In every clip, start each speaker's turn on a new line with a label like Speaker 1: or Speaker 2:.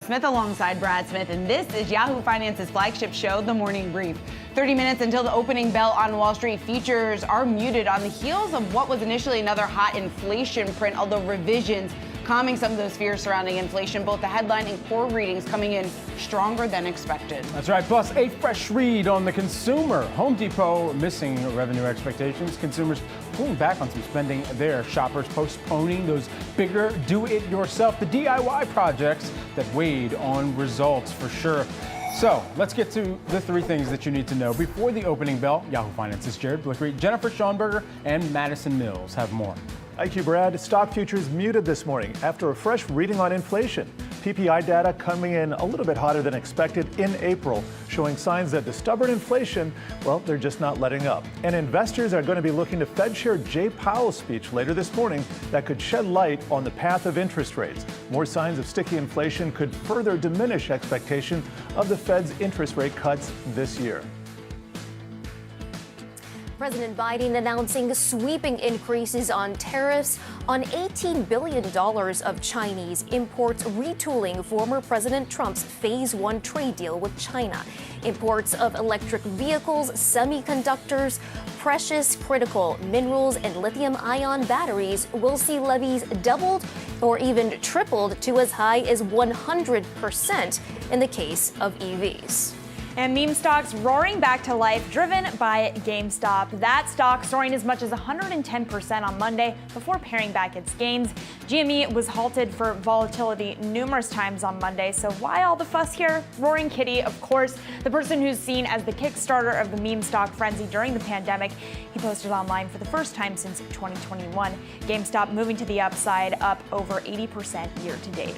Speaker 1: Smith alongside Brad Smith, and this is Yahoo Finance's flagship show, The Morning Brief. 30 minutes until the opening bell on Wall Street. Futures are muted on the heels of what was initially another hot inflation print, although revisions calming some of those fears surrounding inflation. Both the headline and core readings coming in stronger than expected.
Speaker 2: That's right. Plus, a fresh read on the consumer. Home Depot missing revenue expectations. Consumers pulling back on some spending there. Shoppers postponing those bigger do-it-yourself, the DIY projects that weighed on results for sure. So let's get to the three things that you need to know before the opening bell. Yahoo Finance's Jared Blickery, Jennifer Schonberger, and Madison Mills have more.
Speaker 3: Thank you, Brad. Stock futures muted this morning after a fresh reading on inflation. PPI data coming in a little bit hotter than expected in April, showing signs that the stubborn inflation, well, they're just not letting up. And investors are going to be looking to Fed Chair Jay Powell's speech later this morning that could shed light on the path of interest rates. More signs of sticky inflation could further diminish expectation of the Fed's interest rate cuts this year.
Speaker 4: President Biden announcing sweeping increases on tariffs on $18 billion of Chinese imports, retooling former President Trump's Phase 1 trade deal with China. Imports of electric vehicles, semiconductors, precious critical minerals, and lithium-ion batteries will see levies doubled or even tripled to as high as 100% in the case of EVs.
Speaker 5: And meme stocks roaring back to life, driven by GameStop. That stock soaring as much as 110% on Monday before paring back its gains. GME was halted for volatility numerous times on Monday. So why all the fuss here? Roaring Kitty, of course, the person who's seen as the Kickstarter of the meme stock frenzy during the pandemic. He posted online for the first time since 2021. GameStop moving to the upside, up over 80% year to date.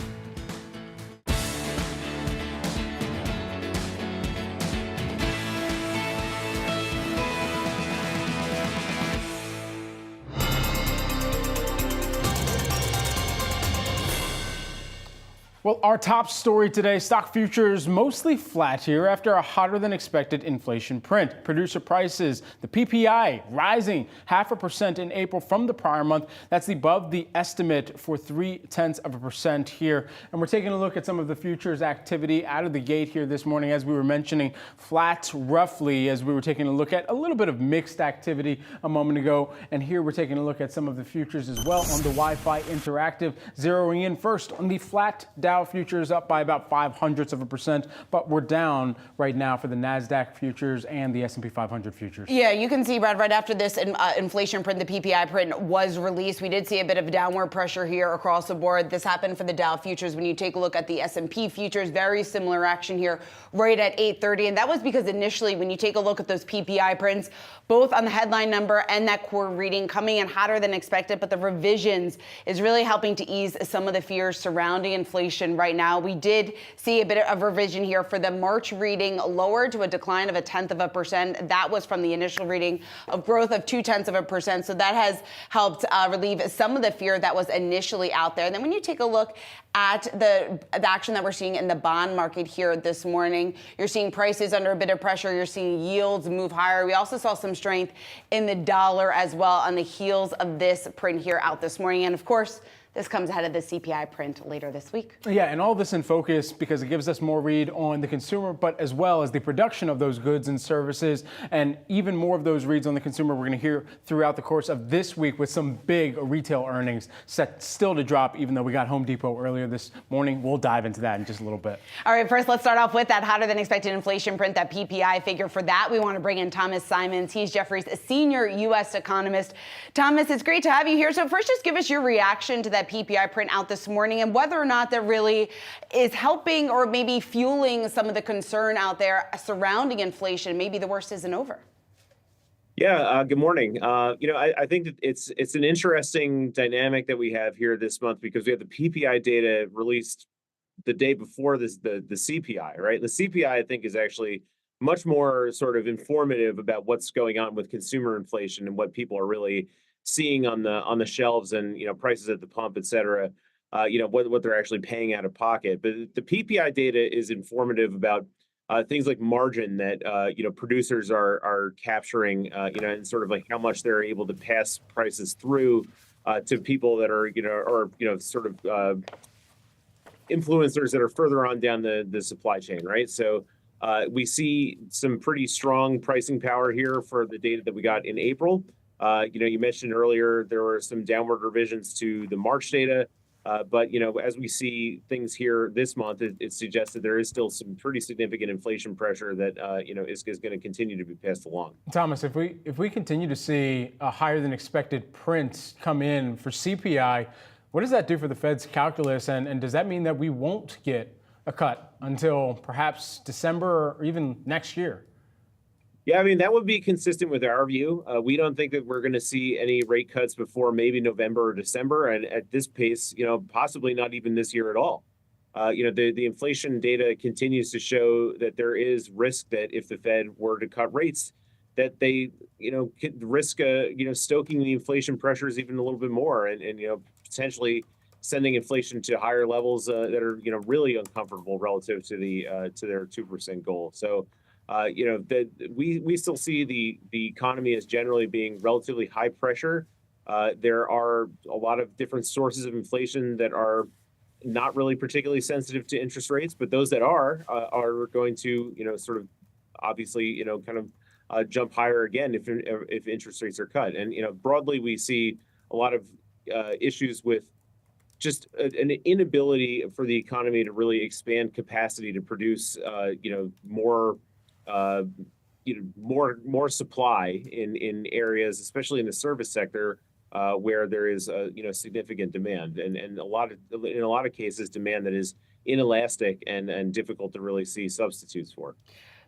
Speaker 2: Well, our top story today, stock futures mostly flat here after a hotter than expected inflation print. Producer prices, the PPI rising 0.5% in April from the prior month. That's above the estimate for 0.3% here. And we're taking a look at some of the futures activity out of the gate here this morning. As we were mentioning, flat roughly as we were taking a look at a little bit of mixed activity a moment ago. And here we're taking a look at some of the futures as well on the Wi-Fi Interactive, zeroing in first on the flat Dow futures up by about 0.05%, but we're down right now for the NASDAQ futures and the S&P 500 futures.
Speaker 1: Yeah, you can see, Brad, right after this inflation print, the PPI print was released. We did see a bit of downward pressure here across the board. This happened for the Dow futures. When you take a look at the S&P futures, very similar action here right at 8:30. And that was because initially, when you take a look at those PPI prints, both on the headline number and that core reading coming in hotter than expected, but the revisions is really helping to ease some of the fears surrounding inflation right now. We did see a bit of revision here for the March reading lowered to a decline of 0.1%. That was from the initial reading of growth of 0.2%. So that has helped relieve some of the fear that was initially out there. And then when you take a look at the action that we're seeing in the bond market here this morning, you're seeing prices under a bit of pressure. You're seeing yields move higher. We also saw some strength in the dollar as well on the heels of this print here out this morning. And of course, this comes ahead of the CPI print later this week.
Speaker 2: Yeah, and all this in focus because it gives us more read on the consumer, but as well as the production of those goods and services, and even more of those reads on the consumer we're going to hear throughout the course of this week with some big retail earnings set still to drop, even though we got Home Depot earlier this morning. We'll dive into that in just a little bit.
Speaker 1: All right, first let's start off with that hotter than expected inflation print, that PPI figure. For that, we want to bring in Thomas Simons. He's Jefferies' senior U.S. economist. Thomas, it's great to have you here. So first, just give us your reaction to that PPI print out this morning and whether or not that really is helping or maybe fueling some of the concern out there surrounding inflation. Maybe the worst isn't over.
Speaker 6: Yeah, good morning. I think that it's an interesting dynamic that we have here this month because we have the PPI data released the day before the CPI, right? The CPI, I think, is actually much more sort of informative about what's going on with consumer inflation and what people are really seeing on the shelves and prices at the pump, et cetera. What they're actually paying out of pocket. But the PPI data is informative about things like margin that producers are capturing, and sort of like how much they're able to pass prices through to people that are influencers that are further on down the supply chain, right? So we see some pretty strong pricing power here for the data that we got in April. You mentioned earlier there were some downward revisions to the March data, but as we see things here this month, it suggests that there is still some pretty significant inflation pressure that is going to continue to be passed along.
Speaker 2: Thomas, if we continue to see a higher than expected print come in for CPI, what does that do for the Fed's calculus, and does that mean that we won't get a cut until perhaps December or even next year?
Speaker 6: Yeah, I mean, that would be consistent with our view. We don't think that we're going to see any rate cuts before maybe November or December. And at this pace, possibly not even this year at all. The inflation data continues to show that there is risk that if the Fed were to cut rates, that they, could risk, stoking the inflation pressures even a little bit more and potentially sending inflation to higher levels that are, really uncomfortable relative to their 2% goal. So, we still see the economy as generally being relatively high pressure. There are a lot of different sources of inflation that are not really particularly sensitive to interest rates, but those that are going to, sort of obviously, jump higher again if interest rates are cut. And, broadly, we see a lot of issues with just an inability for the economy to really expand capacity to produce, more supply in areas, especially in the service sector, where there is significant demand, and in a lot of cases demand that is inelastic and difficult to really see substitutes for.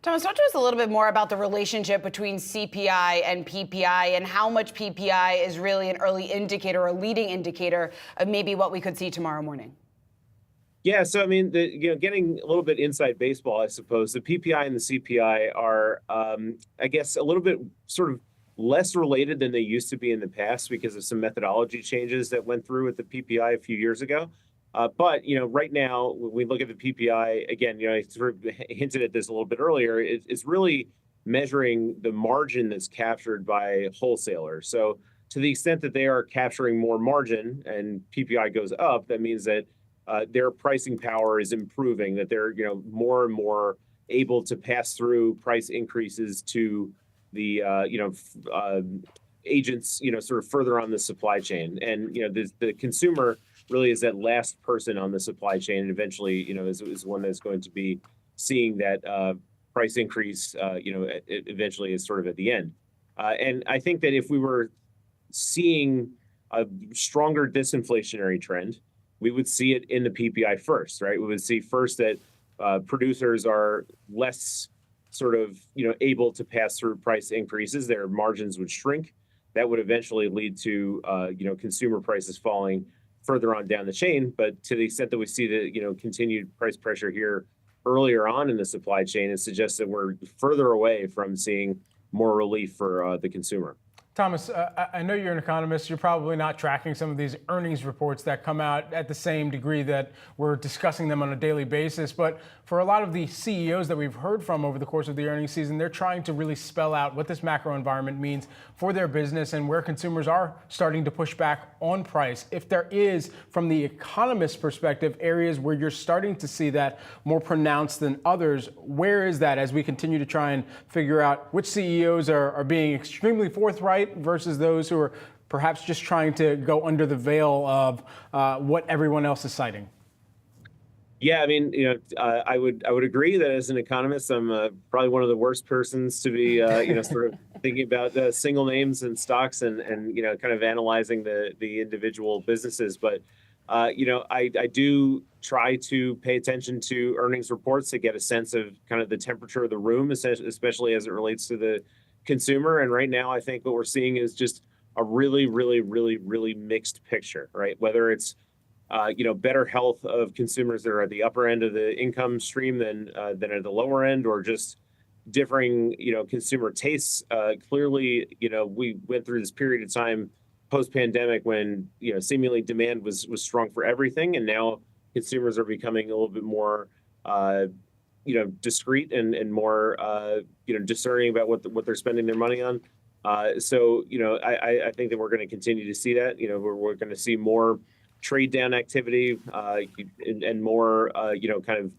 Speaker 1: Thomas, talk to us a little bit more about the relationship between CPI and PPI and how much PPI is really an early indicator or a leading indicator of maybe what we could see tomorrow morning.
Speaker 6: Yeah, so I mean, getting a little bit inside baseball, I suppose, the PPI and the CPI are, I guess, a little bit sort of less related than they used to be in the past because of some methodology changes that went through with the PPI a few years ago. But right now, when we look at the PPI, again, I sort of hinted at this a little bit earlier, it's really measuring the margin that's captured by wholesalers. So to the extent that they are capturing more margin and PPI goes up, that means that their pricing power is improving, that they're more and more able to pass through price increases to the agents sort of further on the supply chain, and the consumer really is that last person on the supply chain, and eventually is one that's going to be seeing that price increase eventually is sort of at the end. And I think that if we were seeing a stronger disinflationary trend, we would see it in the PPI first, right? We would see first that producers are less sort of, able to pass through price increases. Their margins would shrink. That would eventually lead to, consumer prices falling further on down the chain. But to the extent that we see the, continued price pressure here earlier on in the supply chain, it suggests that we're further away from seeing more relief for the consumer.
Speaker 2: Thomas, I know you're an economist. You're probably not tracking some of these earnings reports that come out at the same degree that we're discussing them on a daily basis. But for a lot of the CEOs that we've heard from over the course of the earnings season, they're trying to really spell out what this macro environment means for their business and where consumers are starting to push back on price. If there is, from the economist perspective, areas where you're starting to see that more pronounced than others, where is that as we continue to try and figure out which CEOs are being extremely forthright versus those who are perhaps just trying to go under the veil of what everyone else is citing?
Speaker 6: Yeah, I mean, I would agree that as an economist, I'm probably one of the worst persons to be, sort of thinking about single names and stocks and kind of analyzing the individual businesses. But, I do try to pay attention to earnings reports to get a sense of kind of the temperature of the room, especially as it relates to the consumer. And right now, I think what we're seeing is just a really, really, really, really mixed picture, right? Whether it's better health of consumers that are at the upper end of the income stream than at the lower end, or just differing, consumer tastes. Clearly, we went through this period of time post-pandemic when, seemingly demand was strong for everything, and now consumers are becoming a little bit more, discreet and more, discerning about what they're spending their money on. So, I think that we're going to continue to see that. We're going to see more trade down activity and more, kind of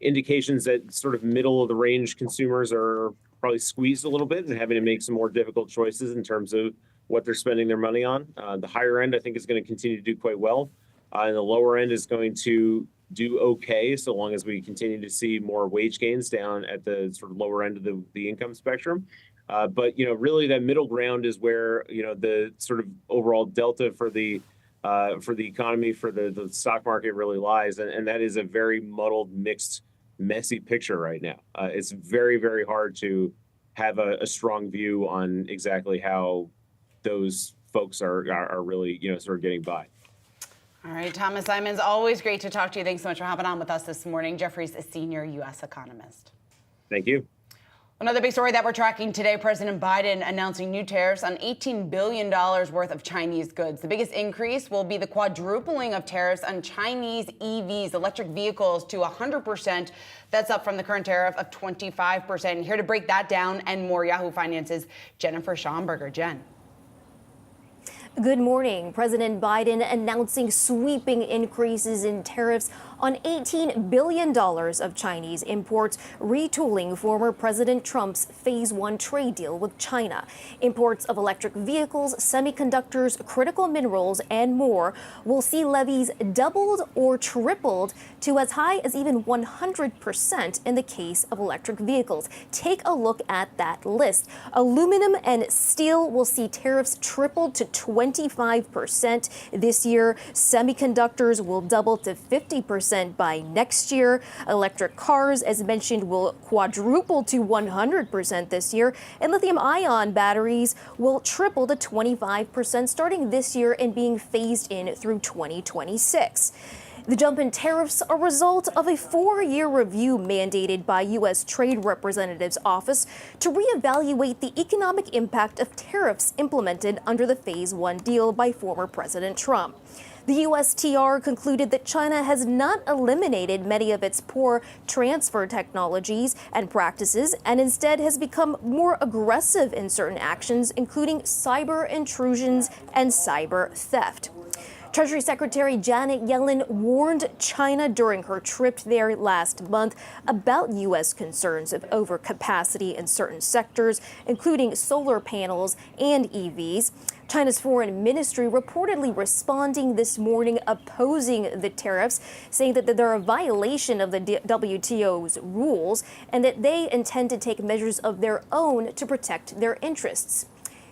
Speaker 6: indications that sort of middle of the range consumers are probably squeezed a little bit and having to make some more difficult choices in terms of what they're spending their money on. The higher end, I think, is going to continue to do quite well. And the lower end is going to do okay so long as we continue to see more wage gains down at the sort of lower end of the income spectrum. But really that middle ground is where the sort of overall delta for the economy, for the stock market really lies, and that is a very muddled, mixed, messy picture right now. It's very, very hard to have a strong view on exactly how those folks are really sort of getting by.
Speaker 1: All right, Thomas Simons, always great to talk to you. Thanks so much for hopping on with us this morning. Jefferies, a senior U.S. economist.
Speaker 6: Thank you.
Speaker 1: Another big story that we're tracking today, President Biden announcing new tariffs on $18 billion worth of Chinese goods. The biggest increase will be the quadrupling of tariffs on Chinese EVs, electric vehicles, to 100%. That's up from the current tariff of 25%. Here to break that down and more, Yahoo Finance's Jennifer Schomburger. Jen.
Speaker 4: Good morning. President Biden announcing sweeping increases in tariffs on $18 billion of Chinese imports, retooling former President Trump's Phase 1 trade deal with China. Imports of electric vehicles, semiconductors, critical minerals, and more will see levies doubled or tripled to as high as even 100% in the case of electric vehicles. Take a look at that list. Aluminum and steel will see tariffs tripled to 25% this year. Semiconductors will double to 50% by next year. Electric cars, as mentioned, will quadruple to 100% this year. And lithium-ion batteries will triple to 25% starting this year and being phased in through 2026. The jump in tariffs are a result of a 4-year review mandated by U.S. Trade Representative's office to reevaluate the economic impact of tariffs implemented under the Phase 1 deal by former President Trump. The USTR concluded that China has not eliminated many of its poor transfer technologies and practices and instead has become more aggressive in certain actions, including cyber intrusions and cyber theft. Treasury Secretary Janet Yellen warned China during her trip there last month about U.S. concerns of overcapacity in certain sectors, including solar panels and EVs. China's foreign ministry reportedly responding this morning, opposing the tariffs, saying that they're a violation of the WTO's rules and that they intend to take measures of their own to protect their interests.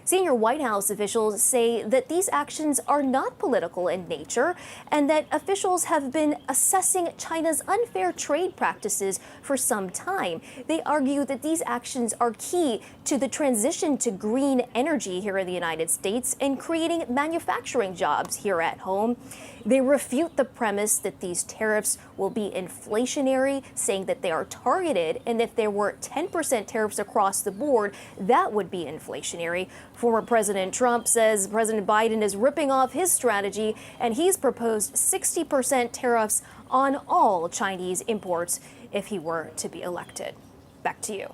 Speaker 4: Senior White House officials say that these actions are not political in nature and that officials have been assessing China's unfair trade practices for some time. They argue that these actions are key to the transition to green energy here in the United States and creating manufacturing jobs here at home. They refute the premise that these tariffs will be inflationary, saying that they are targeted, and if there were 10% tariffs across the board, that would be inflationary. Former President Trump says President Biden is ripping off his strategy, and he's proposed 60% tariffs on all Chinese imports if he were to be elected. Back to you.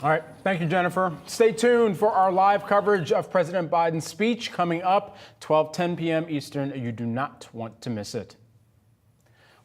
Speaker 2: All right. Thank you, Jennifer. Stay tuned for our live coverage of President Biden's speech coming up 12:10 p.m. Eastern. You do not want to miss it.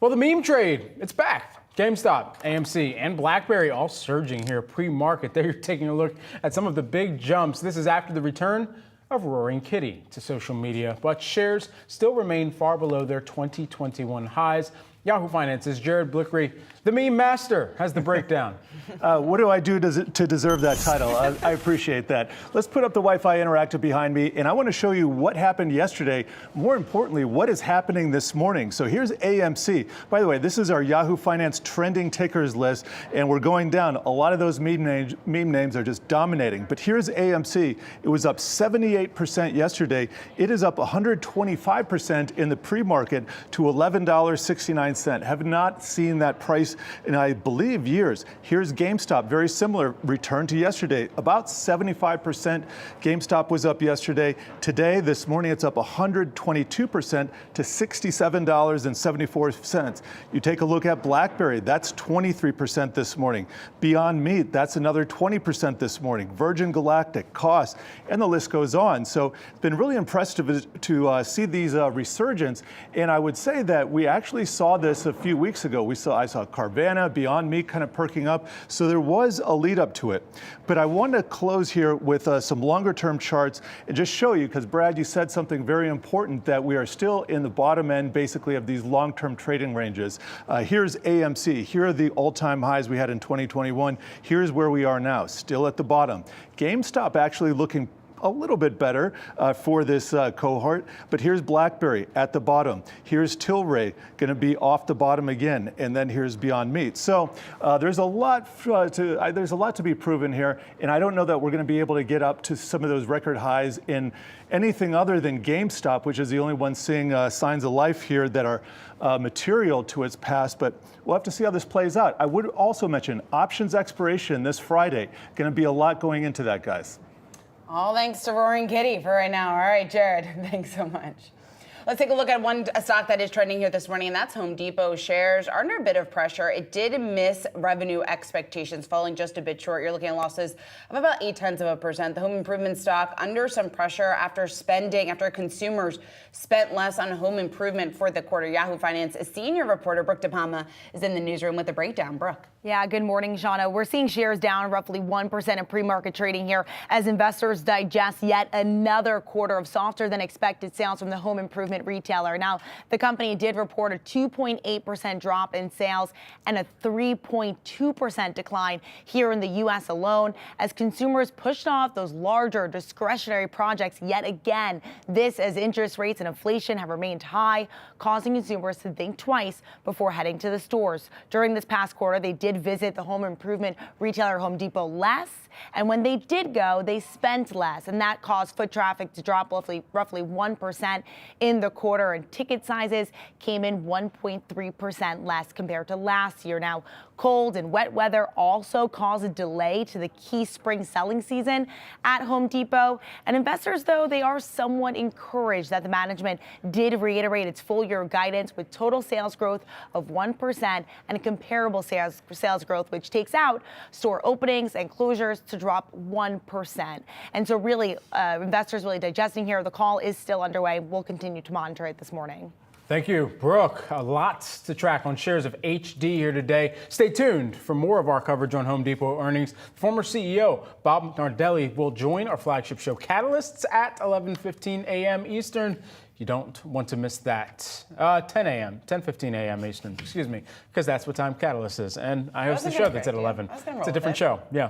Speaker 2: Well, the meme trade, it's back. GameStop, AMC, and BlackBerry all surging here pre-market. They're taking a look at some of the big jumps. This is after the return of Roaring Kitty to social media, but shares still remain far below their 2021 highs. Yahoo Finance's Jared Blickery, the meme master, has the breakdown.
Speaker 3: What do I do to deserve that title? I appreciate that. Let's put up the Wi-Fi Interactive behind me, and I want to show you what happened yesterday. More importantly, what is happening this morning. So here's AMC. By the way, this is our Yahoo Finance trending tickers list, and we're going down. A lot of those meme names are just dominating. But here's AMC. It was up 78% yesterday. It is up 125% in the pre-market to $11.69. Have not seen that price highs in, I believe, years. Here's GameStop, very similar, return to yesterday, about 75%. GameStop was up yesterday. Today, this morning, it's up 122% to $67.74. You take a look at BlackBerry, that's 23% this morning. Beyond Meat, that's another 20% this morning. Virgin Galactic, Cost, and the list goes on. So it's been really impressive to see these resurgence. And I would say that we actually saw this a few weeks ago. I saw Carvana, Beyond Meat kind of perking up. So there was a lead up to it. But I want to close here with some longer term charts and just show you, because Brad, you said something very important, that we are still in the bottom end basically of these long term trading ranges. Here's AMC. Here are the all time highs we had in 2021. Here's where we are now, still at the bottom. GameStop actually looking a little bit better for this cohort, but here's BlackBerry at the bottom. Here's Tilray going to be off the bottom again, and then here's Beyond Meat. So there's a lot to be proven here, and I don't know that we're going to be able to get up to some of those record highs in anything other than GameStop, which is the only one seeing signs of life here that are material to its past, but we'll have to see how this plays out. I would also mention options expiration this Friday. Going to be a lot going into that, guys.
Speaker 1: All thanks to Roaring Kitty for right now. All right, Jared, thanks so much. Let's take a look at a stock that is trending here this morning, and that's Home Depot. Shares are under a bit of pressure. It did miss revenue expectations, falling just a bit short. You're looking at losses of about 0.8%. The home improvement stock under some pressure after consumers spent less on home improvement for the quarter. Yahoo Finance senior reporter Brooke DePalma is in the newsroom with a breakdown. Brooke.
Speaker 5: Yeah, good morning, Juneau. We're seeing shares down roughly 1% in pre-market trading here as investors digest yet another quarter of softer than expected sales from the home improvement retailer. Now, the company did report a 2.8% drop in sales and a 3.2% decline here in the U.S. alone as consumers pushed off those larger discretionary projects yet again. This as interest rates and inflation have remained high, causing consumers to think twice before heading to the stores. During this past quarter, they did visit the home improvement retailer Home Depot less, and when they did go, they spent less, and that caused foot traffic to drop roughly 1% in the quarter, and ticket sizes came in 1.3% less compared to last year. Now, cold and wet weather also caused a delay to the key spring selling season at Home Depot, and investors, though, they are somewhat encouraged that the management did reiterate its full-year guidance with total sales growth of 1% and a comparable sales growth, which takes out store openings and closures to drop 1%. And so really, investors really digesting here. The call is still underway. We'll continue to monitor it this morning.
Speaker 2: Thank you, Brooke. A lot to track on shares of HD here today. Stay tuned for more of our coverage on Home Depot earnings. Former CEO Bob Nardelli will join our flagship show Catalysts at 11:15 a.m. Eastern. You don't want to miss that. 10:15 a.m. Eastern, excuse me, because that's what time Catalyst is. And I host the show that's at 11. It's a different show, yeah.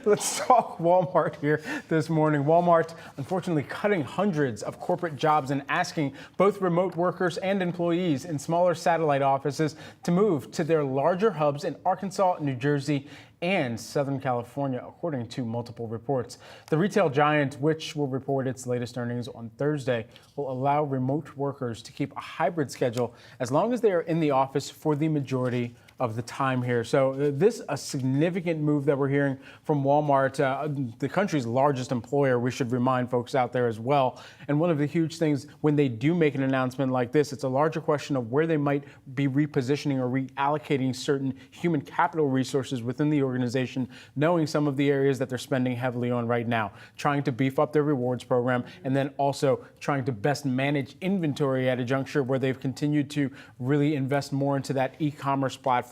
Speaker 2: Let's talk Walmart here this morning. Walmart, unfortunately, cutting hundreds of corporate jobs and asking both remote workers and employees in smaller satellite offices to move to their larger hubs in Arkansas, New Jersey, and Southern California, according to multiple reports. The retail giant, which will report its latest earnings on Thursday, will allow remote workers to keep a hybrid schedule as long as they are in the office for the majority of the time here. So this a significant move that we're hearing from Walmart, the country's largest employer. We should remind folks out there as well. And one of the huge things when they do make an announcement like this, it's a larger question of where they might be repositioning or reallocating certain human capital resources within the organization, knowing some of the areas that they're spending heavily on right now, trying to beef up their rewards program, and then also trying to best manage inventory at a juncture where they've continued to really invest more into that e-commerce platform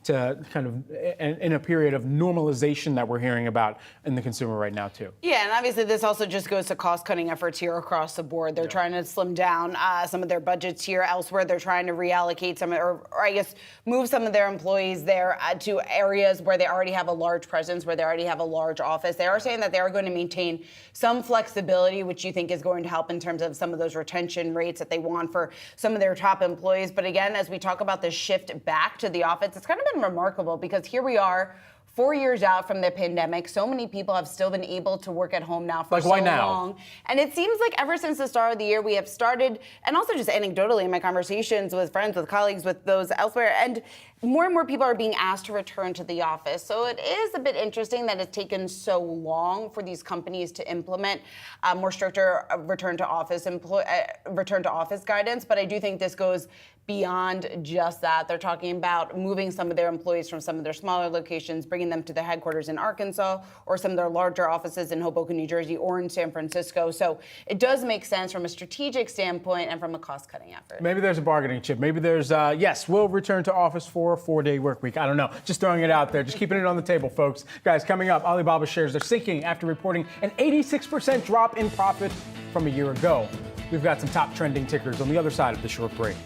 Speaker 2: to kind of in a period of normalization that we're hearing about in the consumer right now too.
Speaker 1: Yeah, and obviously this also just goes to cost-cutting efforts here across the board. They're trying to slim down some of their budgets here. Elsewhere, they're trying to reallocate some, or I guess move some of their employees there to areas where they already have a large presence, where they already have a large office. They are saying that they are going to maintain some flexibility, which you think is going to help in terms of some of those retention rates that they want for some of their top employees. But again, as we talk about the shift back to the office, it's kind of been remarkable because here we are 4 years out from the pandemic. So many people have still been able to work at home now for so long. And it seems like ever since the start of the year, we have started, and also just anecdotally in my conversations with friends, with colleagues, with those elsewhere, and more and more people are being asked to return to the office. So it is a bit interesting that it's taken so long for these companies to implement more stricter return to office guidance. But I do think this goes beyond just that. They're talking about moving some of their employees from some of their smaller locations, bringing them to their headquarters in Arkansas or some of their larger offices in Hoboken, New Jersey, or in San Francisco. So it does make sense from a strategic standpoint and from a cost-cutting effort.
Speaker 2: Maybe there's a bargaining chip. Maybe there's, yes, we'll return to office for a 4-day work week. I don't know. Just throwing it out there. Just keeping it on the table, folks. Guys, coming up, Alibaba shares are sinking after reporting an 86% drop in profit from a year ago. We've got some top trending tickers on the other side of the short break.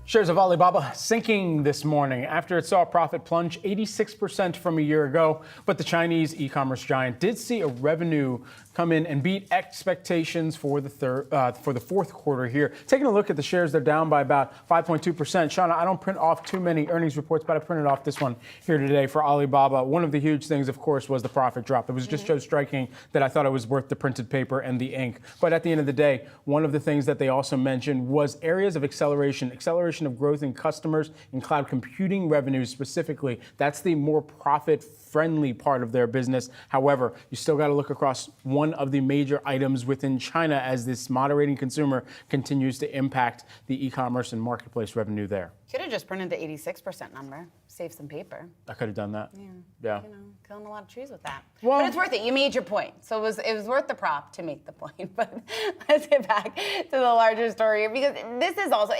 Speaker 2: Shares of Alibaba sinking this morning after it saw a profit plunge 86% from a year ago. But the Chinese e-commerce giant did see a revenue come in and beat expectations for the fourth quarter here. Taking a look at the shares, they're down by about 5.2%. Shauna, I don't print off too many earnings reports, but I printed off this one here today for Alibaba. One of the huge things, of course, was the profit drop. It was just so striking that I thought it was worth the printed paper and the ink. But at the end of the day, one of the things that they also mentioned was areas of acceleration of growth in customers in cloud computing revenues specifically. That's the more profit-friendly part of their business. However, you still got to look across one of the major items within China as this moderating consumer continues to impact the e-commerce and marketplace revenue there.
Speaker 1: Could have just printed the 86% number, save some paper.
Speaker 2: I could have done that.
Speaker 1: Yeah. You know, killing a lot of trees with that.
Speaker 2: Well,
Speaker 1: but it's worth it. You made your point. So it was worth the prop to make the point. But let's get back to the larger story, because this is also,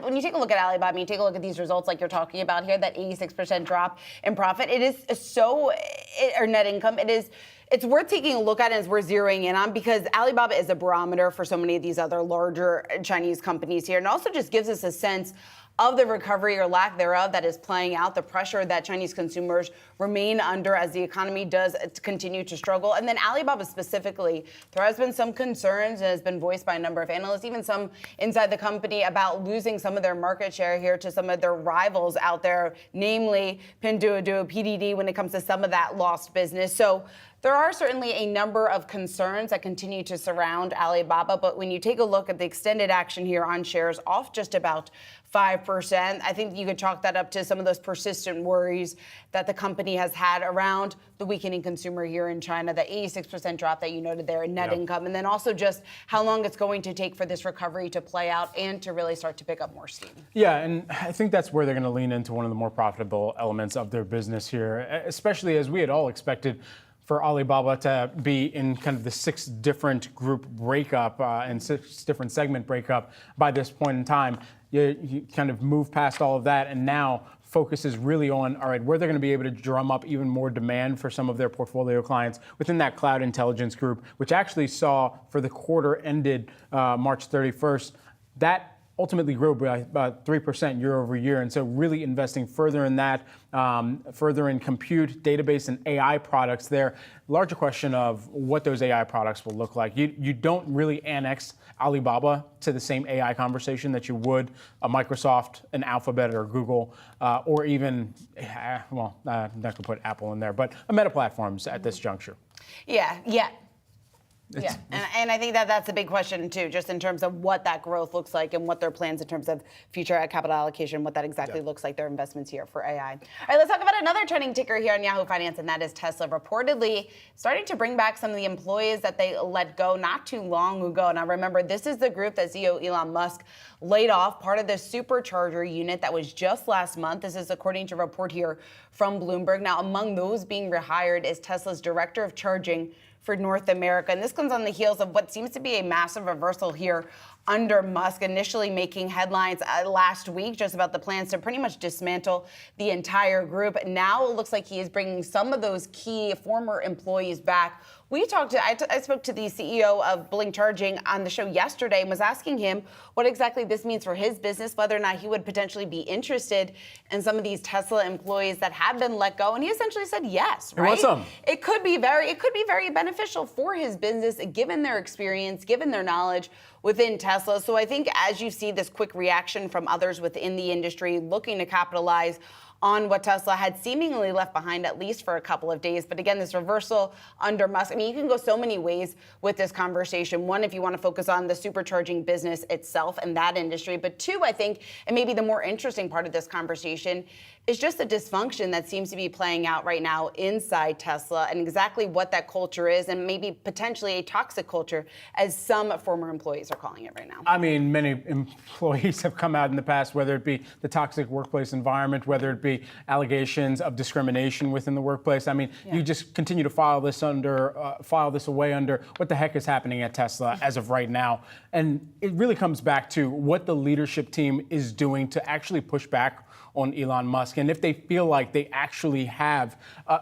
Speaker 1: when you take a look at Alibaba, you take a look at these results like you're talking about here, that 86% drop in profit, it is or net income, it's worth taking a look at and it's worth zeroing in on, because Alibaba is a barometer for so many of these other larger Chinese companies here, and also just gives us a sense of the recovery or lack thereof that is playing out, the pressure that Chinese consumers remain under as the economy does continue to struggle. And then Alibaba specifically, there has been some concerns, and has been voiced by a number of analysts, even some inside the company, about losing some of their market share here to some of their rivals out there, namely Pinduoduo, PDD, when it comes to some of that lost business. So there are certainly a number of concerns that continue to surround Alibaba, but when you take a look at the extended action here on shares, off just about 5%. I think you could chalk that up to some of those persistent worries that the company has had around the weakening consumer here in China, the 86% drop that you noted there in net income, and then also just how long it's going to take for this recovery to play out and to really start to pick up more steam.
Speaker 2: Yeah, and I think that's where they're going to lean into one of the more profitable elements of their business here, especially as we had all expected for Alibaba to be in kind of the 6 different group breakup and 6 different segment breakup by this point in time. You kind of move past all of that, and now focus is really on, all right, where they're going to be able to drum up even more demand for some of their portfolio clients within that cloud intelligence group, which actually saw for the quarter ended March 31st, that ultimately grew by about 3% year over year. And so really investing further in that, further in compute, database, and AI products there. Larger question of what those AI products will look like. You don't really annex Alibaba to the same AI conversation that you would a Microsoft, an Alphabet, or Google, or even, I'm not going to put Apple in there, but a Meta Platforms at this juncture.
Speaker 1: Yeah. Yeah, and I think that that's a big question too, just in terms of what that growth looks like and what their plans in terms of future capital allocation, what that exactly looks like, their investments here for AI. All right, let's talk about another trending ticker here on Yahoo Finance, and that is Tesla, reportedly starting to bring back some of the employees that they let go not too long ago. Now remember, this is the group that CEO Elon Musk laid off, part of the supercharger unit that was just last month. This is according to a report here from Bloomberg. Now, among those being rehired is Tesla's director of charging for North America. And this comes on the heels of what seems to be a massive reversal here under Musk, initially making headlines last week just about the plans to pretty much dismantle the entire group. Now it looks like he is bringing some of those key former employees back. I spoke to the CEO of Blink Charging on the show yesterday and was asking him what exactly this means for his business, whether or not he would potentially be interested in some of these Tesla employees that have been let go. And he essentially said yes, right?
Speaker 2: What's up?
Speaker 1: It could be very beneficial for his business, given their experience, given their knowledge within Tesla. So I think as you see this quick reaction from others within the industry looking to capitalize on what Tesla had seemingly left behind, at least for a couple of days. But again, this reversal under Musk, I mean, you can go so many ways with this conversation. One, if you want to focus on the supercharging business itself and that industry. But two, I think, and maybe the more interesting part of this conversation is just the dysfunction that seems to be playing out right now inside Tesla and exactly what that culture is, and maybe potentially a toxic culture, as some former employees are calling it right now.
Speaker 2: I mean, many employees have come out in the past, whether it be the toxic workplace environment, whether it be allegations of discrimination within the workplace. I mean, you just continue to file this away under what the heck is happening at Tesla as of right now. And it really comes back to what the leadership team is doing to actually push back on Elon Musk, and if they feel like they actually have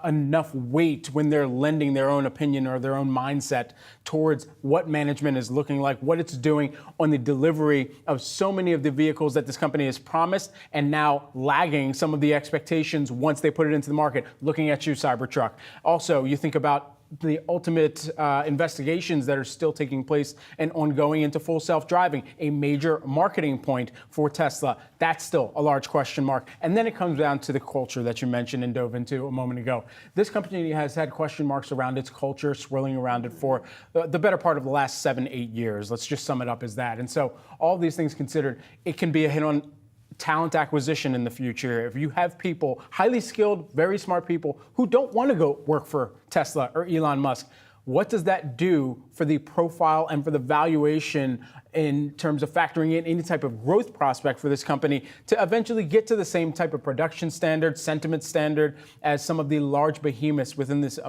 Speaker 2: enough weight when they're lending their own opinion or their own mindset towards what management is looking like, what it's doing on the delivery of so many of the vehicles that this company has promised, and now lagging some of the expectations once they put it into the market. Looking at you, Cybertruck. Also, you think about the ultimate investigations that are still taking place and ongoing into full self-driving, a major marketing point for Tesla. That's still a large question mark. And then it comes down to the culture that you mentioned and dove into a moment ago. This company has had question marks around its culture, swirling around it for the better part of the last 7-8 years. Let's just sum it up as that. And so all these things considered, it can be a hit on talent acquisition in the future. If you have people, highly skilled, very smart people who don't want to go work for Tesla or Elon Musk, what does that do for the profile and for the valuation in terms of factoring in any type of growth prospect for this company to eventually get to the same type of production standard, sentiment standard as some of the large behemoths within this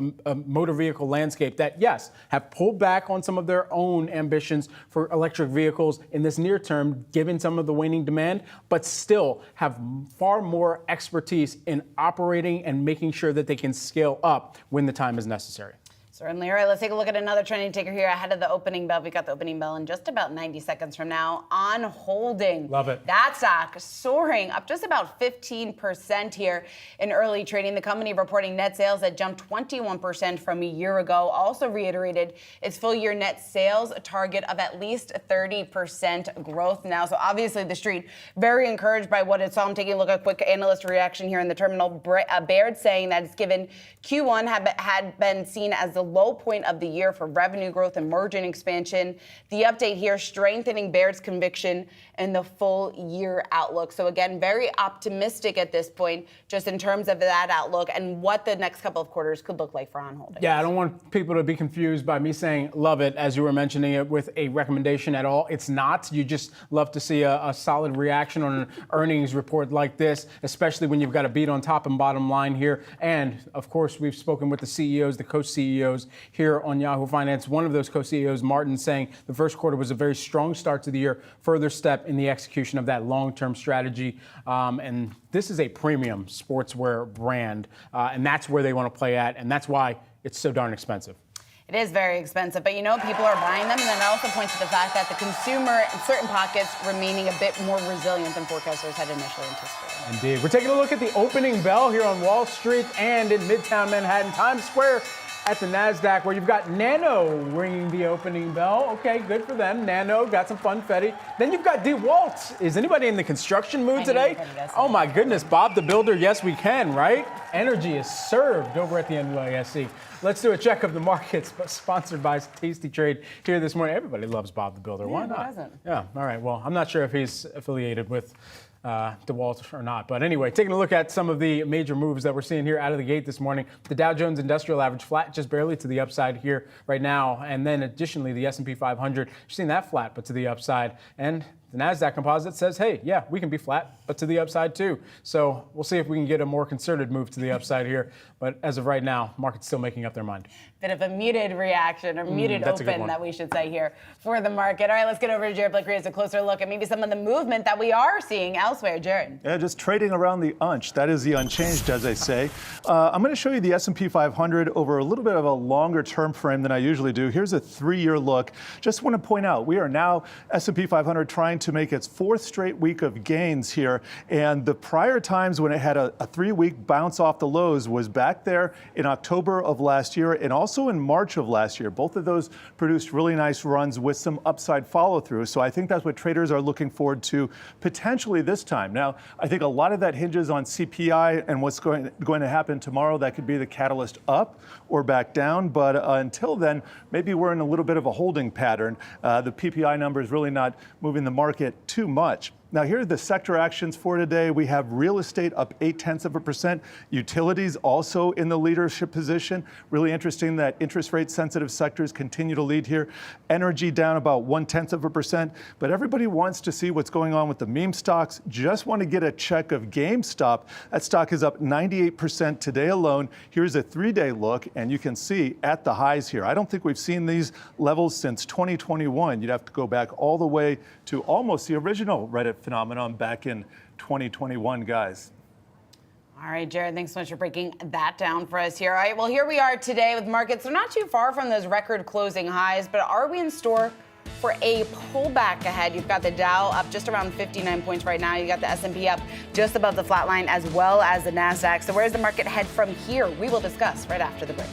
Speaker 2: motor vehicle landscape that, yes, have pulled back on some of their own ambitions for electric vehicles in this near term, given some of the waning demand, but still have far more expertise in operating and making sure that they can scale up when the time is necessary.
Speaker 1: Certainly. All right, let's take a look at another trending ticker here ahead of the opening bell. We got the opening bell in just about 90 seconds from now. On holding.
Speaker 2: Love it.
Speaker 1: That stock soaring up just about 15% here in early trading. The company reporting net sales that jumped 21% from a year ago. Also reiterated its full year net sales target of at least 30% growth now. So obviously the street very encouraged by what it saw. I'm taking a look at a quick analyst reaction here in the terminal. Baird saying that it's given Q1 had been seen as the low point of the year for revenue growth and margin expansion. The update here strengthening Baird's conviction in the full year outlook. So again, very optimistic at this point, just in terms of that outlook and what the next couple of quarters could look like for On Holdings.
Speaker 2: Yeah, I don't want people to be confused by me saying love it, as you were mentioning it, with a recommendation at all. It's not. You just love to see a solid reaction on an earnings report like this, especially when you've got a beat on top and bottom line here. And of course, we've spoken with the CEOs, the co-CEOs here on Yahoo Finance. One of those co-CEOs, Martin, saying the first quarter was a very strong start to the year, further step in the execution of that long-term strategy. And this is a premium sportswear brand, and that's where they want to play at, and that's why it's so darn expensive.
Speaker 1: It is very expensive, but people are buying them, and then it also points to the fact that the consumer in certain pockets remaining a bit more resilient than forecasters had initially anticipated.
Speaker 2: Indeed. We're taking a look at the opening bell here on Wall Street and in Midtown Manhattan, Times Square at the NASDAQ, where you've got Nano ringing the opening bell. Okay, good for them. Nano got some funfetti. Then you've got DeWalt. Is anybody in the construction mood today? Oh my goodness, Bob the Builder. Yes, we can, right? Energy is served over at the NYSE. Let's do a check of the markets, sponsored by Tasty Trade here this morning. Everybody loves Bob the Builder. Why not?
Speaker 1: Who doesn't?
Speaker 2: Yeah, all right. Well, I'm not sure if he's affiliated with DeWalt or not. But anyway, taking a look at some of the major moves that we're seeing here out of the gate this morning. The Dow Jones Industrial Average flat just barely to the upside here right now. And then additionally, the S&P 500, you're seeing that flat but to the upside. And the NASDAQ composite says, hey, yeah, we can be flat, but to the upside too. So we'll see if we can get a more concerted move to the upside here. But as of right now, market's still making up their mind.
Speaker 1: Bit of a muted reaction, or muted open, that we should say here for the market. All right, let's get over to Jared Blakely as a closer look at maybe some of the movement that we are seeing elsewhere. Jared.
Speaker 3: Yeah, just trading around the unch. That is the unchanged, as they say. I'm going to show you the S&P 500 over a little bit of a longer term frame than I usually do. Here's a 3-year look. Just want to point out, we are now S&P 500 trying to make its 4th straight week of gains here. And the prior times when it had a 3-week bounce off the lows was back there in October of last year and also in March of last year. Both of those produced really nice runs with some upside follow through. So I think that's what traders are looking forward to potentially this time. Now, I think a lot of that hinges on CPI and what's going to happen tomorrow. That could be the catalyst up or back down. But until then, maybe we're in a little bit of a holding pattern. The PPI number is really not moving the market too much. Now, here are the sector actions for today. We have real estate up 0.8%. Utilities also in the leadership position. Really interesting that interest rate sensitive sectors continue to lead here. Energy down about 0.1%. But everybody wants to see what's going on with the meme stocks. Just want to get a check of GameStop. That stock is up 98% today alone. Here's a 3-day look, and you can see at the highs here. I don't think we've seen these levels since 2021. You'd have to go back all the way to almost the original Reddit phenomenon back in 2021, guys.
Speaker 1: All right, Jared, thanks so much for breaking that down for us here. All right, well, here we are today with markets. They're not too far from those record closing highs, but are we in store for a pullback ahead? You've got the Dow up just around 59 points right now. You got the S&P up just above the flat line, as well as the NASDAQ. So where does the market head from here? We will discuss right after the break.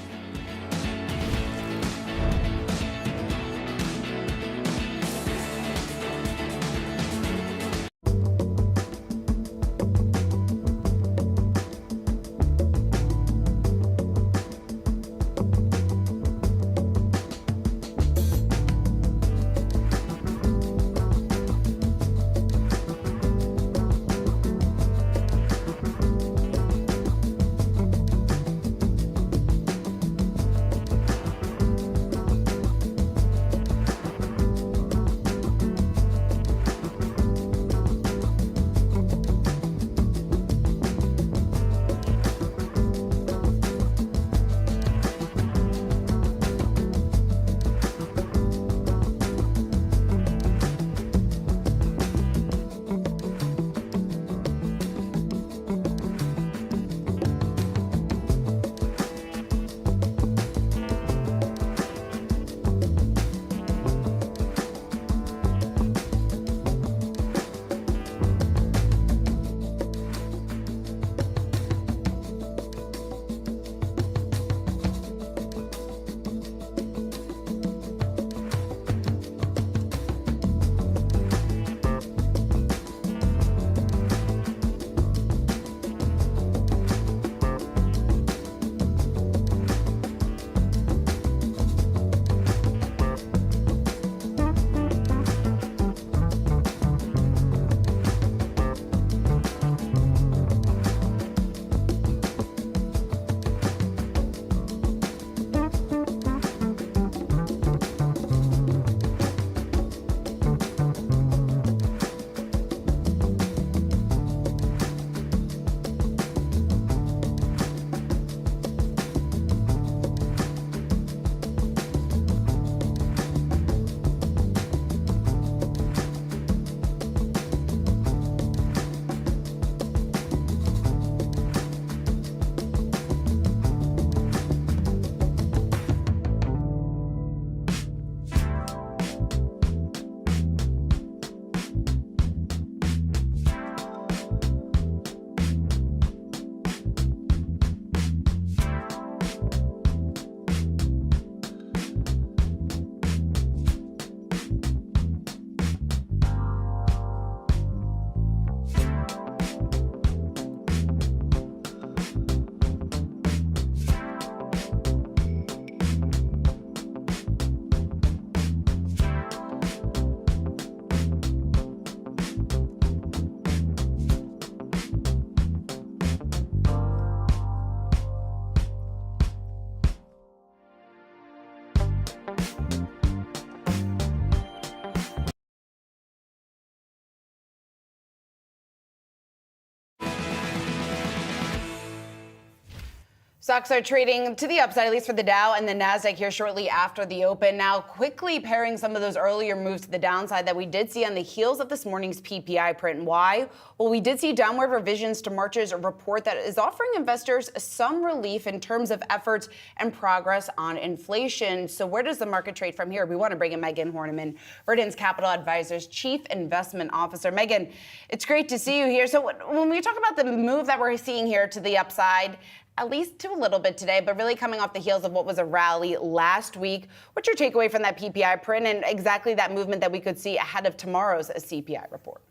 Speaker 1: Stocks are trading to the upside, at least for the Dow and the Nasdaq here shortly after the open. Now, quickly pairing some of those earlier moves to the downside that we did see on the heels of this morning's PPI print. Why? Well, we did see downward revisions to March's report that is offering investors some relief in terms of efforts and progress on inflation. So where does the market trade from here? We want to bring in Megan Horniman, Verdant's Capital Advisors Chief Investment Officer. Megan, it's great to see you here. So when we talk about the move that we're seeing here to the upside, at least to a little bit today, but really coming off the heels of what was a rally last week. What's your takeaway from that PPI print and exactly that movement that we could see ahead of tomorrow's CPI report?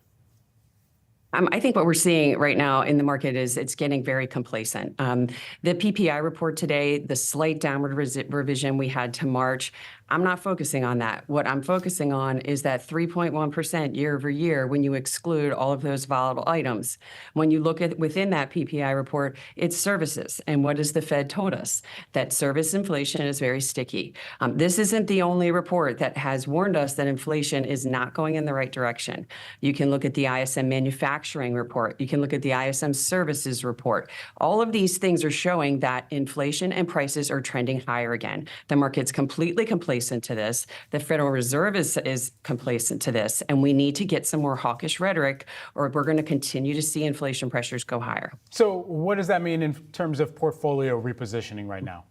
Speaker 7: I think what we're seeing right now in the market is it's getting very complacent. The PPI report today, the slight downward revision we had to March, I'm not focusing on that. What I'm focusing on is that 3.1% year over year when you exclude all of those volatile items. When you look at within that PPI report, it's services. And what has the Fed told us? That service inflation is very sticky. This isn't the only report that has warned us that inflation is not going in the right direction. You can look at the ISM manufacturing report. You can look at the ISM services report. All of these things are showing that inflation and prices are trending higher again. The market's completely complacent to this. The Federal Reserve is complacent to this, and we need to get some more hawkish rhetoric, or we're going to continue to see inflation pressures go higher.
Speaker 2: So what does that mean in terms of portfolio repositioning right now?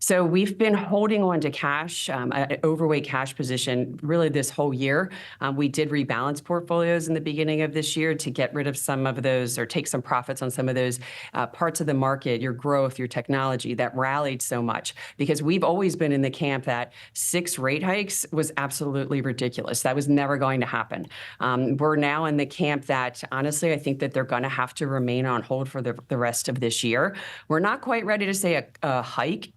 Speaker 7: So we've been holding on to cash, an overweight cash position, really this whole year. We did rebalance portfolios in the beginning of this year to get rid of some of those or take some profits on some of those parts of the market, your growth, your technology that rallied so much. Because we've always been in the camp that 6 rate hikes was absolutely ridiculous. That was never going to happen. We're now in the camp that, honestly, I think that they're going to have to remain on hold for the rest of this year. We're not quite ready to say a hike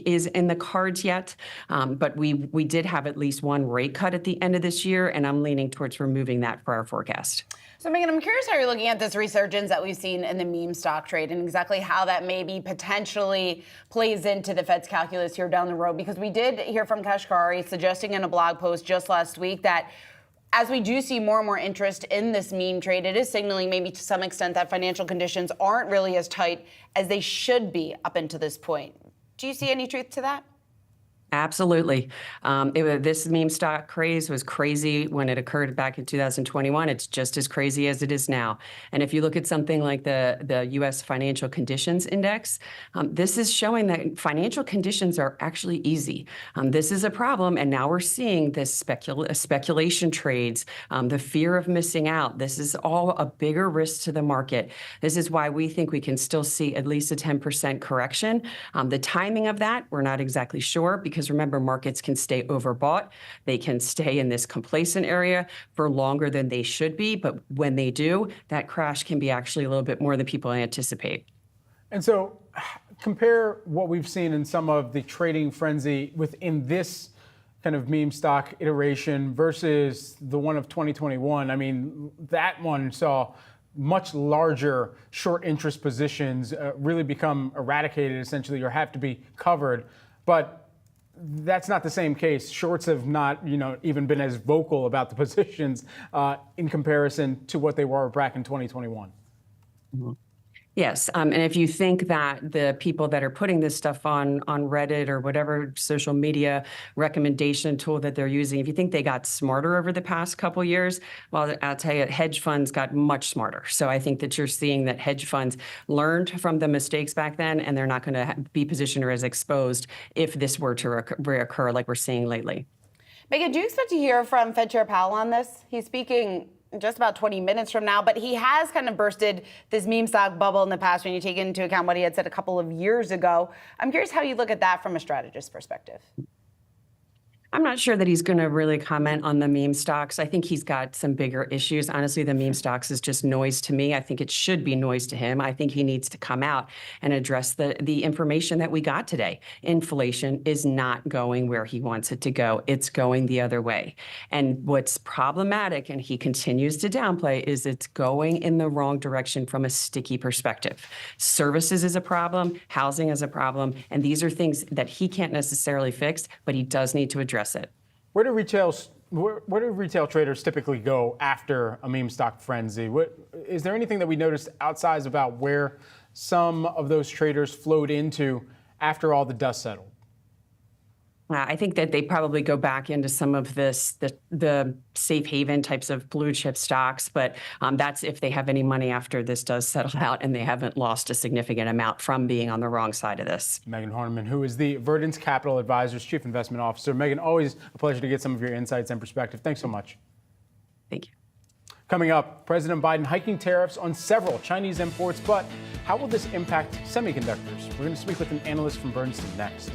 Speaker 7: is in the cards yet, but we did have at least one rate cut at the end of this year, and I'm leaning towards removing that for our forecast.
Speaker 1: So, Megan, I'm curious how you're looking at this resurgence that we've seen in the meme stock trade and exactly how that maybe potentially plays into the Fed's calculus here down the road, because we did hear from Kashkari suggesting in a blog post just last week that as we do see more and more interest in this meme trade, it is signaling maybe to some extent that financial conditions aren't really as tight as they should be up until this point. Do you see any truth to that?
Speaker 7: Absolutely. This meme stock craze was crazy when it occurred back in 2021. It's just as crazy as it is now. And if you look at something like the U.S. Financial Conditions Index, this is showing that financial conditions are actually easy. This is a problem, and now we're seeing this speculation trades, the fear of missing out. This is all a bigger risk to the market. This is why we think we can still see at least a 10% correction. The timing of that, we're not exactly sure, because remember, markets can stay overbought. They can stay in this complacent area for longer than they should be. But when they do, that crash can be actually a little bit more than people anticipate.
Speaker 2: And so compare what we've seen in some of the trading frenzy within this kind of meme stock iteration versus the one of 2021. I mean, that one saw much larger short interest positions really become eradicated, essentially, or have to be covered. But that's not the same case. Shorts have not, even been as vocal about the positions in comparison to what they were back in 2021.
Speaker 7: Mm-hmm. Yes, and if you think that the people that are putting this stuff on Reddit or whatever social media recommendation tool that they're using, if you think they got smarter over the past couple years, well, I'll tell you, hedge funds got much smarter. So I think that you're seeing that hedge funds learned from the mistakes back then, and they're not going to be positioned or as exposed if this were to reoccur like we're seeing lately.
Speaker 1: Megan, do you expect to hear from Fed Chair Powell on this? He's speaking just about 20 minutes from now, but he has kind of bursted this meme stock bubble in the past when you take into account what he had said a couple of years ago. I'm curious how you look at that from a strategist perspective.
Speaker 7: I'm not sure that he's going to really comment on the meme stocks. I think he's got some bigger issues. Honestly, the meme stocks is just noise to me. I think it should be noise to him. I think he needs to come out and address the information that we got today. Inflation is not going where he wants it to go. It's going the other way. And what's problematic, and he continues to downplay, is it's going in the wrong direction from a sticky perspective. Services is a problem, housing is a problem, and these are things that he can't necessarily fix, but he does need to address it.
Speaker 2: Where do retail traders typically go after a meme stock frenzy? Is there anything that we noticed outsized about where some of those traders flowed into after all the dust settled?
Speaker 7: I think that they probably go back into some of the safe haven types of blue chip stocks, but that's if they have any money after this does settle out and they haven't lost a significant amount from being on the wrong side of this.
Speaker 2: Megan Horniman, who is the Verdance Capital Advisors Chief Investment Officer. Megan, always a pleasure to get some of your insights and perspective. Thanks so much.
Speaker 7: Thank you.
Speaker 2: Coming up, President Biden hiking tariffs on several Chinese imports, but how will this impact semiconductors? We're going to speak with an analyst from Bernstein next.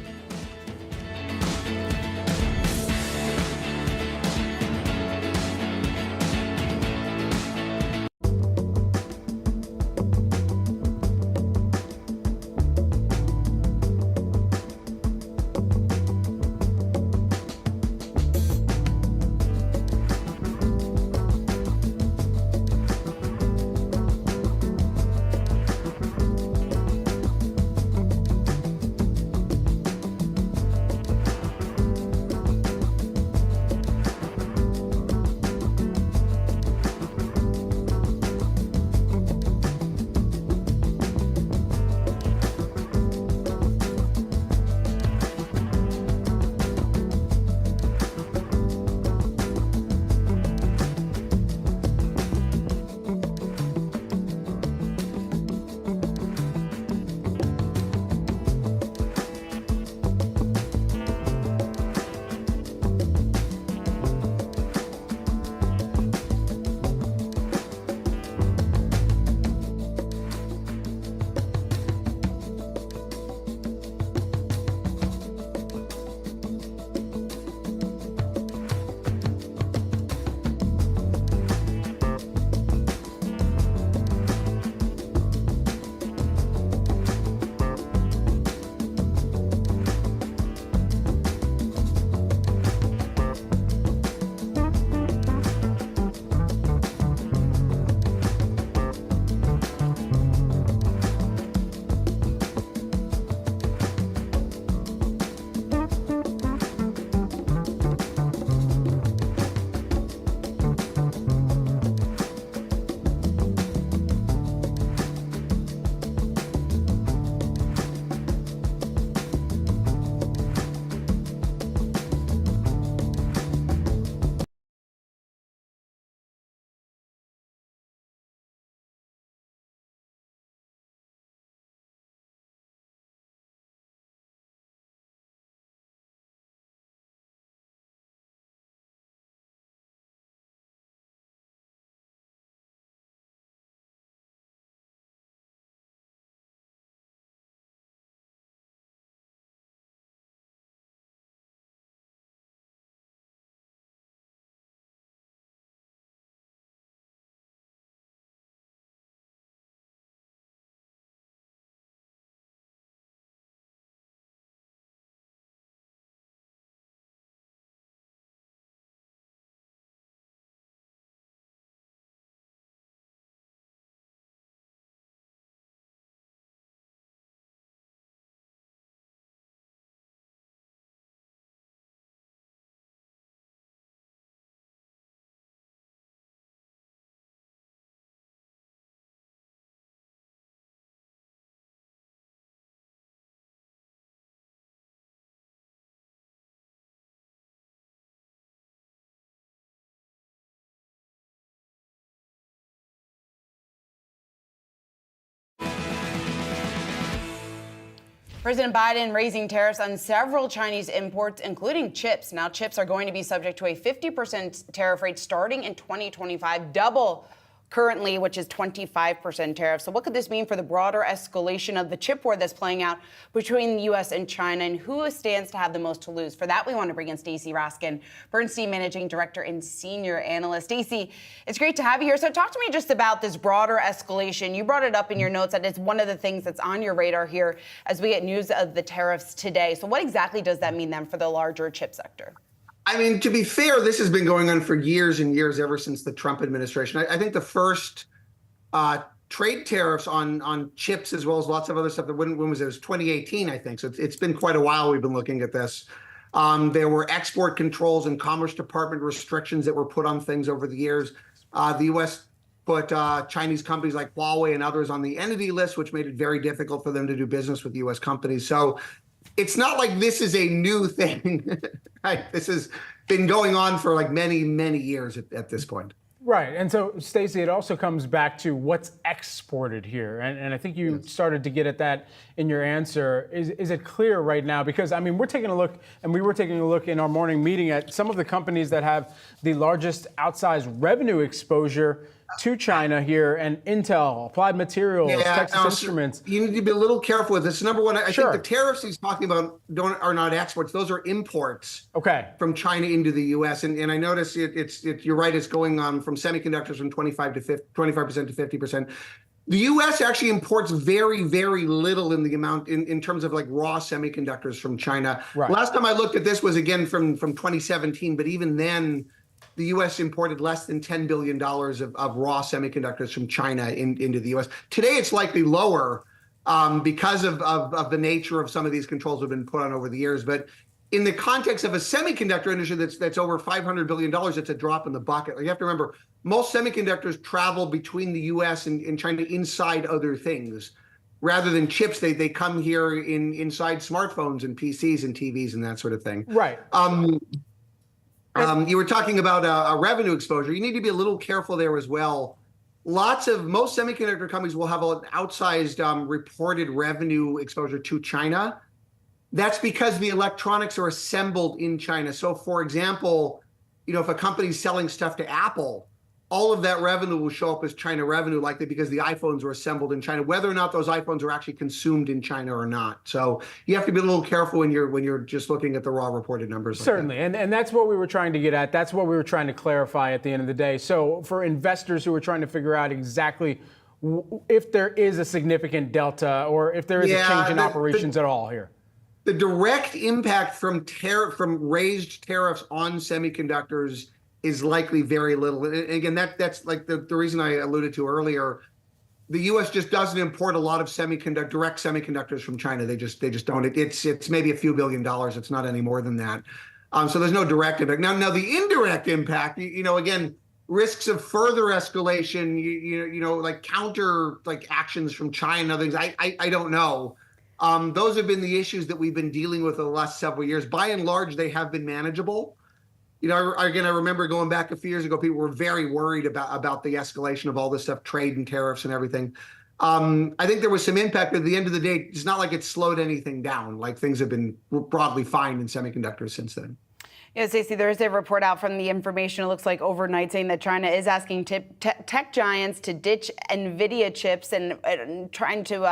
Speaker 1: President Biden raising tariffs on several Chinese imports, including chips. Now, chips are going to be subject to a 50% tariff rate starting in 2025, double currently, which is 25% tariff. So what could this mean for the broader escalation of the chip war that's playing out between the U.S. and China, and who stands to have the most to lose? For that, we want to bring in Stacey Raskin, Bernstein Managing Director and Senior Analyst. Stacey, it's great to have you here. So talk to me just about this broader escalation. You brought it up in your notes that it's one of the things that's on your radar here as we get news of the tariffs today. So what exactly does that mean then for the larger chip sector?
Speaker 8: I mean, to be fair, this has been going on for years and years, ever since the Trump administration. I think the first trade tariffs on chips, as well as lots of other stuff, when was it? It was 2018, I think. So it's been quite a while we've been looking at this. There were export controls and Commerce Department restrictions that were put on things over the years. The U.S. put Chinese companies like Huawei and others on the entity list, which made it very difficult for them to do business with U.S. companies. So it's not like this is a new thing. Right? This has been going on for like many, many years at this point.
Speaker 2: Right. And so, Stacey, it also comes back to what's exported here. And I think you started to get at that in your answer. Is it clear right now? Because, I mean, we're taking a look, and we were taking a look in our morning meeting at some of the companies that have the largest outsized revenue exposure to China here, and Intel, Applied Materials, Texas Instruments.
Speaker 8: You need to be a little careful with this. Number one, I
Speaker 2: Sure.
Speaker 8: think the tariffs he's talking about are not exports; those are imports.
Speaker 2: Okay.
Speaker 8: From China into the U.S. And I notice you're right. It's going on from semiconductors from 25% to 50%. The U.S. actually imports very, very little in the amount in terms of like raw semiconductors from China.
Speaker 2: Right.
Speaker 8: Last time I looked at this was again from 2017, but even then, the U.S. imported less than $10 billion of raw semiconductors from China into the U.S. Today, it's likely lower because of the nature of some of these controls have been put on over the years. But in the context of a semiconductor industry that's over $500 billion, it's a drop in the bucket. You have to remember, most semiconductors travel between the U.S. and China inside other things. Rather than chips, they come here inside smartphones and PCs and TVs and that sort of thing.
Speaker 2: Right.
Speaker 8: You were talking about a revenue exposure. You need to be a little careful there as well. Most semiconductor companies will have an outsized reported revenue exposure to China. That's because the electronics are assembled in China. So, for example, if a company's selling stuff to Apple, all of that revenue will show up as China revenue, likely because the iPhones were assembled in China, whether or not those iPhones are actually consumed in China or not. So you have to be a little careful when you're just looking at the raw reported numbers.
Speaker 2: Certainly, and that's what we were trying to get at. That's what we were trying to clarify at the end of the day. So for investors who are trying to figure out exactly if there is a significant delta or if there is a change in operations at all here.
Speaker 8: The direct impact from raised tariffs on semiconductors is likely very little. And again, that's like the reason I alluded to earlier. The U.S. just doesn't import a lot of direct semiconductors from China. They just don't. It's maybe a few $1 billion. It's not any more than that. So there's no direct impact. Now the indirect impact, again, risks of further escalation, like counter actions from China, things. I don't know. Those have been the issues that we've been dealing with in the last several years. By and large, they have been manageable. I remember going back a few years ago, people were very worried about the escalation of all this stuff, trade and tariffs and everything. I think there was some impact, but at the end of the day, it's not like it slowed anything down. Like things have been broadly fine in semiconductors since then.
Speaker 1: Yeah, Stacey, there is a report out from the information, it looks like overnight, saying that China is asking tech giants to ditch NVIDIA chips and trying to,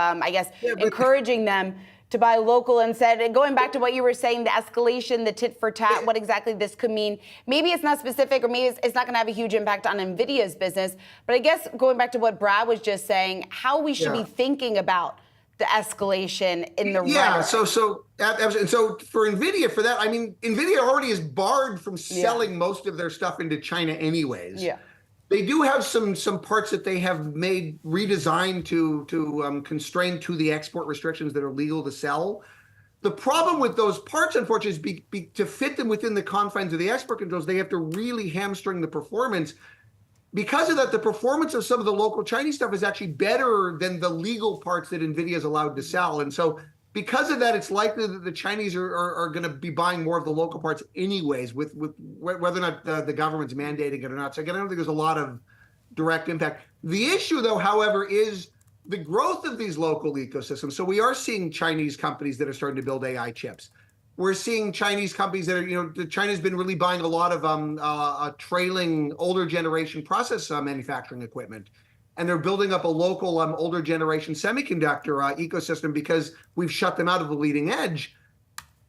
Speaker 1: encouraging them to buy local instead. And going back to what you were saying, the escalation, the tit for tat, what exactly this could mean. Maybe it's not specific, or maybe it's not going to have a huge impact on NVIDIA's business. But I guess going back to what Brad was just saying, how we should be thinking about the escalation in the
Speaker 8: So for NVIDIA, for that, I mean, NVIDIA already is barred from selling most of their stuff into China anyways. Yeah. They do have some parts that they have made redesigned to constrain to the export restrictions that are legal to sell. The problem with those parts, unfortunately, is to fit them within the confines of the export controls, they have to really hamstring the performance. Because of that, the performance of some of the local Chinese stuff is actually better than the legal parts that NVIDIA is allowed to sell. And so because of that, it's likely that the Chinese are going to be buying more of the local parts anyways, with whether or not the government's mandating it or not. So again, I don't think there's a lot of direct impact. The issue, though, however, is the growth of these local ecosystems. So we are seeing Chinese companies that are starting to build AI chips. we're seeing Chinese companies that are, China's been really buying a lot of trailing older generation process manufacturing equipment. And they're building up a local older generation semiconductor ecosystem because we've shut them out of the leading edge.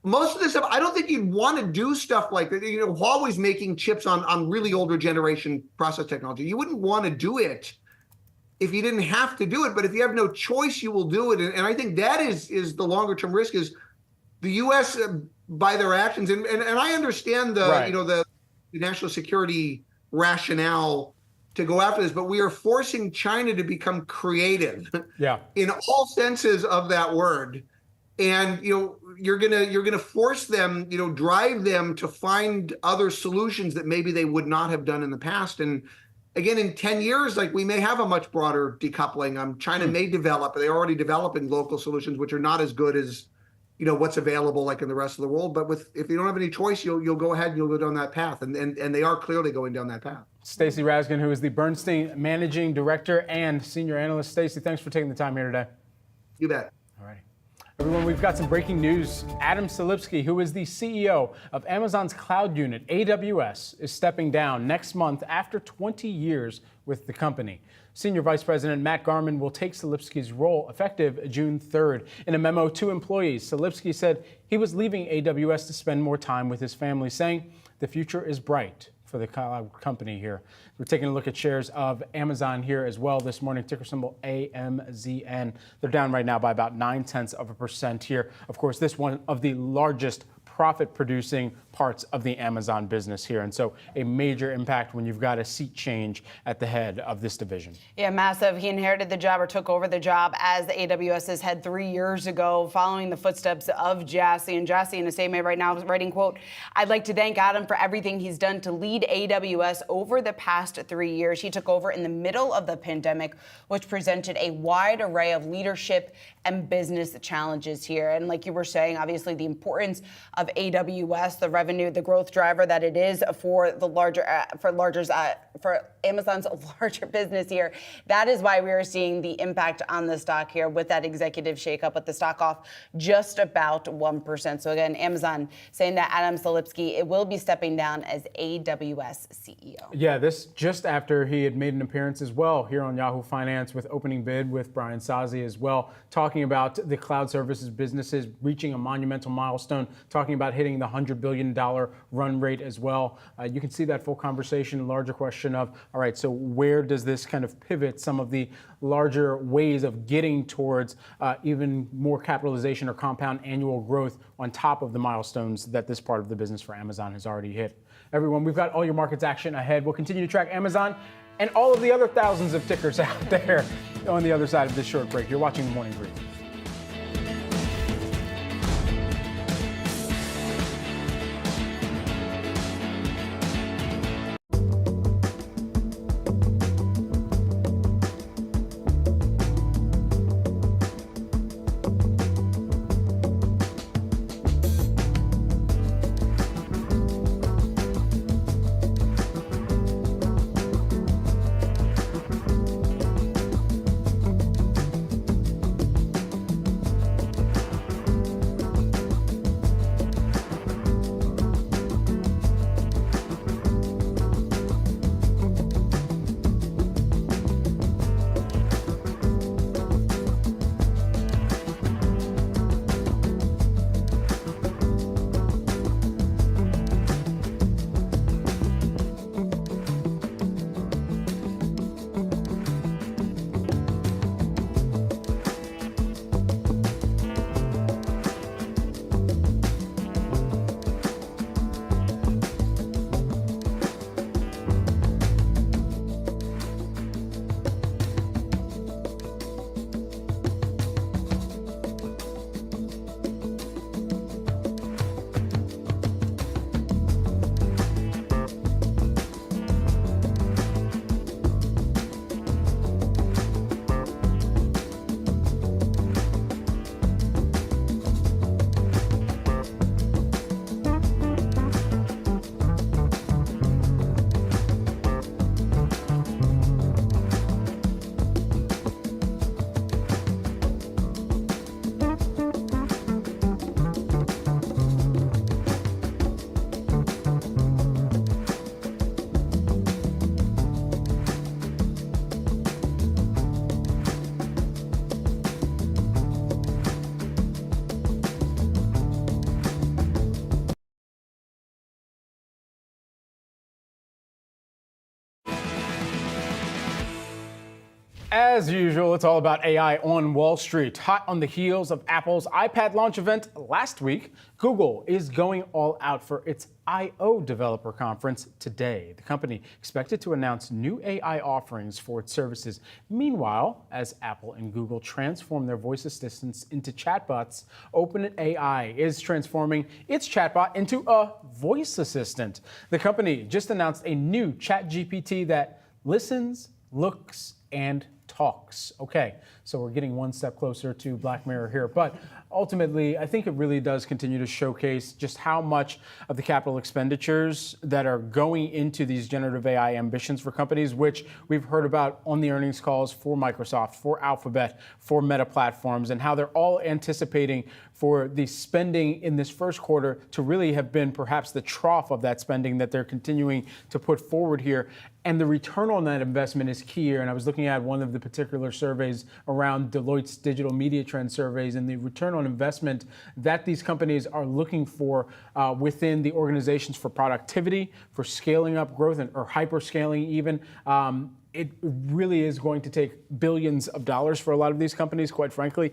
Speaker 8: Most of this stuff, I don't think you'd want to do stuff like that. Huawei's making chips on really older generation process technology. You wouldn't want to do it if you didn't have to do it. But if you have no choice, you will do it. And I think that is the longer term risk is the U.S. By their actions. And I understand the national security rationale to go after this, but we are forcing China to become creative in all senses of that word. And you're gonna force them, drive them to find other solutions that maybe they would not have done in the past. And again, in 10 years, we may have a much broader decoupling. China may develop, they're already developing local solutions which are not as good as what's available in the rest of the world. But if you don't have any choice, you'll go ahead and you'll go down that path. And they are clearly going down that path.
Speaker 2: Stacey Raskin, who is the Bernstein Managing Director and Senior Analyst. Stacey, thanks for taking the time here today.
Speaker 8: You bet.
Speaker 2: All righty. Everyone, we've got some breaking news. Adam Selipsky, who is the CEO of Amazon's cloud unit, AWS, is stepping down next month after 20 years with the company. Senior Vice President Matt Garman will take Selipsky's role effective June 3rd. In a memo to employees, Selipsky said he was leaving AWS to spend more time with his family, saying the future is bright for the cloud company here. We're taking a look at shares of Amazon here as well this morning, ticker symbol AMZN. They're down right now by about 0.9% here. Of course, this one of the largest profit-producing parts of the Amazon business here. And so a major impact when you've got a seat change at the head of this division.
Speaker 1: Yeah, massive. He inherited the job or took over the job as AWS's head 3 years ago, following the footsteps of Jassy. And Jassy, in a statement right now, is writing, quote, "I'd like to thank Adam for everything he's done to lead AWS over the past 3 years. He took over in the middle of the pandemic, which presented a wide array of leadership and business challenges here." And like you were saying, obviously the importance of AWS, the revenue, the growth driver that it is for the for Amazon's larger business here. That is why we are seeing the impact on the stock here with that executive shakeup, with the stock off just about 1%. So again, Amazon saying that Adam Selipsky will be stepping down as AWS CEO.
Speaker 2: Yeah, this just after he had made an appearance as well here on Yahoo Finance with Opening Bid with Brian Sazi as well, talking about the cloud services businesses reaching a monumental milestone, talking about hitting the $100 billion run rate as well. You can see that full conversation, a larger question of, all right, so where does this kind of pivot some of the larger ways of getting towards even more capitalization or compound annual growth on top of the milestones that this part of the business for Amazon has already hit? Everyone, we've got all your markets action ahead. We'll continue to track Amazon and all of the other thousands of tickers out there on the other side of this short break. You're watching The Morning Brief. As usual, it's all about AI on Wall Street. Hot on the heels of Apple's iPad launch event last week, Google is going all out for its I/O developer conference today. The company expected to announce new AI offerings for its services. Meanwhile, as Apple and Google transform their voice assistants into chatbots, OpenAI is transforming its chatbot into a voice assistant. The company just announced a new ChatGPT that listens, looks, and talks. Okay, so we're getting one step closer to Black Mirror here, but ultimately, I think it really does continue to showcase just how much of the capital expenditures that are going into these generative AI ambitions for companies, which we've heard about on the earnings calls for Microsoft, for Alphabet, for Meta Platforms, and how they're all anticipating for the spending in this first quarter to really have been perhaps the trough of that spending that they're continuing to put forward here. And the return on that investment is key here. And I was looking at one of the particular surveys around Deloitte's digital media trend surveys, and the return on investment that these companies are looking for within the organizations for productivity, for scaling up growth, or hyper-scaling even. It really is going to take billions of dollars for a lot of these companies, quite frankly,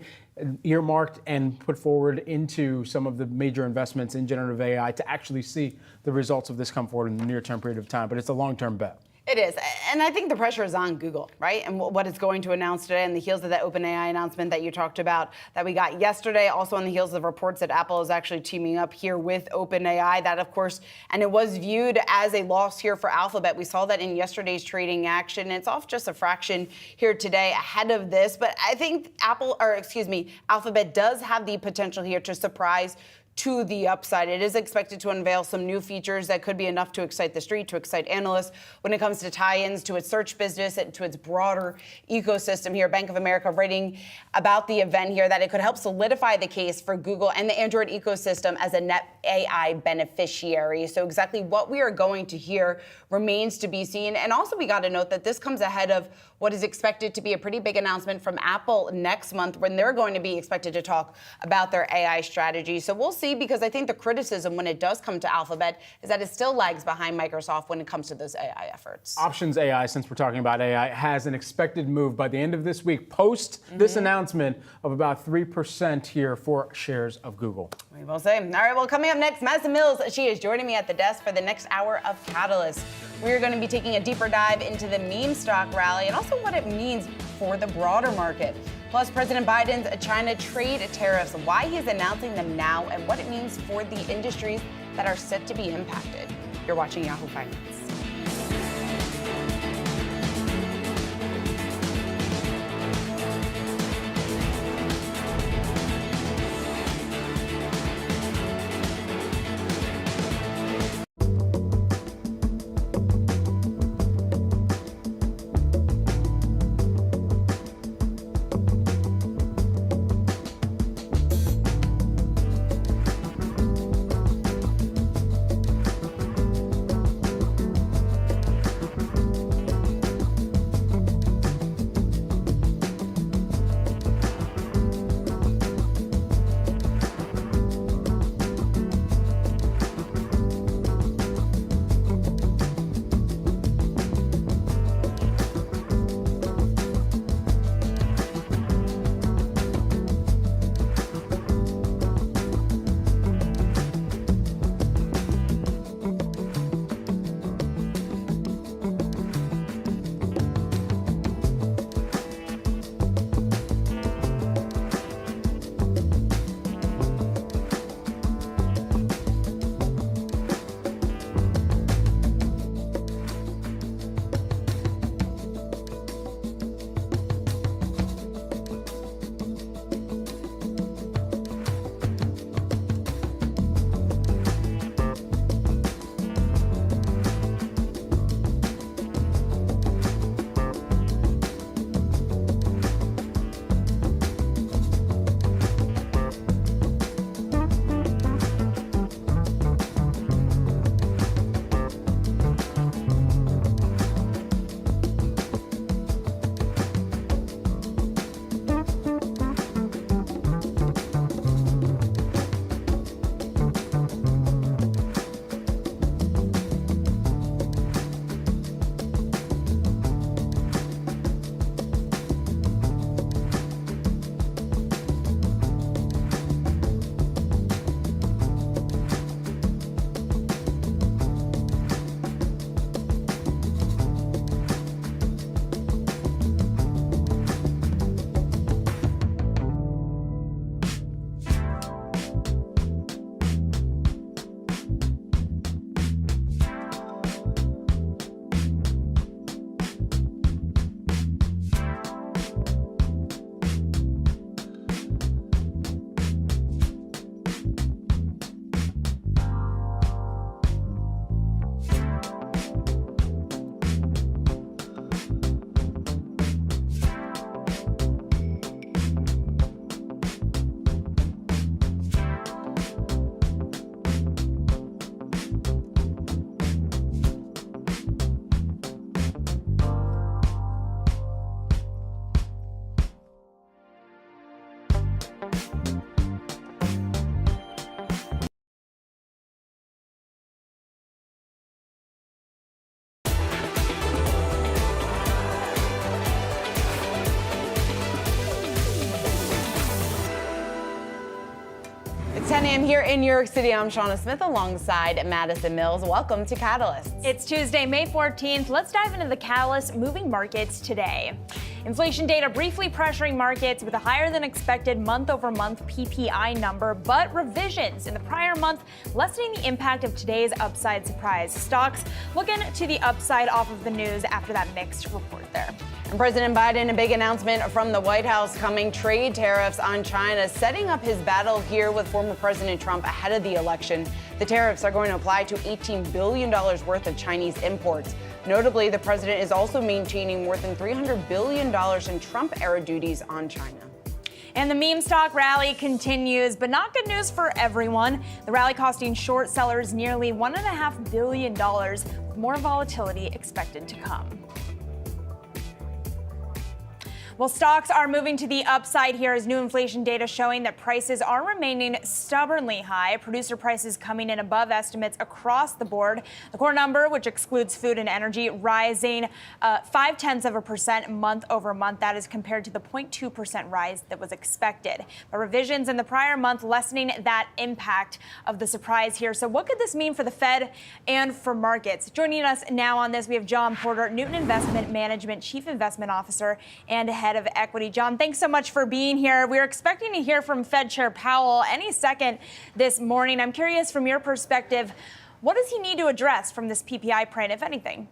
Speaker 2: earmarked and put forward into some of the major investments in generative AI to actually see the results of this come forward in the near-term period of time. But it's a long-term bet.
Speaker 1: It is. And I think the pressure is on Google, right? And what it's going to announce today on the heels of that OpenAI announcement that you talked about that we got yesterday, also on the heels of reports that Apple is actually teaming up here with OpenAI. That, of course, and it was viewed as a loss here for Alphabet. We saw that in yesterday's trading action. It's off just a fraction here today ahead of this. But I think Alphabet does have the potential here to surprise to the upside. It is expected to unveil some new features that could be enough to excite the street, to excite analysts when it comes to tie-ins to its search business and to its broader ecosystem here. Bank of America writing about the event here that it could help solidify the case for Google and the Android ecosystem as a net AI beneficiary. So exactly what we are going to hear remains to be seen. And also we got to note that this comes ahead of what is expected to be a pretty big announcement from Apple next month when they're going to be expected to talk about their AI strategy. So we'll see, because I think the criticism when it does come to Alphabet is that it still lags behind Microsoft when it comes to those AI efforts.
Speaker 2: Options AI, since we're talking about AI, has an expected move by the end of this week, post this announcement, of about 3% here for shares of Google.
Speaker 1: We will see. All right, well, coming up next, Madison Mills. She is joining me at the desk for the next hour of Catalyst. We are going to be taking a deeper dive into the meme stock rally and also what it means for the broader market. Plus, President Biden's China trade tariffs, why he's announcing them now, and what it means for the industries that are set to be impacted. You're watching Yahoo Finance. It's 10 a.m. here in New York City. I'm Shauna Smith alongside Madison Mills. Welcome to Catalyst.
Speaker 5: It's Tuesday, May 14th. Let's dive into the catalyst moving markets today. Inflation data briefly pressuring markets with a higher than expected month-over-month PPI number, but revisions in the prior month lessening the impact of today's upside surprise. Stocks looking to the upside off of the news after that mixed report there.
Speaker 1: And President Biden, a big announcement from the White House coming, trade tariffs on China, setting up his battle here with former President Trump ahead of the election. The tariffs are going to apply to $18 billion worth of Chinese imports. Notably, the president is also maintaining more than $300 billion in Trump-era duties on China.
Speaker 5: And the meme stock rally continues, but not good news for everyone. The rally costing short sellers nearly $1.5 billion, with more volatility expected to come. Well, stocks are moving to the upside here as new inflation data showing that prices are remaining stubbornly high. Producer prices coming in above estimates across the board. The core number, which excludes food and energy, rising 0.5% month over month. That is compared to the 0.2% rise that was expected. But revisions in the prior month lessening that impact of the surprise here. So what could this mean for the Fed and for markets? Joining us now on this, we have John Porter, Newton Investment Management Chief Investment Officer and Head of Equity. John, thanks so much for being here. We're expecting to hear from Fed Chair Powell any second this morning. I'm curious from your perspective, what does he need to address from this PPI print, if anything?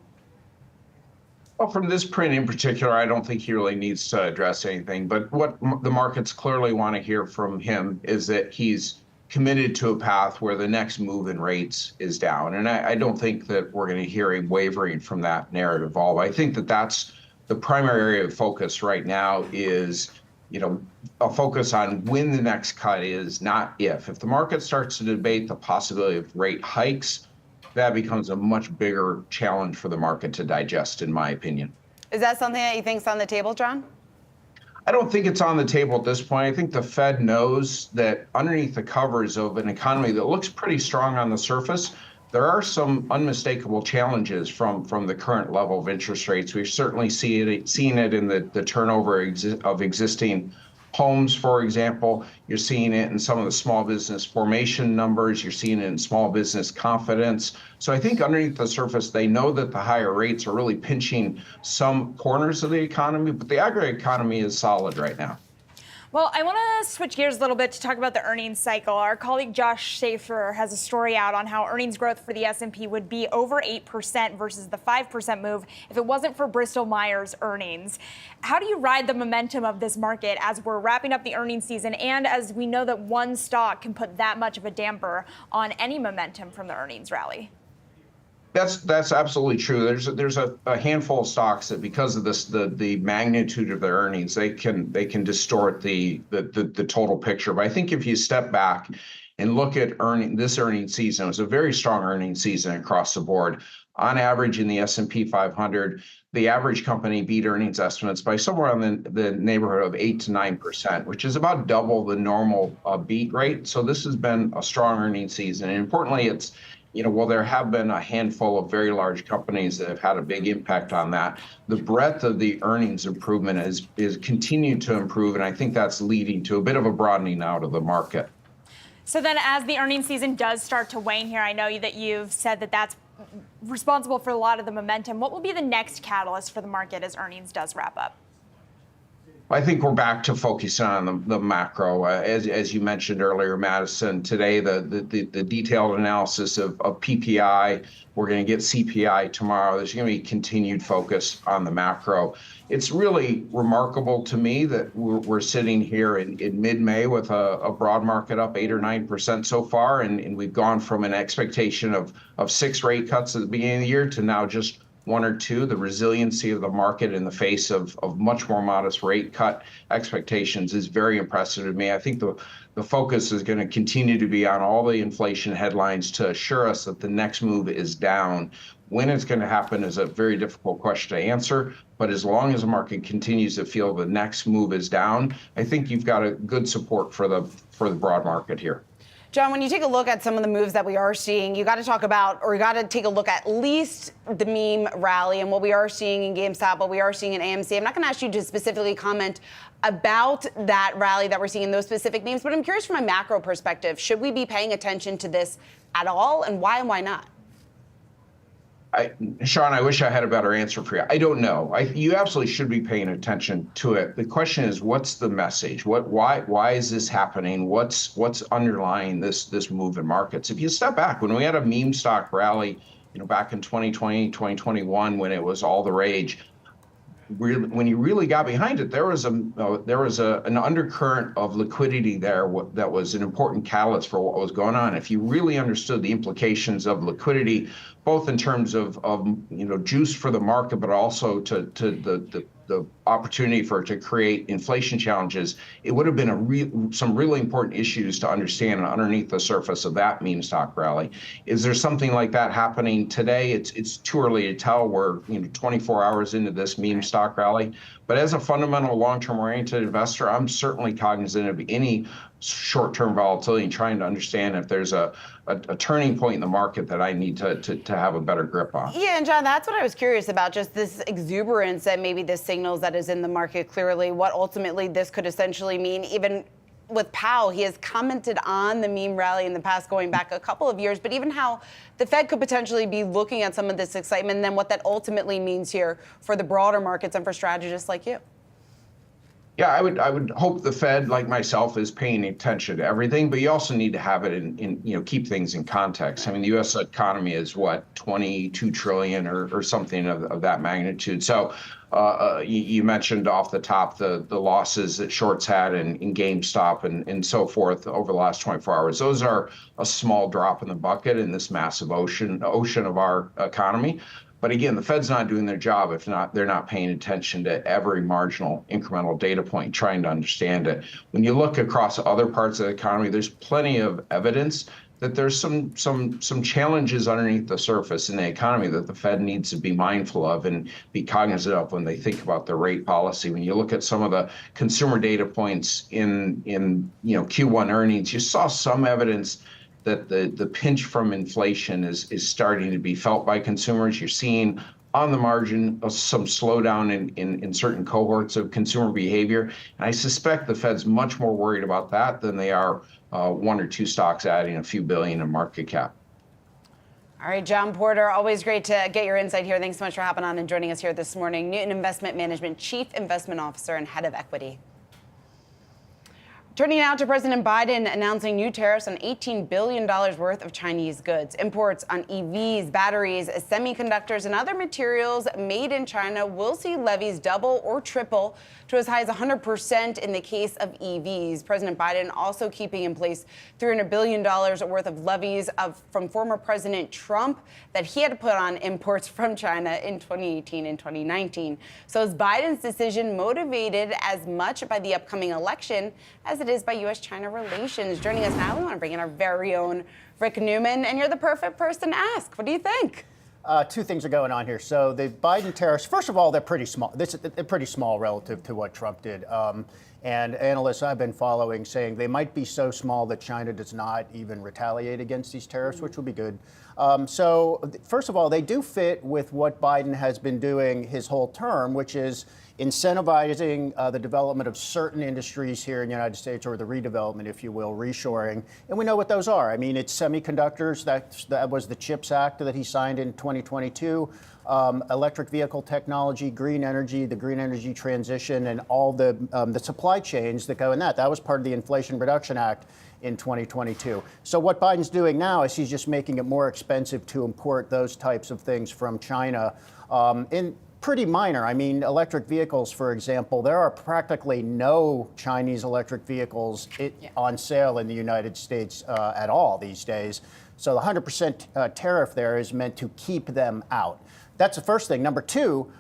Speaker 9: Well, from this print in particular, I don't think he really needs to address anything. But what the markets clearly want to hear from him is that he's committed to a path where the next move in rates is down. And I don't think that we're going to hear him wavering from that narrative evolve. I think that that's the primary area of focus right now is, a focus on when the next cut is, not if. If the market starts to debate the possibility of rate hikes, that becomes a much bigger challenge for the market to digest, in my opinion.
Speaker 1: Is that something that you think's on the table, John?
Speaker 9: I don't think it's on the table at this point. I think the Fed knows that underneath the covers of an economy that looks pretty strong on the surface, there are some unmistakable challenges from the current level of interest rates. We've certainly seen it in the turnover of existing homes, for example. You're seeing it in some of the small business formation numbers. You're seeing it in small business confidence. So I think underneath the surface, they know that the higher rates are really pinching some corners of the economy, but the aggregate economy is solid right now.
Speaker 5: Well, I want to switch gears a little bit to talk about the earnings cycle. Our colleague Josh Schaefer has a story out on how earnings growth for the S&P would be over 8% versus the 5% move if it wasn't for Bristol-Myers earnings. How do you ride the momentum of this market as we're wrapping up the earnings season and as we know that one stock can put that much of a damper on any momentum from the earnings rally?
Speaker 9: That's absolutely true. There's a handful of stocks that, because of the magnitude of their earnings, they can distort the total picture. But I think if you step back and look at this earnings season, it was a very strong earnings season across the board. On average, in the S&P 500, the average company beat earnings estimates by somewhere in the neighborhood of 8 to 9%, which is about double the normal beat rate. So this has been a strong earnings season. And importantly, it's while there have been a handful of very large companies that have had a big impact on that, the breadth of the earnings improvement is continued to improve, and I think that's leading to a bit of a broadening out of the market.
Speaker 5: So then as the earnings season does start to wane here, I know that you've said that that's responsible for a lot of the momentum. What will be the next catalyst for the market as earnings does wrap up?
Speaker 9: I think we're back to focusing on the macro. As you mentioned earlier, Madison, today the detailed analysis of PPI, we're going to get CPI tomorrow. There's going to be continued focus on the macro. It's really remarkable to me that we're sitting here in mid-May with a broad market up 8 or 9% so far, and we've gone from an expectation of 6 rate cuts at the beginning of the year to now just 1 or 2. The resiliency of the market in the face of much more modest rate cut expectations is very impressive to me. I think the focus is going to continue to be on all the inflation headlines to assure us that the next move is down. When it's going to happen is a very difficult question to answer, but as long as the market continues to feel the next move is down, I think you've got a good support for the broad market here.
Speaker 1: John, when you take a look at some of the moves that we are seeing, you got to talk about, or you got to take a look at least the meme rally and what we are seeing in GameStop, what we are seeing in AMC. I'm not going to ask you to specifically comment about that rally that we're seeing in those specific names, but I'm curious from a macro perspective, should we be paying attention to this at all, and why not?
Speaker 9: Sean, I wish I had a better answer for you. I don't know. You absolutely should be paying attention to it. The question is, what's the message? Why is this happening? What's underlying this move in markets? If you step back, when we had a meme stock rally, back in 2020, 2021, when it was all the rage, when you really got behind it, there was an undercurrent of liquidity there that was an important catalyst for what was going on. If you really understood the implications of liquidity, both in terms of juice for the market, but also to the opportunity for it to create inflation challenges, it would have been some really important issues to understand underneath the surface of that meme stock rally. Is there something like that happening today? It's too early to tell. We're 24 hours into this meme stock rally. But as a fundamental long-term oriented investor, I'm certainly cognizant of any short-term volatility and trying to understand if there's a turning point in the market that I need to have a better grip on.
Speaker 1: Yeah, and John, that's what I was curious about, just this exuberance that maybe this signals that is in the market clearly, what ultimately this could essentially mean. Even with Powell, he has commented on the meme rally in the past, going back a couple of years, but even how the Fed could potentially be looking at some of this excitement and then what that ultimately means here for the broader markets and for strategists like you.
Speaker 9: Yeah, I would hope the Fed, like myself, is paying attention to everything, but you also need to have it in keep things in context. I mean, the U.S. economy is what, 22 trillion or something of that magnitude. So you mentioned off the top the losses that shorts had in GameStop and so forth over the last 24 hours. Those are a small drop in the bucket in this massive ocean of our economy. But again, the Fed's not doing their job if they're not paying attention to every marginal incremental data point, trying to understand it. When you look across other parts of the economy, there's plenty of evidence that there's some challenges underneath the surface in the economy that the Fed needs to be mindful of and be cognizant of when they think about their rate policy. When you look at some of the consumer data points in Q1 earnings, you saw some evidence that the pinch from inflation is starting to be felt by consumers. You're seeing on the margin some slowdown in certain cohorts of consumer behavior. And I suspect the Fed's much more worried about that than they are one or two stocks adding a few billion in market cap.
Speaker 1: All right, John Porter, always great to get your insight here. Thanks so much for hopping on and joining us here this morning. Newton Investment Management Chief Investment Officer and Head of Equity. Turning now to President Biden announcing new tariffs on $18 billion worth of Chinese goods. Imports on EVs, batteries, semiconductors, and other materials made in China will see levies double or triple to as high as 100% in the case of EVs. President Biden also keeping in place $300 billion worth of levies from former President Trump that he had to put on imports from China in 2018 and 2019. So is Biden's decision motivated as much by the upcoming election as it is by U.S.-China relations? Joining us now, we want to bring in our very own Rick Newman, and you're the perfect person to ask. What do you think?
Speaker 10: Two things are going on here. So the Biden tariffs, first of all, they're pretty small. They're pretty small relative to what Trump did. And analysts I've been following saying they might be so small that China does not even retaliate against these tariffs, which will be good. So first of all, they do fit with what Biden has been doing his whole term, which is incentivizing the development of certain industries here in the United States, or the redevelopment, if you will, reshoring. And we know what those are. I mean, it's semiconductors. That was the CHIPS Act that he signed in 2022. Electric vehicle technology, green energy, the green energy transition, and all the supply chains that go in that. That was part of the Inflation Reduction Act in 2022. So what Biden's doing now is he's just making it more expensive to import those types of things from China. Pretty minor. I mean, electric vehicles, for example, there are practically no Chinese electric vehicles on sale in the United States at all these days. So the 100% tariff there is meant to keep them out. That's the first thing. Number two,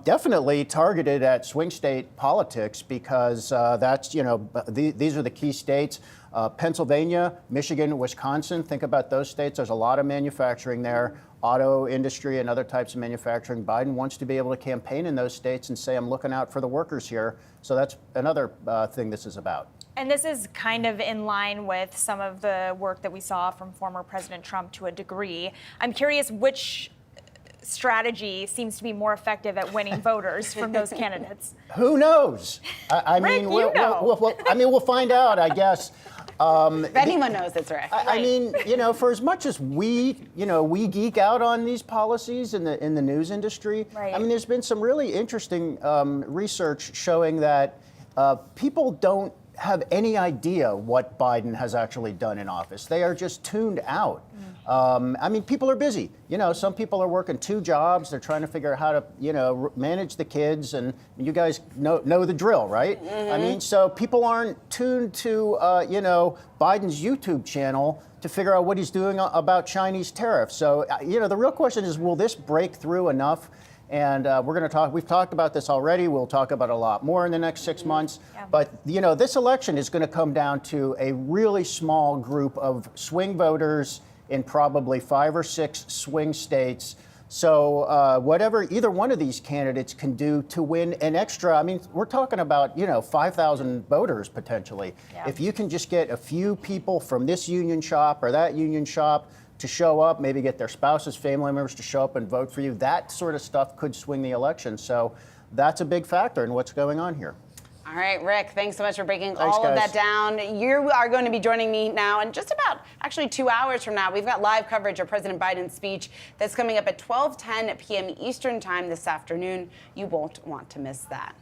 Speaker 10: definitely targeted at swing state politics, because that's, these are the key states. Pennsylvania, Michigan, Wisconsin, think about those states. There's a lot of manufacturing there, auto industry and other types of manufacturing. Biden wants to be able to campaign in those states and say, I'm looking out for the workers here. So that's another thing this is about.
Speaker 5: And this is kind of in line with some of the work that we saw from former President Trump to a degree. I'm curious which strategy seems to be more effective at winning voters from those candidates.
Speaker 10: Who knows? I
Speaker 5: Rick,
Speaker 10: mean,
Speaker 5: we'll
Speaker 10: find out, I guess.
Speaker 1: If anyone knows, it's Rick.
Speaker 10: I mean, for as much as we geek out on these policies in the news industry,
Speaker 5: Right.
Speaker 10: I mean, there's been some really interesting research showing that people don't have any idea what Biden has actually done in office. They are just tuned out. I mean, people are busy. Some people are working 2 jobs. They're trying to figure out how to, manage the kids, and you guys know the drill, right? I mean, so people aren't tuned to, Biden's YouTube channel to figure out what he's doing about Chinese tariffs. So, the real question is, will this break through enough? And we've talked about this already. We'll talk about a lot more in the next 6 months.
Speaker 5: Yeah.
Speaker 10: But, this election is going to come down to a really small group of swing voters in probably 5 or 6 swing states. So whatever either one of these candidates can do to win an extra, I mean, we're talking about, 5,000 voters potentially.
Speaker 5: Yeah.
Speaker 10: If you can just get a few people from this union shop or that union shop to show up, maybe get their spouses, family members to show up and vote for you, that sort of stuff could swing the election. So that's a big factor in what's going on here.
Speaker 1: All right, Rick, thanks so much for breaking
Speaker 10: Thanks,
Speaker 1: all of
Speaker 10: guys.
Speaker 1: that down. You are going to be joining me now in just about, actually 2 hours from now. We've got live coverage of President Biden's speech that's coming up at 12:10 p.m. Eastern time this afternoon. You won't want to miss that.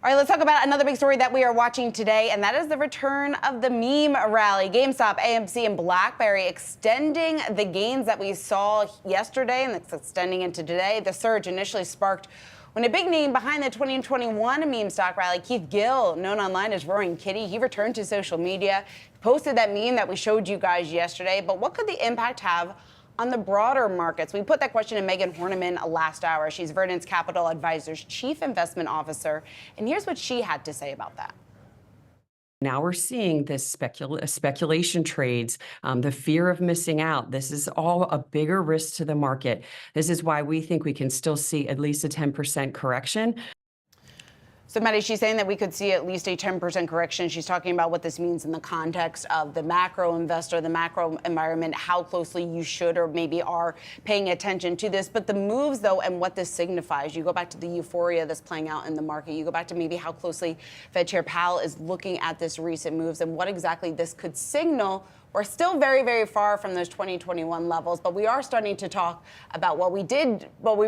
Speaker 1: All right, let's talk about another big story that we are watching today, and that is the return of the meme rally. GameStop, AMC, and BlackBerry extending the gains that we saw yesterday, and it's extending into today. The surge initially sparked when a big name behind the 2021 meme stock rally, Keith Gill, known online as Roaring Kitty, he returned to social media, posted that meme that we showed you guys yesterday. But what could the impact have on the broader markets? We put that question to Megan Horniman last hour. She's Verdant's Capital Advisors Chief Investment Officer. And here's what she had to say about that.
Speaker 7: Now we're seeing this speculation trades, the fear of missing out. This is all a bigger risk to the market. This is why we think we can still see at least a 10% correction.
Speaker 1: So, Maddie, she's saying that we could see at least a 10% correction. She's talking about what this means in the context of the macro investor, the macro environment, how closely you should or maybe are paying attention to this. But the moves, though, and what this signifies, you go back to the euphoria that's playing out in the market. You go back to maybe how closely Fed Chair Powell is looking at this recent moves and what exactly this could signal. We're still very, very far from those 2021 levels, but we are starting to talk about what we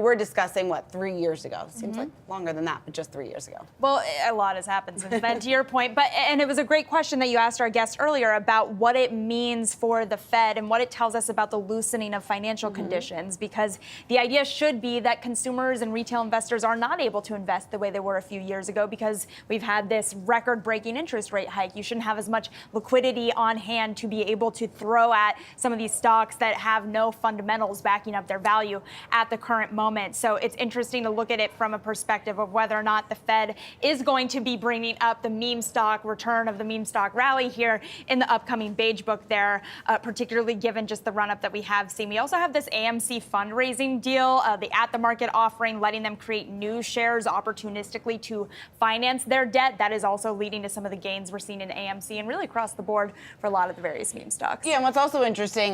Speaker 1: were discussing, 3 years ago? Seems like longer than that, but just 3 years ago.
Speaker 5: Well, a lot has happened since then, to your point. And it was a great question that you asked our guest earlier about what it means for the Fed and what it tells us about the loosening of financial conditions, because the idea should be that consumers and retail investors are not able to invest the way they were a few years ago because we've had this record-breaking interest rate hike. You shouldn't have as much liquidity on hand to be able to throw at some of these stocks that have no fundamentals backing up their value at the current moment. So it's interesting to look at it from a perspective of whether or not the Fed is going to be bringing up the meme stock return of the meme stock rally here in the upcoming beige book there, particularly given just the run up that we have seen. We also have this AMC fundraising deal, the at the market offering, letting them create new shares opportunistically to finance their debt. That is also leading to some of the gains we're seeing in AMC and really across the board for a lot of the various meme stocks.
Speaker 1: Yeah, and what's also interesting,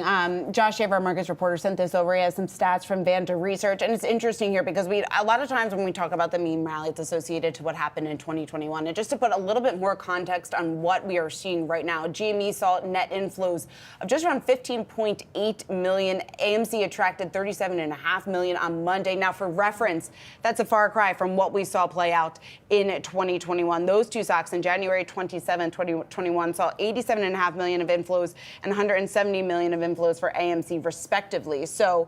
Speaker 1: Josh Shaver, our markets reporter, sent this over. He has some stats from Vanda Research, and it's interesting here because a lot of times when we talk about the meme rally, it's associated to what happened in 2021. And just to put a little bit more context on what we are seeing right now, GME saw net inflows of just around 15.8 million. AMC attracted 37.5 million on Monday. Now, for reference, that's a far cry from what we saw play out in 2021. Those two stocks in January 27, 2021 saw 87.5 million of inflows and 170 million of inflows for AMC, respectively. So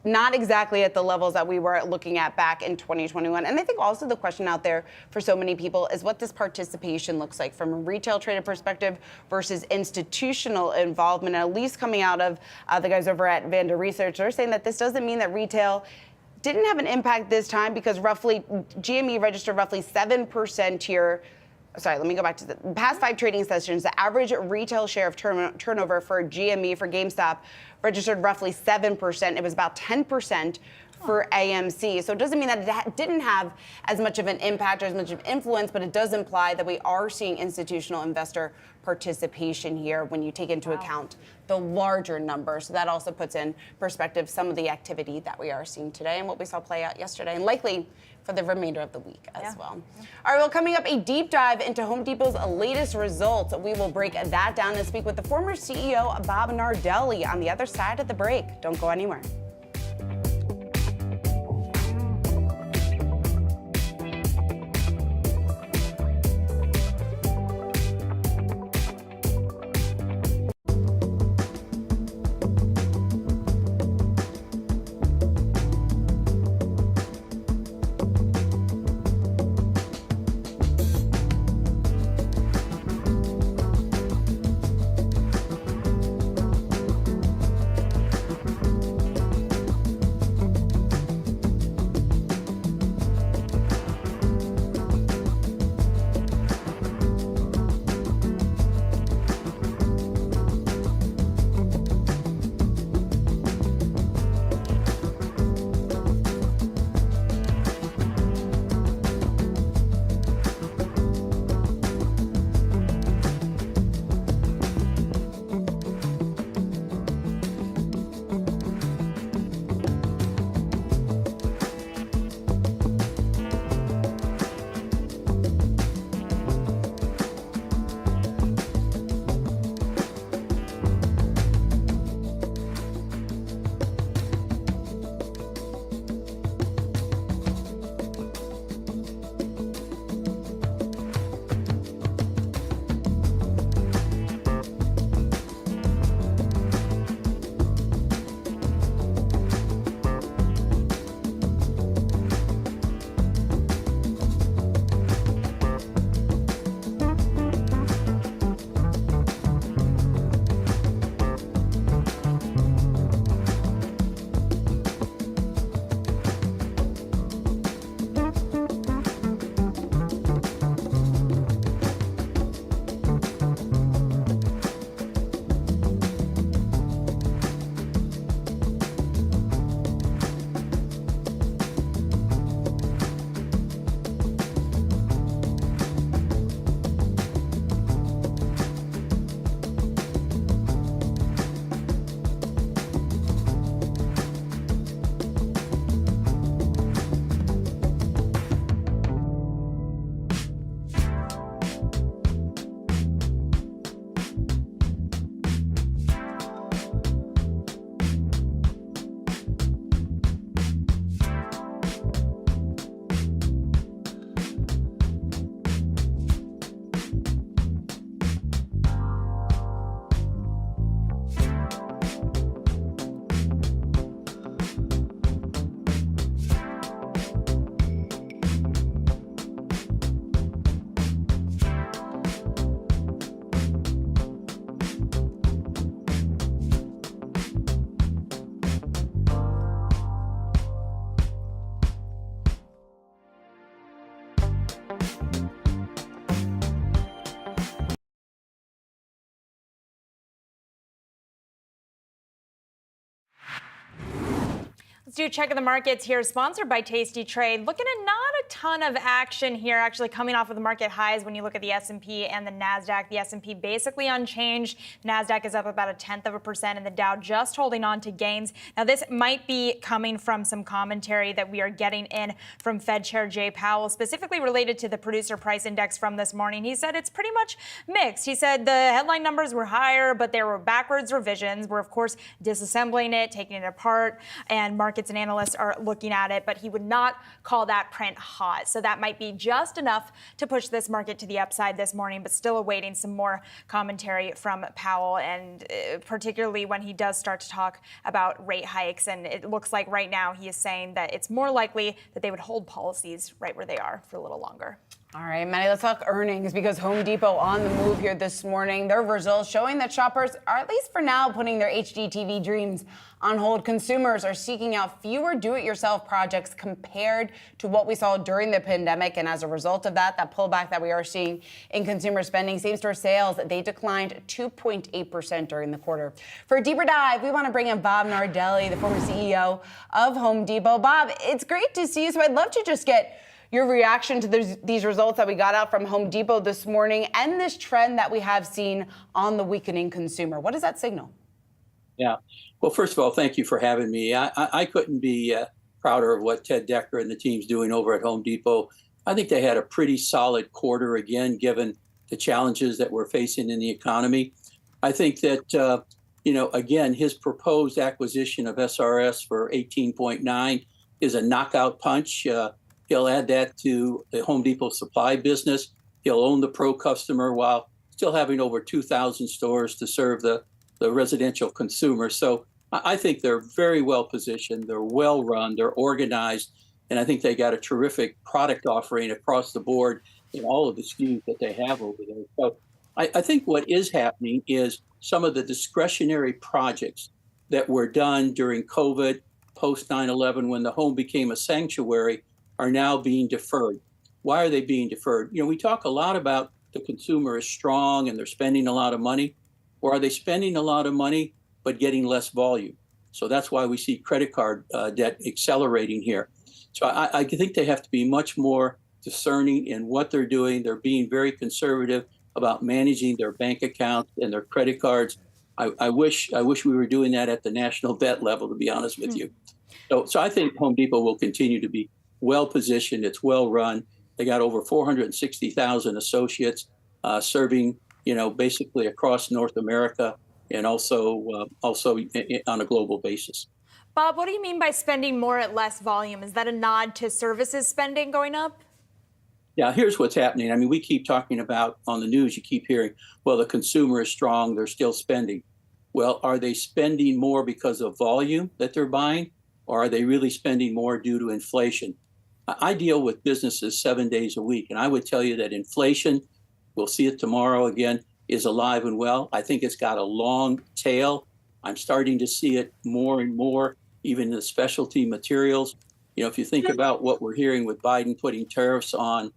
Speaker 1: not exactly at the levels that we were looking at back in 2021. And I think also the question out there for so many people is what this participation looks like from a retail trader perspective versus institutional involvement, at least coming out of the guys over at Vanda Research. They're saying that this doesn't mean that retail didn't have an impact this time because GME registered roughly 7% here. Sorry, let me go back to the past 5 trading sessions. The average retail share of turnover for GME, for GameStop, registered roughly 7%. It was about 10% for AMC. So it doesn't mean that it didn't have as much of an impact or as much of influence, but it does imply that we are seeing institutional investor participation here when you take into account the larger number. So that also puts in perspective some of the activity that we are seeing today and what we saw play out yesterday and likely for the remainder of the week as well. All right, well, coming up, a deep dive into Home Depot's latest results. We will break that down and speak with the former CEO, Bob Nardelli, on the other side of the break. Don't go anywhere.
Speaker 5: Let's do a check of the markets here, sponsored by Tasty Trade. Looking at not a ton of action here, actually coming off of the market highs when you look at the S&P and the NASDAQ. The S&P basically unchanged. NASDAQ is up about 0.1%, and the Dow just holding on to gains. Now, this might be coming from some commentary that we are getting in from Fed Chair Jay Powell, specifically related to the producer price index from this morning. He said it's pretty much mixed. He said the headline numbers were higher, but there were backwards revisions. We're, of course, disassembling it, taking it apart, and markets and analysts are looking at it, but he would not call that print hot. So that might be just enough to push this market to the upside this morning, but still awaiting some more commentary from Powell, and particularly when he does start to talk about rate hikes. And it looks like right now he is saying that it's more likely that they would hold policies right where they are for a little longer.
Speaker 1: All right, Maddie, let's talk earnings because Home Depot on the move here this morning. Their results showing that shoppers are, at least for now, putting their HD TV dreams on hold. Consumers are seeking out fewer do-it-yourself projects compared to what we saw during the pandemic. And as a result of that, that pullback that we are seeing in consumer spending, same-store sales, they declined 2.8% during the quarter. For a deeper dive, we want to bring in Bob Nardelli, the former CEO of Home Depot. Bob, it's great to see you. So I'd love to just get your reaction to these results that we got out from Home Depot this morning and this trend that we have seen on the weakening consumer. What does that signal?
Speaker 11: Yeah. Well, first of all, thank you for having me. I couldn't be prouder of what Ted Decker and the team's doing over at Home Depot. I think they had a pretty solid quarter, again, given the challenges that we're facing in the economy. I think that, again, his proposed acquisition of SRS for 18.9 is a knockout punch. He'll add that to the Home Depot supply business. He'll own the pro customer while still having over 2,000 stores to serve the residential consumer. So I think they're very well positioned. They're well run. They're organized. And I think they got a terrific product offering across the board in all of the SKUs that they have over there. So I think what is happening is some of the discretionary projects that were done during COVID, post 9/11, when the home became a sanctuary, are now being deferred. Why are they being deferred? We talk a lot about the consumer is strong and they're spending a lot of money. Or are they spending a lot of money but getting less volume? So that's why we see credit card debt accelerating here. So I think they have to be much more discerning in what they're doing. They're being very conservative about managing their bank accounts and their credit cards. I wish we were doing that at the national debt level, to be honest with you. So I think Home Depot will continue to be well positioned. It's well run. They got over 460,000 associates serving, basically across North America and also on a global basis.
Speaker 5: Bob, what do you mean by spending more at less volume? Is that a nod to services spending going up?
Speaker 11: Yeah, here's what's happening. I mean, we keep talking about on the news, you keep hearing, well, the consumer is strong, they're still spending. Well, are they spending more because of volume that they're buying, or are they really spending more due to inflation? I deal with businesses 7 days a week, and I would tell you that inflation, we'll see it tomorrow again, is alive and well. I think it's got a long tail. I'm starting to see it more and more, even in the specialty materials. If you think about what we're hearing with Biden putting tariffs on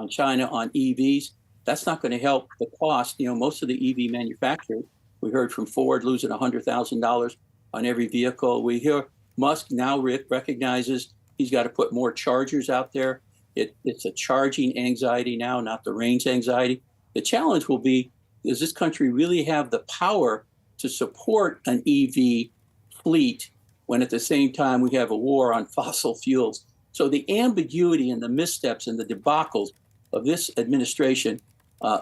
Speaker 11: China on EVs, that's not going to help the cost. Most of the EV manufacturers, we heard from Ford losing $100,000 on every vehicle. We hear Musk now recognizes he's got to put more chargers out there. It's a charging anxiety now, not the range anxiety. The challenge will be, does this country really have the power to support an EV fleet when at the same time we have a war on fossil fuels? So the ambiguity and the missteps and the debacles of this administration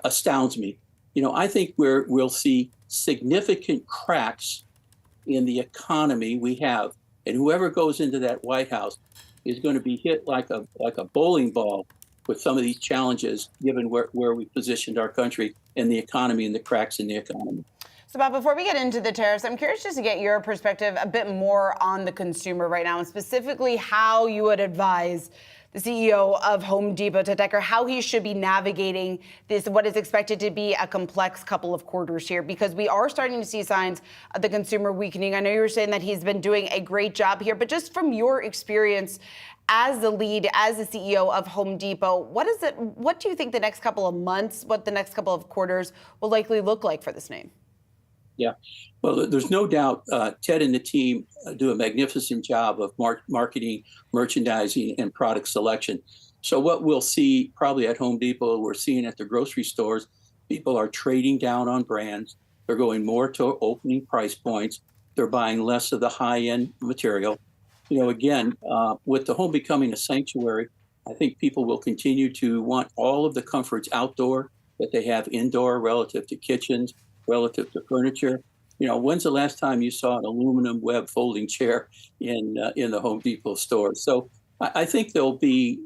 Speaker 11: astounds me. I think we'll see significant cracks in the economy we have. And whoever goes into that White House is going to be hit like a bowling ball with some of these challenges, given where we positioned our country and the economy and the cracks in the economy.
Speaker 1: So, Bob, before we get into the tariffs, I'm curious just to get your perspective a bit more on the consumer right now, and specifically how you would advise the CEO of Home Depot, Ted Decker, how he should be navigating this, what is expected to be a complex couple of quarters here, because we are starting to see signs of the consumer weakening. I know you were saying that he's been doing a great job here, but just from your experience as the lead, as the CEO of Home Depot, what do you think the next couple of months, what the next couple of quarters will likely look like for this name?
Speaker 11: Yeah, well, there's no doubt Ted and the team do a magnificent job of marketing, merchandising, and product selection. So what we'll see probably at Home Depot, we're seeing at the grocery stores, people are trading down on brands. They're going more to opening price points. They're buying less of the high-end material. Again, with the home becoming a sanctuary, I think people will continue to want all of the comforts outdoor that they have indoor relative to kitchens, relative to furniture. When's the last time you saw an aluminum web folding chair in the Home Depot store? So I think there'll be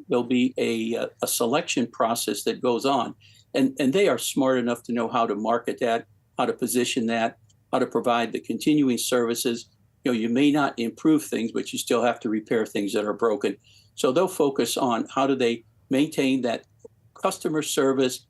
Speaker 11: a selection process that goes on, and they are smart enough to know how to market that, how to position that, how to provide the continuing services. You may not improve things, but you still have to repair things that are broken. So they'll focus on how do they maintain that customer service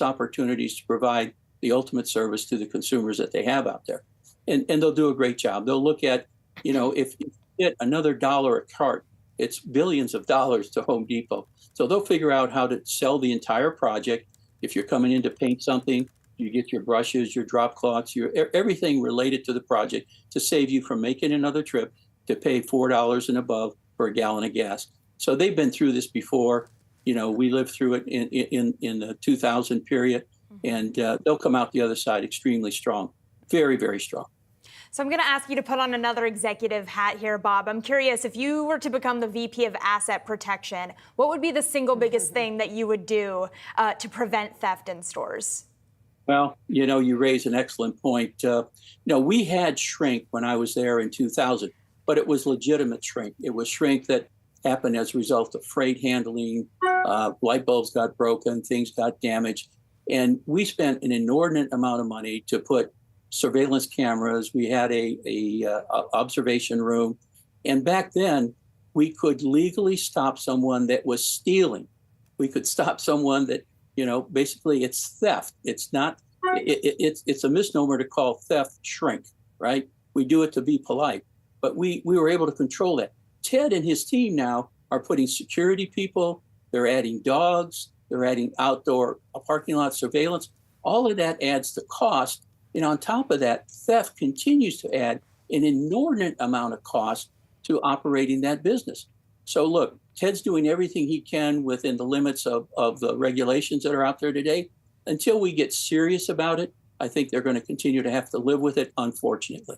Speaker 11: opportunities to provide the ultimate service to the consumers that they have out there. And they'll do a great job. They'll look at, if you get another $1 a cart, it's billions of dollars to Home Depot. So they'll figure out how to sell the entire project. If you're coming in to paint something, you get your brushes, your drop cloths, everything related to the project to save you from making another trip to pay $4 and above for a gallon of gas. So they've been through this before. We lived through it in the 2000 period, and they'll come out the other side extremely strong, very, very strong.
Speaker 5: So I'm going to ask you to put on another executive hat here, Bob. I'm curious, if you were to become the VP of Asset Protection, what would be the single biggest thing that you would do to prevent theft in stores?
Speaker 11: Well, you raise an excellent point. We had shrink when I was there in 2000, but it was legitimate shrink. It was shrink that happened as a result of freight handling, light bulbs got broken, things got damaged. And we spent an inordinate amount of money to put surveillance cameras. We had a observation room. And back then, we could legally stop someone that was stealing. We could stop someone that, basically it's theft. It's not, it's a misnomer to call theft shrink, right? We do it to be polite, but we were able to control that. Ted and his team now are putting security people, they're adding dogs, they're adding outdoor parking lot surveillance. All of that adds to cost. And on top of that, theft continues to add an inordinate amount of cost to operating that business. So look, Ted's doing everything he can within the limits of the regulations that are out there today. Until we get serious about it, I think they're going to continue to have to live with it, unfortunately.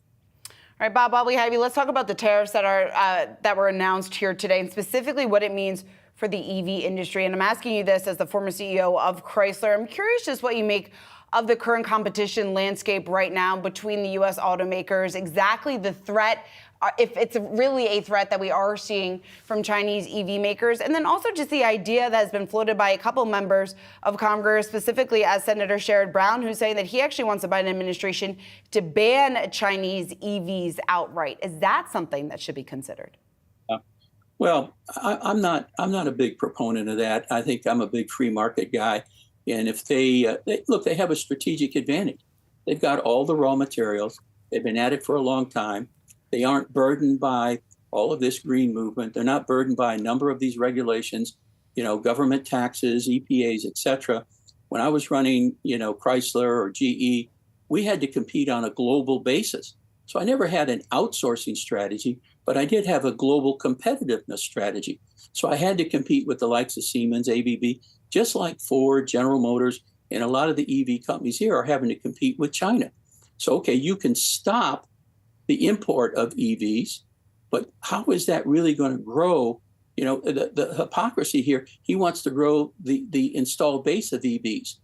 Speaker 1: All right, Bob, while we have you, let's talk about the tariffs that were announced here today, and specifically what it means for the EV industry. And I'm asking you this as the former CEO of Chrysler. I'm curious just what you make of the current competition landscape right now between the U.S. automakers, exactly the threat, if it's really a threat that we are seeing from Chinese EV makers, and then also just the idea that has been floated by a couple members of Congress, specifically as Senator Sherrod Brown, who's saying that he actually wants the Biden administration to ban Chinese EVs outright. Is that something that should be considered?
Speaker 11: Well, I'm not a big proponent of that. I think I'm a big free market guy. And if they have a strategic advantage. They've got all the raw materials. They've been at it for a long time. They aren't burdened by all of this green movement. They're not burdened by a number of these regulations, government taxes, EPAs, et cetera. When I was running, Chrysler or GE, we had to compete on a global basis. So I never had an outsourcing strategy, but I did have a global competitiveness strategy. So I had to compete with the likes of Siemens, ABB, just like Ford, General Motors, and a lot of the EV companies here are having to compete with China. So, okay, you can stop the import of EVs, but how is that really going to grow? The hypocrisy here, he wants to grow the installed base of EVs.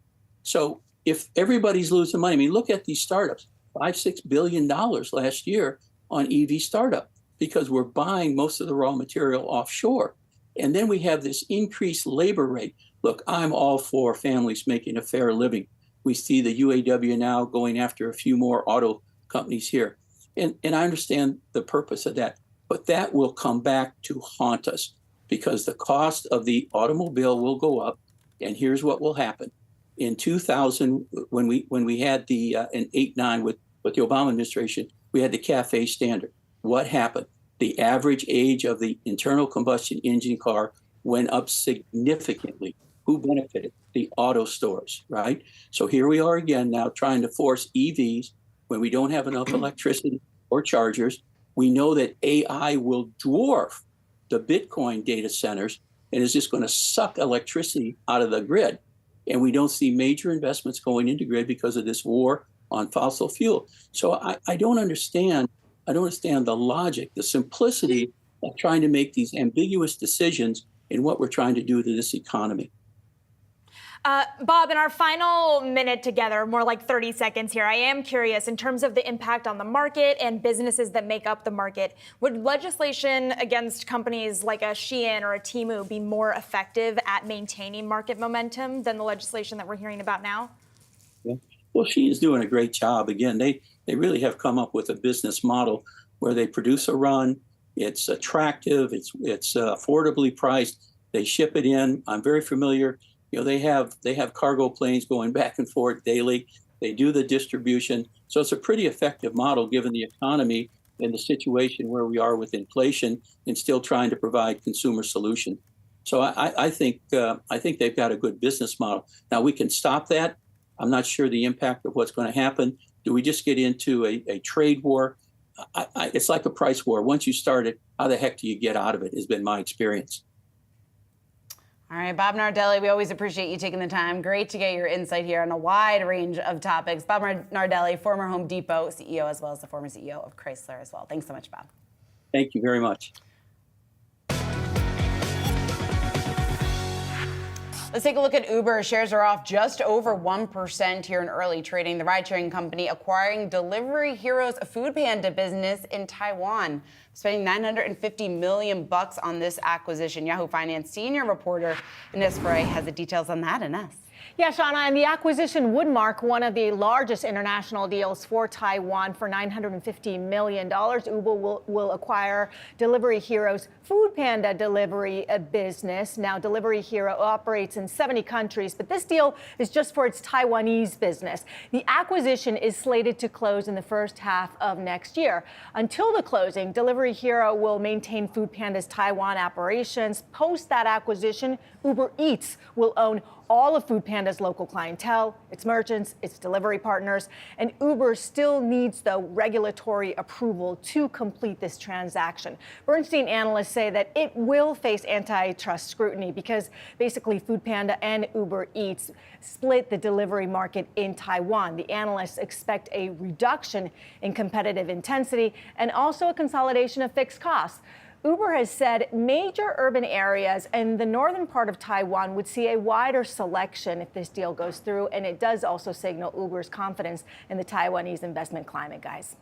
Speaker 11: So if everybody's losing money, look at these startups, $5-6 billion last year on EV startup, because we're buying most of the raw material offshore. And then we have this increased labor rate. Look, I'm all for families making a fair living. We see the UAW now going after a few more auto companies here. And I understand the purpose of that, but that will come back to haunt us because the cost of the automobile will go up. And here's what will happen. In 2000, when we had the in 8-9 with the Obama administration, we had the CAFE standard. What happened? The average age of the internal combustion engine car went up significantly. Who benefited? The auto stores, right? So here we are again now trying to force EVs when we don't have enough electricity or chargers. We know that AI will dwarf the Bitcoin data centers and is just going to suck electricity out of the grid. And we don't see major investments going into grid because of this war on fossil fuel. So I don't understand. I don't understand the logic, the simplicity of trying to make these ambiguous decisions in what we're trying to do to this economy.
Speaker 5: Bob, in our final minute together, more like 30 seconds here, I am curious in terms of the impact on the market and businesses that make up the market. Would legislation against companies like a Shein or a Temu be more effective at maintaining market momentum than the legislation that we're hearing about now?
Speaker 11: Yeah. Well, Shein's doing a great job. Again, they really have come up with a business model where they produce a run. It's attractive. It's affordably priced. They ship it in. I'm very familiar they have cargo planes going back and forth daily. They do the distribution. So it's a pretty effective model given the economy and the situation where we are with inflation and still trying to provide consumer solution. So I think they've got a good business model. Now we can stop that. I'm not sure the impact of what's going to happen. Do we just get into a trade war? It's like a price war. Once you start it, how the heck do you get out of it has been my experience.
Speaker 1: All right, Bob Nardelli, we always appreciate you taking the time. Great to get your insight here on a wide range of topics. Bob Nardelli, former Home Depot CEO, as well as the former CEO of Chrysler as well. Thanks so much, Bob.
Speaker 11: Thank you very much.
Speaker 1: Let's take a look at Uber. Shares are off just over 1% here in early trading. The ride-sharing company acquiring Delivery Hero's Food Panda business in Taiwan, spending $950 million on this acquisition. Yahoo Finance senior reporter Ines Frey has the details on that. Ines.
Speaker 12: Yeah, Shauna, and the acquisition would mark one of the largest international deals for Taiwan for $950 million. Uber will acquire Delivery Hero's Food Panda delivery business. Now, Delivery Hero operates in 70 countries, but this deal is just for its Taiwanese business. The acquisition is slated to close in the first half of next year. Until the closing, Delivery Hero will maintain Food Panda's Taiwan operations. Post that acquisition, Uber Eats will own all of Food Panda's local clientele, its merchants, its delivery partners, and Uber still needs the regulatory approval to complete this transaction. Bernstein analysts say that it will face antitrust scrutiny because basically Food Panda and Uber Eats split the delivery market in Taiwan. The analysts expect a reduction in competitive intensity and also a consolidation of fixed costs. Uber has said major urban areas in the northern part of Taiwan would see a wider selection if this deal goes through, and it does also signal Uber's confidence in the Taiwanese investment climate, guys.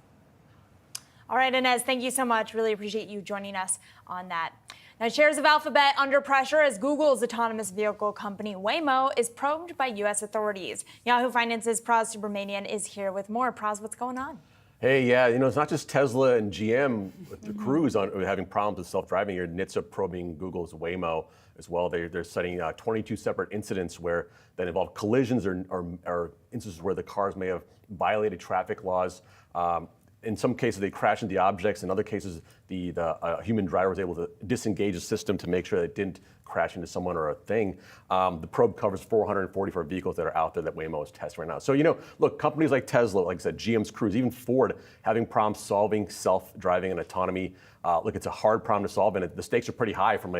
Speaker 5: All right, Ines, thank you so much. Really appreciate you joining us on that. Now, shares of Alphabet under pressure as Google's autonomous vehicle company Waymo is probed by U.S. authorities. Yahoo Finance's Praz Subramanian is here with more. Praz, what's going on?
Speaker 13: Hey, yeah, it's not just Tesla and GM with the Cruise having problems with self-driving here. NHTSA probing Google's Waymo as well. They're citing 22 separate incidents that involve collisions or instances where the cars may have violated traffic laws. In some cases, they crashed into objects. In other cases, the human driver was able to disengage the system to make sure that it didn't crash into someone or a thing. The probe covers 444 vehicles that are out there that Waymo is testing right now. So, look, companies like Tesla, like I said, GM's Cruise, even Ford, having problems solving self-driving and autonomy. Look, it's a hard problem to solve, and the stakes are pretty high from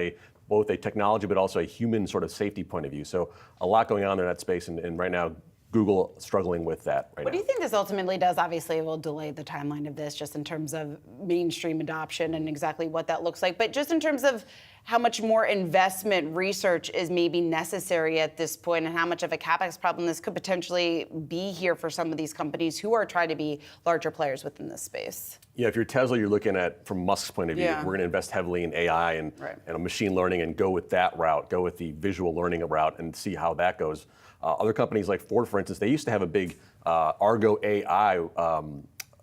Speaker 13: both a technology but also a human sort of safety point of view. So a lot going on there in that space, and right now, Google struggling with that right now.
Speaker 1: What do you think this ultimately does? Obviously, it will delay the timeline of this just in terms of mainstream adoption and exactly what that looks like. But just in terms of how much more investment research is maybe necessary at this point and how much of a CapEx problem this could potentially be here for some of these companies who are trying to be larger players within this space.
Speaker 13: Yeah, if you're Tesla, you're looking at, from Musk's point of view, we're going to invest heavily in AI and machine learning and go with that route, go with the visual learning route and see how that goes. Other companies like Ford, for instance, they used to have a big Argo AI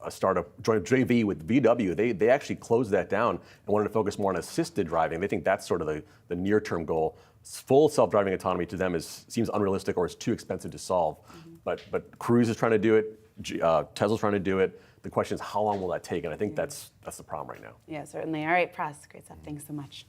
Speaker 13: startup joint JV with VW. They actually closed that down and wanted to focus more on assisted driving. They think that's sort of the near-term goal. Full self-driving autonomy to them seems unrealistic or it's too expensive to solve. But Cruise is trying to do it. Tesla's trying to do it. The question is, how long will that take? And I think that's the problem right now.
Speaker 1: Yeah, certainly. All right, Praz, great stuff. Thanks so much.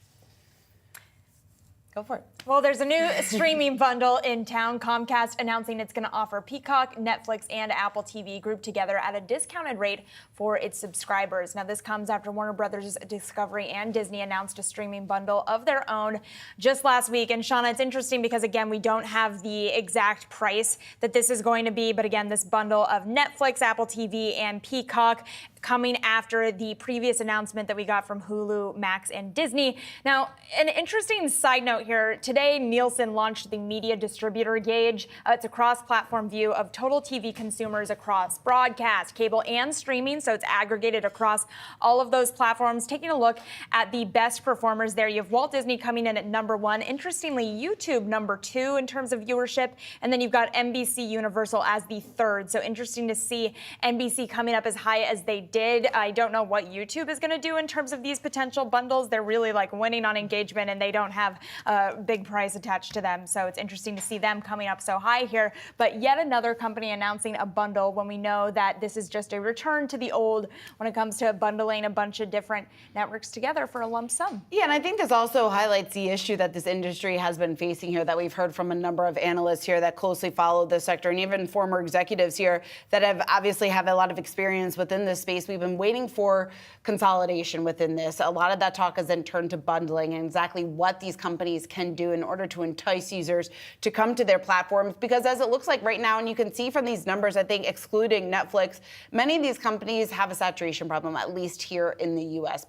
Speaker 1: Go for it.
Speaker 5: Well, there's a new streaming bundle in town. Comcast announcing it's going to offer Peacock, Netflix, and Apple TV grouped together at a discounted rate for its subscribers. Now, this comes after Warner Brothers Discovery and Disney announced a streaming bundle of their own just last week. And Shauna, it's interesting because, again, we don't have the exact price that this is going to be. But again, this bundle of Netflix, Apple TV, and Peacock coming after the previous announcement that we got from Hulu, Max, and Disney. Now, an interesting side note here. Today, Nielsen launched the Media Distributor Gauge. It's a cross-platform view of total TV consumers across broadcast, cable, and streaming. So it's aggregated across all of those platforms. Taking a look at the best performers there, you have Walt Disney coming in at #1. Interestingly, YouTube #2 in terms of viewership. And then you've got NBC Universal as the 3rd. So interesting to see NBC coming up as high as they did. I don't know what YouTube is going to do in terms of these potential bundles. They're really like winning on engagement, and they don't have a big price attached to them. So it's interesting to see them coming up so high here. But yet another company announcing a bundle when we know that this is just a return to the old when it comes to bundling a bunch of different networks together for a lump sum.
Speaker 1: Yeah, and I think this also highlights the issue that this industry has been facing here, that we've heard from a number of analysts here that closely follow this sector, and even former executives here that have obviously have a lot of experience within this space. We've been waiting for consolidation within this. A lot of that talk has then turned to bundling and exactly what these companies can do in order to entice users to come to their platforms. Because as it looks like right now, and you can see from these numbers, I think excluding Netflix, many of these companies have a saturation problem, at least here in the US.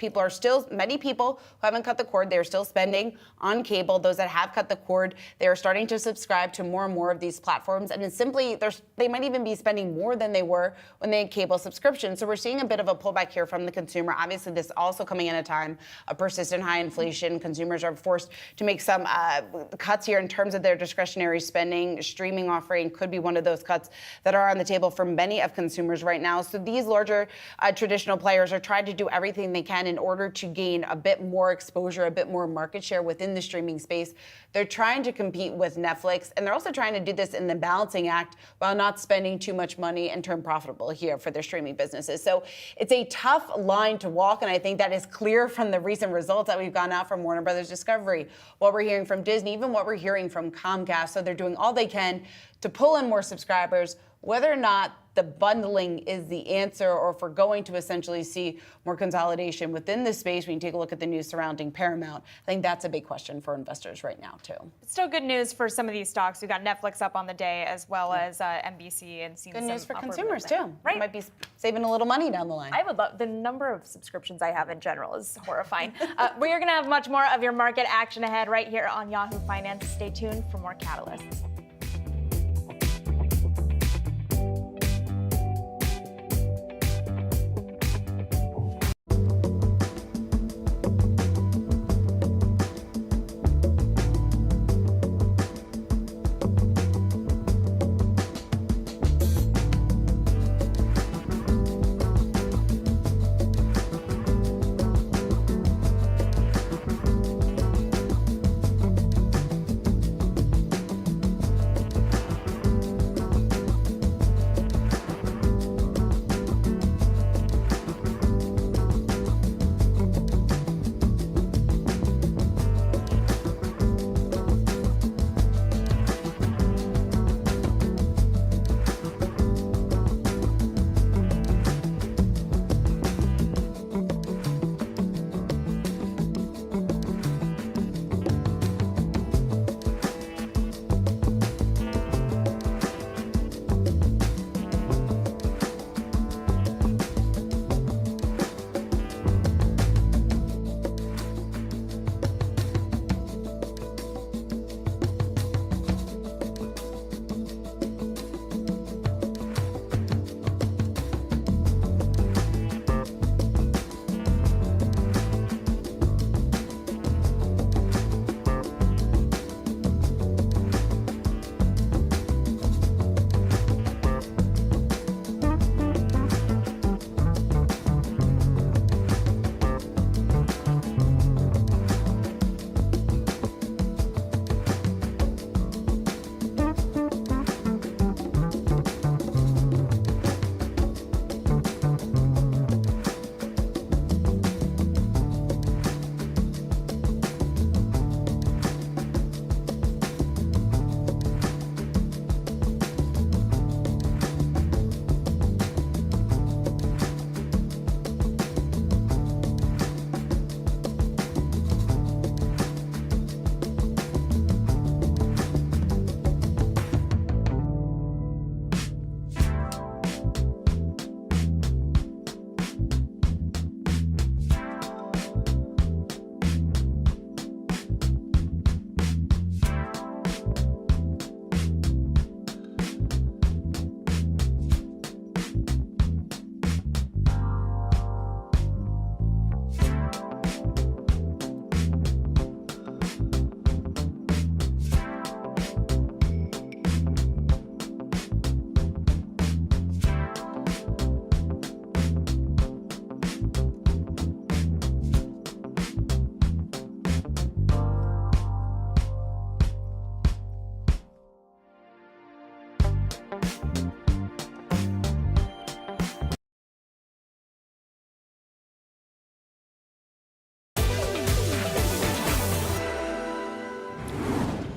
Speaker 1: Many people who haven't cut the cord, they're still spending on cable. Those that have cut the cord, they are starting to subscribe to more and more of these platforms. And it's simply, they might even be spending more than they were when they had cable subscriptions. So we're seeing a bit of a pullback here from the consumer. Obviously, this also coming in a time of persistent high inflation. Consumers are forced to make some cuts here in terms of their discretionary spending. Streaming offering could be one of those cuts that are on the table for many of consumers right now. So these larger traditional players are trying to do everything they can in order to gain a bit more exposure, a bit more market share within the streaming space. They're trying to compete with Netflix, and they're also trying to do this in the balancing act while not spending too much money and turn profitable here for their streaming businesses. So it's a tough line to walk, and I think that is clear from the recent results that we've gone out from Warner Brothers Discovery, what we're hearing from Disney, even what we're hearing from Comcast. So they're doing all they can to pull in more subscribers. Whether or not the bundling is the answer, or if we're going to essentially see more consolidation within this space, when you take a look at the news surrounding Paramount, I think that's a big question for investors right now, too.
Speaker 5: It's still good news for some of these stocks. We got Netflix up on the day, as well as NBC, and seeing
Speaker 1: good
Speaker 5: some
Speaker 1: news for
Speaker 5: upward
Speaker 1: consumers,
Speaker 5: movement.
Speaker 1: too.
Speaker 5: Right.
Speaker 1: You might be saving a little money down the line.
Speaker 5: I would love the number of subscriptions I have in general is horrifying. We are going to have much more of your market action ahead right here on Yahoo Finance. Stay tuned for more catalysts.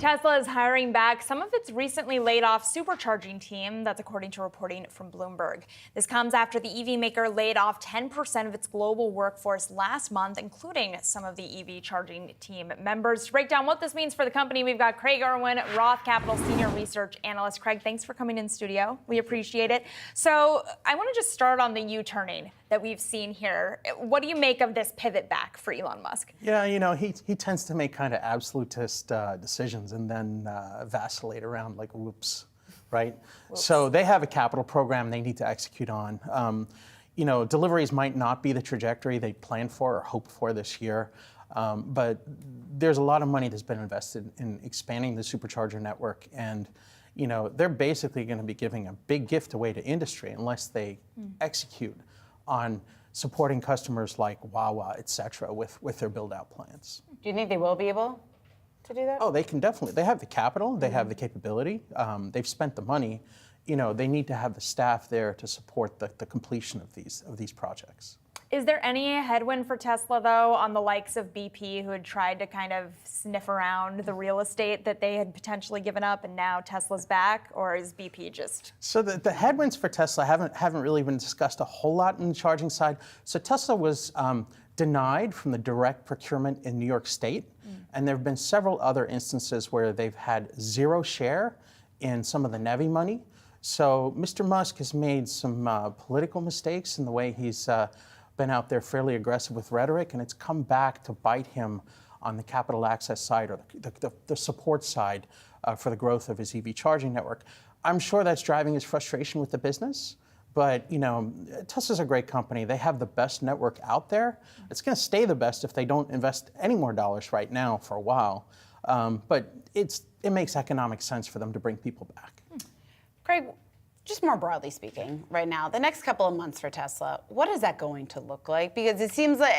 Speaker 5: Tesla is hiring back some of its recently laid off supercharging team. That's according to reporting from Bloomberg. This comes after the EV maker laid off 10% of its global workforce last month, including some of the EV charging team members. To break down what this means for the company, we've got Craig Irwin, Roth Capital Senior Research Analyst. Craig, thanks for coming in studio. We appreciate it. So I want to just start on the U-turning that we've seen here. What do you make of this pivot back for Elon Musk?
Speaker 14: Yeah, you know, he tends to make kind of absolutist decisions and then vacillate around like whoops, right? Whoops. So they have a capital program they need to execute on. You know, deliveries might not be the trajectory they planned for or hoped for this year, but there's a lot of money that's been invested in expanding the supercharger network, and you know, they're basically going to be giving a big gift away to industry unless they execute on supporting customers like Wawa, et cetera, with their build-out plans.
Speaker 1: Do you think they will be able to do that?
Speaker 14: Oh, they can definitely. They have the capital. They have the capability. They've spent the money. You know, they need to have the staff there to support the completion of these projects.
Speaker 5: Is there any headwind for Tesla, though, on the likes of BP, who had tried to kind of sniff around the real estate that they had potentially given up, and now Tesla's back, or is BP just?
Speaker 14: So the headwinds for Tesla haven't really been discussed a whole lot in the charging side. So Tesla was denied from the direct procurement in New York State, and there have been several other instances where they've had zero share in some of the NEVI money. So Mr. Musk has made some political mistakes in the way he's been out there fairly aggressive with rhetoric, and it's come back to bite him on the capital access side or the support side for the growth of his EV charging network. I'm sure that's driving his frustration with the business, but you know, Tesla's a great company. They have the best network out there. It's going to stay the best if they don't invest any more dollars right now for a while, but it makes economic sense for them to bring people back.
Speaker 1: Craig, just more broadly speaking, right now, the next couple of months for Tesla, what is that going to look like? Because it seems like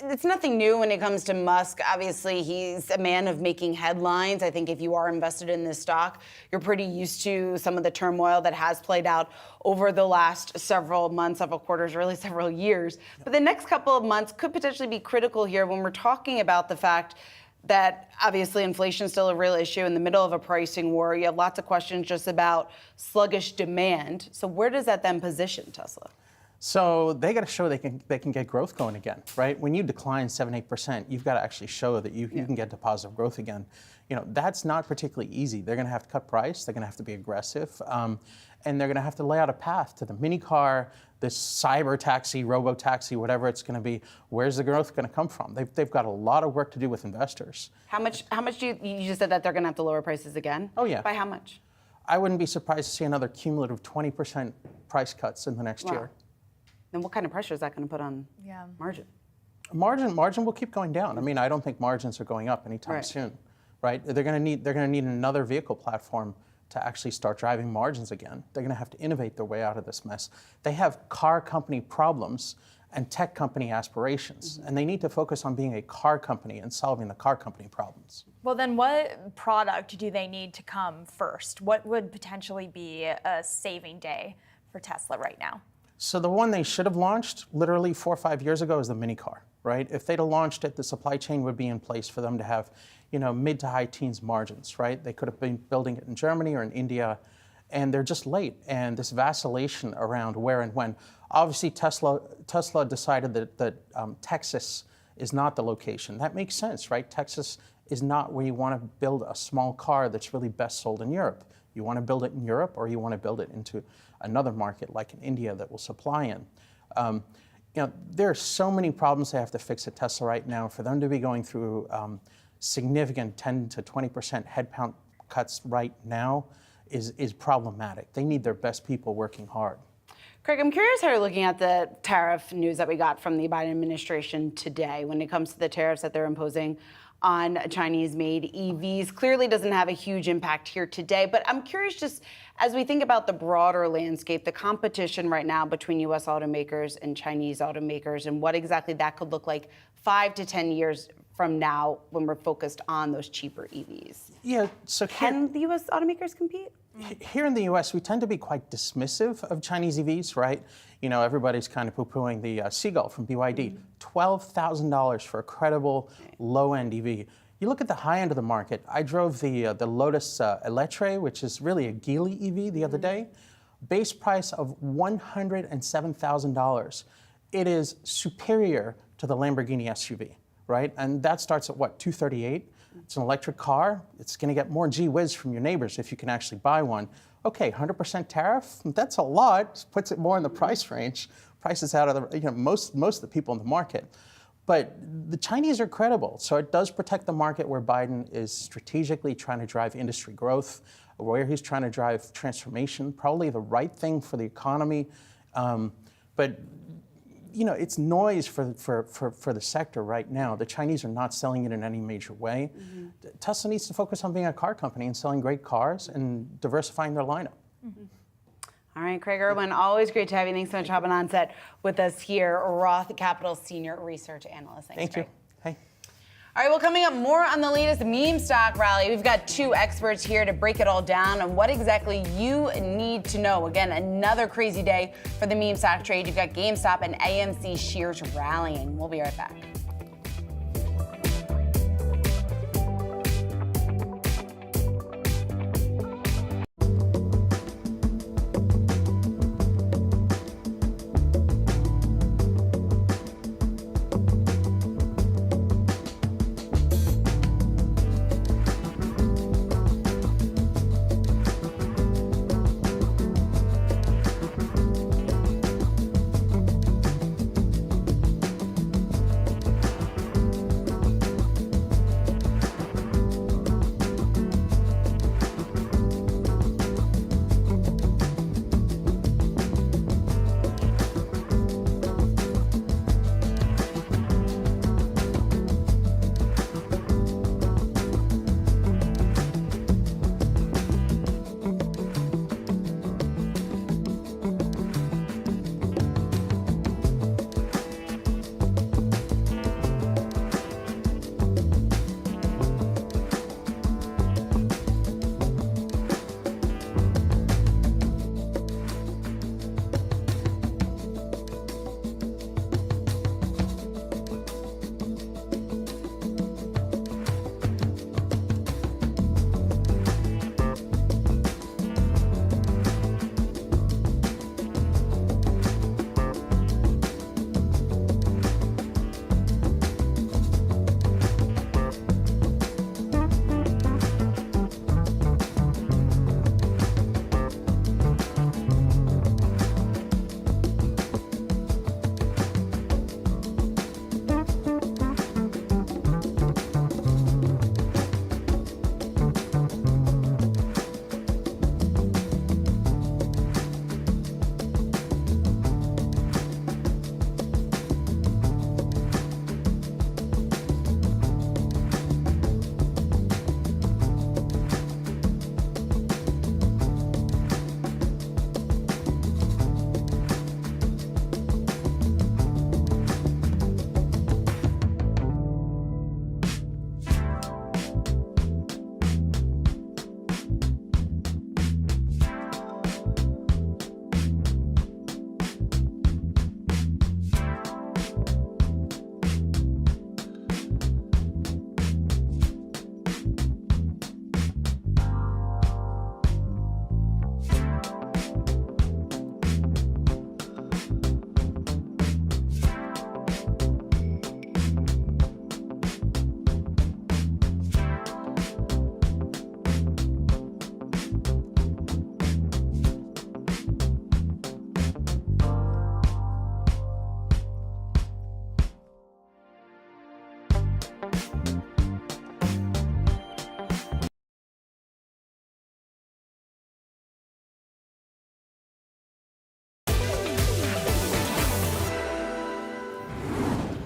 Speaker 1: it's nothing new when it comes to Musk. Obviously, he's a man of making headlines. I think if you are invested in this stock, you're pretty used to some of the turmoil that has played out over the last several months, several quarters, really several years. But the next couple of months could potentially be critical here when we're talking about the fact that obviously inflation is still a real issue in the middle of a pricing war. You have lots of questions just about sluggish demand. So where does that then position Tesla?
Speaker 14: So they got to show they can get growth going again, right? When you decline 7-8%, you've got to actually show that you can get to positive growth again. You know, that's not particularly easy. They're going to have to cut price. They're going to have to be aggressive. And they're going to have to lay out a path to the mini car, this cyber taxi, robo-taxi, whatever it's going to be. Where's the growth going to come from? They've got a lot of work to do with investors.
Speaker 1: How much do you just said that they're going to have to lower prices again?
Speaker 14: Oh, yeah.
Speaker 1: By how much?
Speaker 14: I wouldn't be surprised to see another cumulative 20% price cuts in the next year.
Speaker 1: Then what kind of pressure is that going to put on margin?
Speaker 14: Margin will keep going down. I mean, I don't think margins are going up anytime soon, right? They're going to need another vehicle platform to actually start driving margins again. They're going to have to innovate their way out of this mess. They have car company problems and tech company aspirations, and they need to focus on being a car company and solving the car company problems.
Speaker 5: Well, then what product do they need to come first? What would potentially be a saving day for Tesla right now?
Speaker 14: So the one they should have launched literally 4 or 5 years ago is the mini car, right? If they'd have launched it, the supply chain would be in place for them to have, you know, mid to high teens margins, right? They could have been building it in Germany or in India, and they're just late. And this vacillation around where and when. Obviously, Tesla decided that Texas is not the location. That makes sense, right? Texas is not where you want to build a small car that's really best sold in Europe. You want to build it in Europe, or you want to build it into another market like in India that will supply in. You know, there are so many problems they have to fix at Tesla right now. For them to be going through significant 10 to 20% headcount cuts right now is problematic. They need their best people working hard.
Speaker 1: Craig, I'm curious how you're looking at the tariff news that we got from the Biden administration today when it comes to the tariffs that they're imposing on Chinese-made EVs. Clearly doesn't have a huge impact here today, but I'm curious, just as we think about the broader landscape, the competition right now between U.S. automakers and Chinese automakers, and what exactly that could look like 5 to 10 years from now when we're focused on those cheaper EVs.
Speaker 14: Yeah, so
Speaker 1: can the U.S. automakers compete?
Speaker 14: Here in the U.S., we tend to be quite dismissive of Chinese EVs, right? You know, everybody's kind of poo-pooing the Seagull from BYD. $12,000 for a credible low-end EV. You look at the high end of the market. I drove the Lotus Electre, which is really a Geely EV, the other day. Base price of $107,000. It is superior to the Lamborghini SUV, right? And that starts at what, $238,000? It's an electric car. It's going to get more gee whiz from your neighbors if you can actually buy one. Okay, 100% tariff. That's a lot. Puts it more in the price range. Prices out of the most of the people in the market. But the Chinese are credible, so it does protect the market where Biden is strategically trying to drive industry growth, where he's trying to drive transformation, probably the right thing for the economy. But it's noise for the sector right now. The Chinese are not selling it in any major way. Tesla needs to focus on being a car company and selling great cars and diversifying their lineup.
Speaker 1: All right, Craig Irwin, always great to have you. Thanks so much for hopping on set with us here, Roth Capital Senior Research Analyst. Thanks,
Speaker 14: Thank you.
Speaker 1: Craig. All right, well, coming up, more on the latest meme stock rally. We've got two experts here to break it all down and what exactly you need to know. Again, another crazy day for the meme stock trade. You've got GameStop and AMC shares rallying. We'll be right back.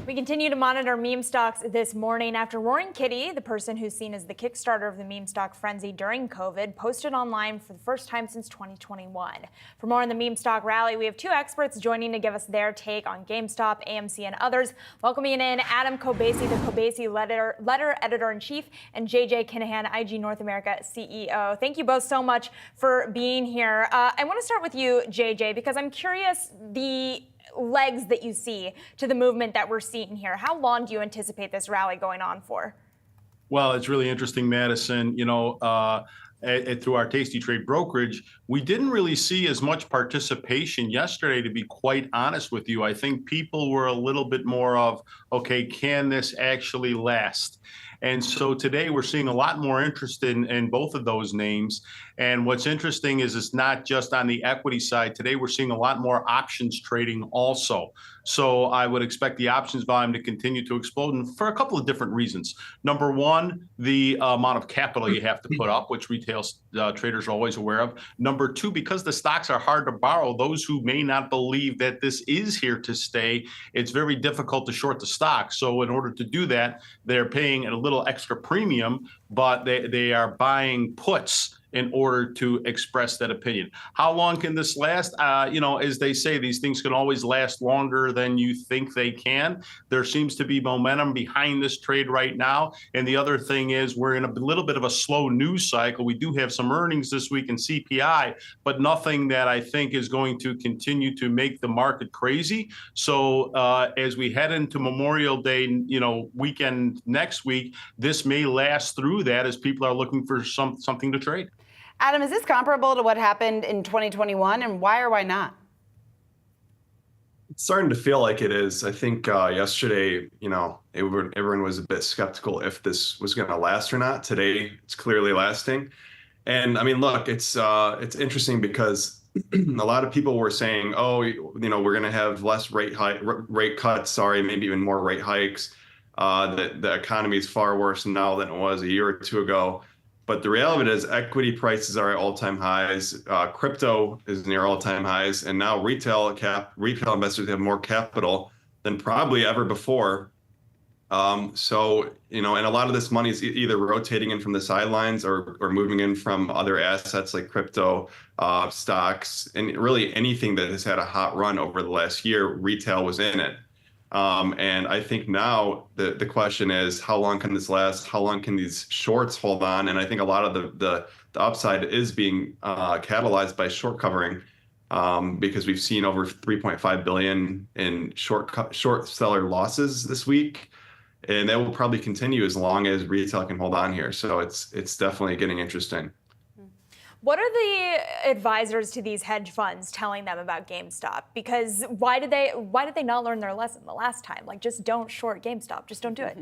Speaker 5: We continue to monitor meme stocks this morning after Roaring Kitty, the person who's seen as the Kickstarter of the meme stock frenzy during COVID, posted online for the first time since 2021. For more on the meme stock rally, we have two experts joining to give us their take on GameStop, AMC, and others. Welcoming in Adam Kobasi, the Kobasi letter editor-in-chief, and JJ Kinahan, IG North America CEO. Thank you both so much for being here. I want to start with you, JJ, because I'm curious the legs that you see to the movement that we're seeing here. How long do you anticipate this rally going on for?
Speaker 15: Well, it's really interesting, Madison. Through our Tasty Trade brokerage, we didn't really see as much participation yesterday, to be quite honest with you. I think people were a little bit more of, okay, can this actually last? And so today we're seeing a lot more interest in both of those names. And what's interesting is it's not just on the equity side. Today we're seeing a lot more options trading also. So I would expect the options volume to continue to explode, and for a couple of different reasons. Number one, the amount of capital you have to put up, which retail traders are always aware of. Number two, because the stocks are hard to borrow, those who may not believe that this is here to stay, it's very difficult to short the stock. So in order to do that, they're paying a little extra premium, but they are buying puts in order to express that opinion. How long can this last? As they say, these things can always last longer than you think they can. There seems to be momentum behind this trade right now. And the other thing is we're in a little bit of a slow news cycle. We do have some earnings this week in CPI, but nothing that I think is going to continue to make the market crazy. So as we head into Memorial Day, weekend next week, this may last through that as people are looking for something to trade.
Speaker 1: Adam, is this comparable to what happened in 2021, and why or why not?
Speaker 16: It's starting to feel like it is. I think yesterday, everyone was a bit skeptical if this was going to last or not. Today, it's clearly lasting. And I mean, look, it's interesting because a lot of people were saying, oh, we're going to have less rate cuts, maybe even more rate hikes. The economy is far worse now than it was a year or two ago. But the reality of it is equity prices are at all-time highs. Crypto is near all-time highs. And now retail investors have more capital than probably ever before. And a lot of this money is either rotating in from the sidelines or moving in from other assets like crypto, stocks, and really anything that has had a hot run over the last year, retail was in it. And I think now the question is, how long can this last? How long can these shorts hold on? And I think a lot of the upside is being catalyzed by short covering because we've seen over 3.5 billion in short seller losses this week. And that will probably continue as long as retail can hold on here. So it's definitely getting interesting.
Speaker 5: What are the advisors to these hedge funds telling them about GameStop? Because why did they not learn their lesson the last time? Like, just don't short GameStop. Just don't do it.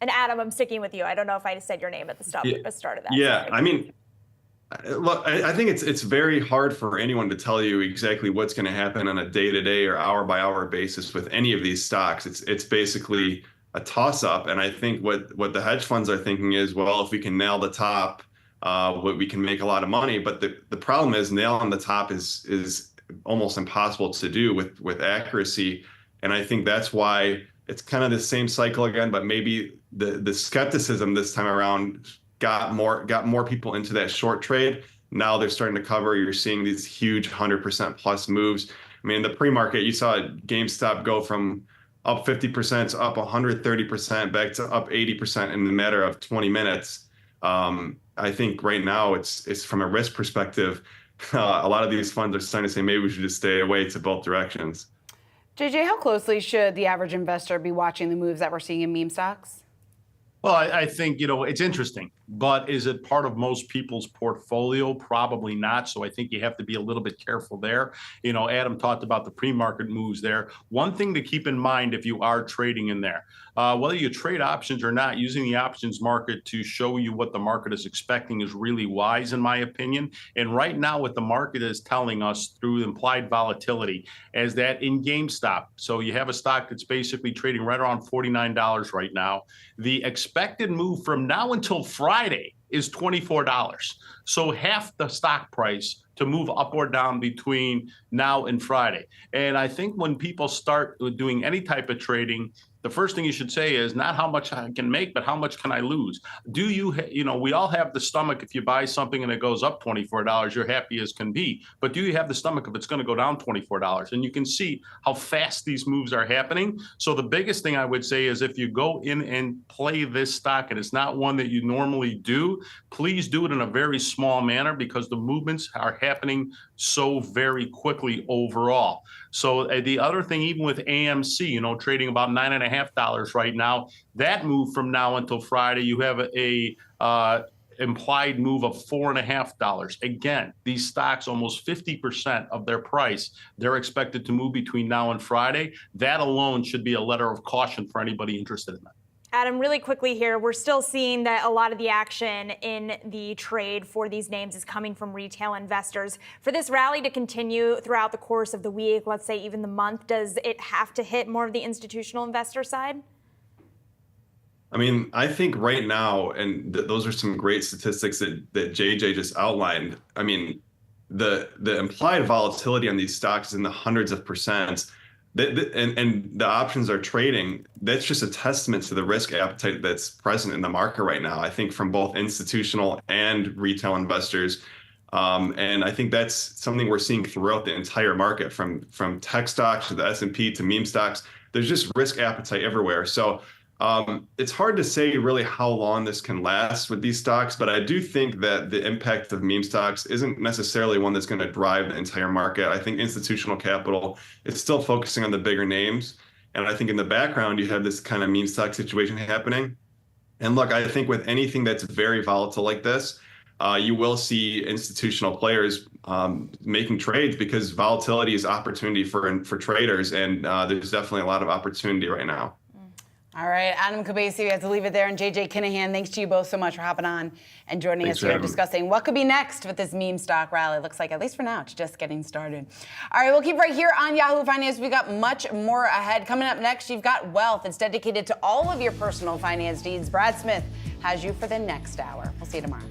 Speaker 5: And Adam, I'm sticking with you. I don't know if I said your name at the start of that.
Speaker 16: Yeah,
Speaker 5: Sorry.
Speaker 16: I mean, look, I think it's very hard for anyone to tell you exactly what's going to happen on a day-to-day or hour-by-hour basis with any of these stocks. It's basically a toss-up. And I think what the hedge funds are thinking is, well, if we can nail the top, we can make a lot of money. But the problem is nailing the top is almost impossible to do with accuracy. And I think that's why it's kind of the same cycle again, but maybe the skepticism this time around got more people into that short trade. Now they're starting to cover. You're seeing these huge 100% plus moves. I mean, in the pre-market, you saw GameStop go from up 50% to up 130%, back to up 80% in the matter of 20 minutes. I think right now it's from a risk perspective, a lot of these funds are starting to say maybe we should just stay away to both directions.
Speaker 1: JJ, how closely should the average investor be watching the moves that we're seeing in meme stocks?
Speaker 15: Well, I think, it's interesting, but is it part of most people's portfolio? Probably not. So I think you have to be a little bit careful there. Adam talked about the pre-market moves there. One thing to keep in mind if you are trading in there, whether you trade options or not, using the options market to show you what the market is expecting is really wise, in my opinion. And right now, what the market is telling us through implied volatility is that in GameStop, so you have a stock that's basically trading right around $49 right now. The expected move from now until Friday is $24. So half the stock price to move up or down between now and Friday. And I think when people start doing any type of trading, the first thing you should say is not how much I can make, but how much can I lose? Do you, we all have the stomach. If you buy something and it goes up $24, you're happy as can be. But do you have the stomach if it's going to go down $24? And you can see how fast these moves are happening. So the biggest thing I would say is if you go in and play this stock and it's not one that you normally do, please do it in a very small manner because the movements are happening so very quickly overall. So the other thing, even with AMC, trading about $9.50 right now, that move from now until Friday, you have a implied move of $4.50. Again, these stocks, almost 50% of their price, they're expected to move between now and Friday. That alone should be a letter of caution for anybody interested in that.
Speaker 5: Adam, really quickly here, we're still seeing that a lot of the action in the trade for these names is coming from retail investors. For this rally to continue throughout the course of the week, let's say even the month, does it have to hit more of the institutional investor side?
Speaker 16: I mean, I think right now, and those are some great statistics that JJ just outlined. I mean, the implied volatility on these stocks is in the hundreds of percents. And the options are trading. That's just a testament to the risk appetite that's present in the market right now, I think, from both institutional and retail investors. And I think that's something we're seeing throughout the entire market, from tech stocks to the S&P to meme stocks. There's just risk appetite everywhere. So it's hard to say really how long this can last with these stocks, but I do think that the impact of meme stocks isn't necessarily one that's going to drive the entire market. I think institutional capital is still focusing on the bigger names. And I think in the background, you have this kind of meme stock situation happening. And look, I think with anything that's very volatile like this, you will see institutional players making trades, because volatility is opportunity for traders. And there's definitely a lot of opportunity right now.
Speaker 1: All right, Adam Kubasi, we have to leave it there. And JJ Kinahan, thanks to you both so much for hopping on and joining us here discussing what could be next with this meme stock rally. Looks like, at least for now, it's just getting started. All right, we'll keep right here on Yahoo Finance. We've got much more ahead. Coming up next, you've got Wealth. It's dedicated to all of your personal finance needs. Brad Smith has you for the next hour. We'll see you tomorrow.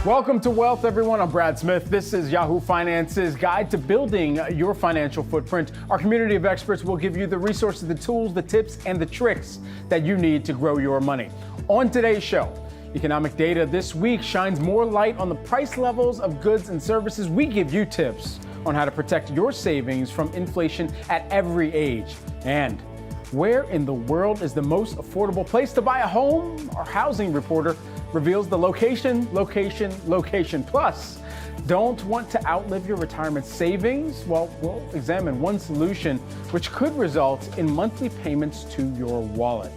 Speaker 2: Welcome to Wealth, everyone. I'm Brad Smith. This is Yahoo Finance's guide to building your financial footprint. Our community of experts will give you the resources, the tools, the tips, and the tricks that you need to grow your money. On today's show, economic data this week shines more light on the price levels of goods and services. We give you tips on how to protect your savings from inflation at every age. And where in the world is the most affordable place to buy a home? Our housing reporter reveals the location. Plus, don't want to outlive your retirement savings? Well, we'll examine one solution which could result in monthly payments to your wallet.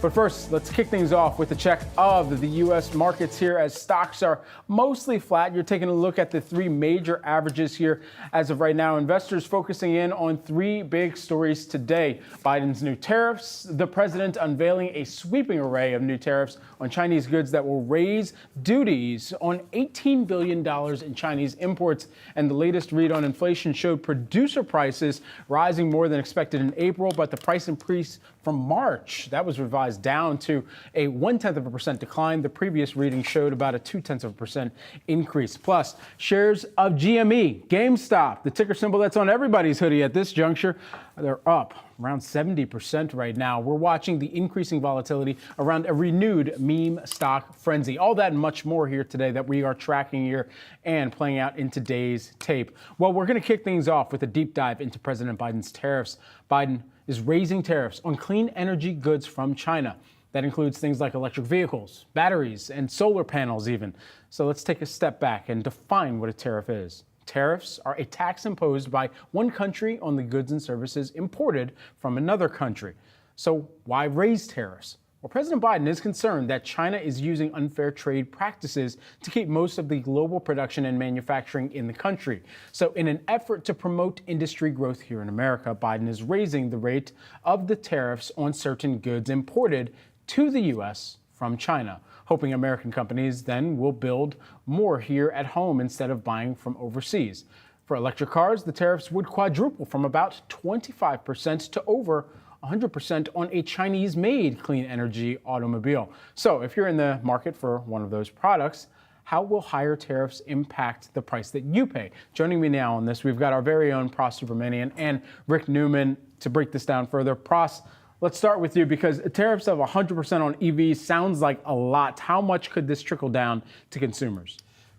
Speaker 2: But first, let's kick things off with a check of the U.S. markets here as stocks are mostly flat. You're taking a look at the three major averages here as of right now. Investors focusing in on three big stories today. Biden's new tariffs, the president unveiling a sweeping array of new tariffs on Chinese goods that will raise duties on $18 billion in Chinese imports. And the latest read on inflation showed producer prices rising more than expected in April, but the price increase from March, that was revised down to a 0.1% decline. The previous reading showed about a 0.2% increase. Plus, shares of GME, GameStop, the ticker symbol that's on everybody's hoodie at this juncture, they're up around 70% right now. We're watching the increasing volatility around a renewed meme stock frenzy. All that and much more here today that we are tracking here and playing out in today's tape. Well, we're going to kick things off with a deep dive into President Biden's tariffs. Biden is raising tariffs on clean energy goods from China. That includes things like electric vehicles, batteries, and solar panels even. So let's take a step back and define what a tariff is. Tariffs are a tax imposed by one country on the goods and services imported from another country. So why raise tariffs? Well, President Biden is concerned that China is using unfair trade practices to keep most of the global production and manufacturing in the country. So in an effort to promote industry growth here in America, Biden is raising the rate of the tariffs on certain goods imported to the U.S. from China, hoping American companies then will build more here at home instead of buying from overseas. For electric cars, the tariffs would quadruple from about 25% to over 100% on a Chinese-made clean energy automobile. So if you're in the market for one of those products, how will higher tariffs impact the price that you pay? Joining me now on this, we've got our very own Pras Subramanian and Rick Newman to break this down further. Pras, let's start with you because tariffs of 100% on EVs sounds like a lot. How much could this trickle down to consumers?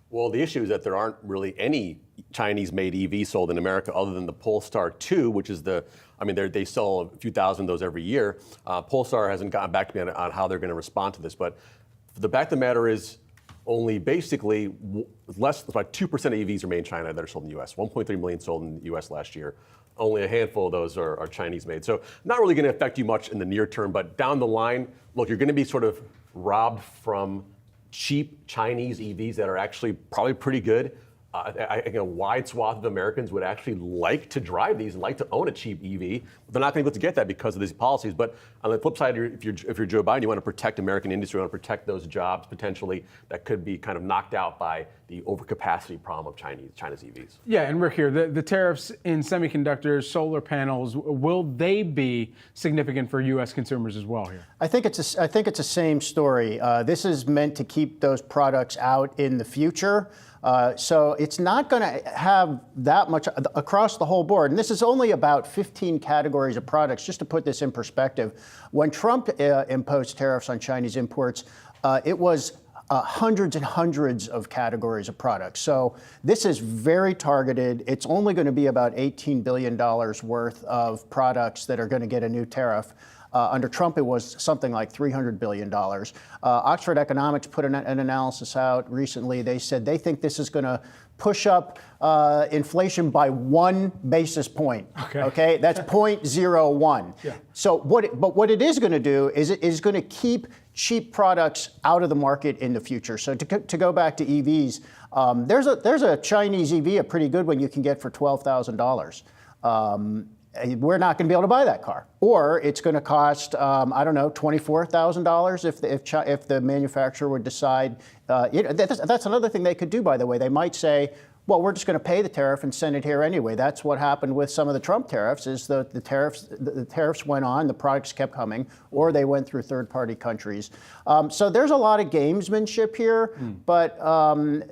Speaker 13: Well, the issue is that there aren't really any Chinese-made EVs sold in America other than the Polestar 2, which is they sell a few thousand of those every year. Polestar hasn't gotten back to me on how they're going to respond to this. But the fact of the matter is only basically about 2% of EVs are made in China that are sold in the U.S. 1.3 million sold in the U.S. last year. Only a handful of those are Chinese-made. So not really going to affect you much in the near term. But down the line, look, you're going to be sort of robbed from cheap Chinese EVs that are actually probably pretty good. I think a wide swath of Americans would actually like to drive these and like to own a cheap EV. But they're not going to be able to get that because of these policies. But on the flip side, if you're Joe Biden, you want to protect American industry, you want to protect those jobs potentially that could be kind of knocked out by the overcapacity problem of China's EVs.
Speaker 2: Yeah, and Rick here, the tariffs in semiconductors, solar panels, will they be significant for U.S. consumers as well here?
Speaker 10: I think it's the same story. This is meant to keep those products out in the future. So it's not going to have that much across the whole board. And this is only about 15 categories of products. Just to put this in perspective, when Trump imposed tariffs on Chinese imports, it was hundreds and hundreds of categories of products. So this is very targeted. It's only going to be about $18 billion worth of products that are going to get a new tariff. Under Trump, it was something like $300 billion. Oxford Economics put an analysis out recently. They said they think this is going to push up inflation by 1 basis point. Okay, that's 0.01. Yeah. So what it is going to do is it is going to keep cheap products out of the market in the future. So to go back to EVs, there's a Chinese EV, a pretty good one you can get for $12,000. We're not going to be able to buy that car, or it's going to cost $24,000 if the manufacturer would decide. That's another thing they could do, by the way. They might say, well, we're just going to pay the tariff and send it here anyway. That's what happened with some of the Trump tariffs, is the tariffs went on, the products kept coming, or they went through third-party countries. So there's a lot of gamesmanship here, but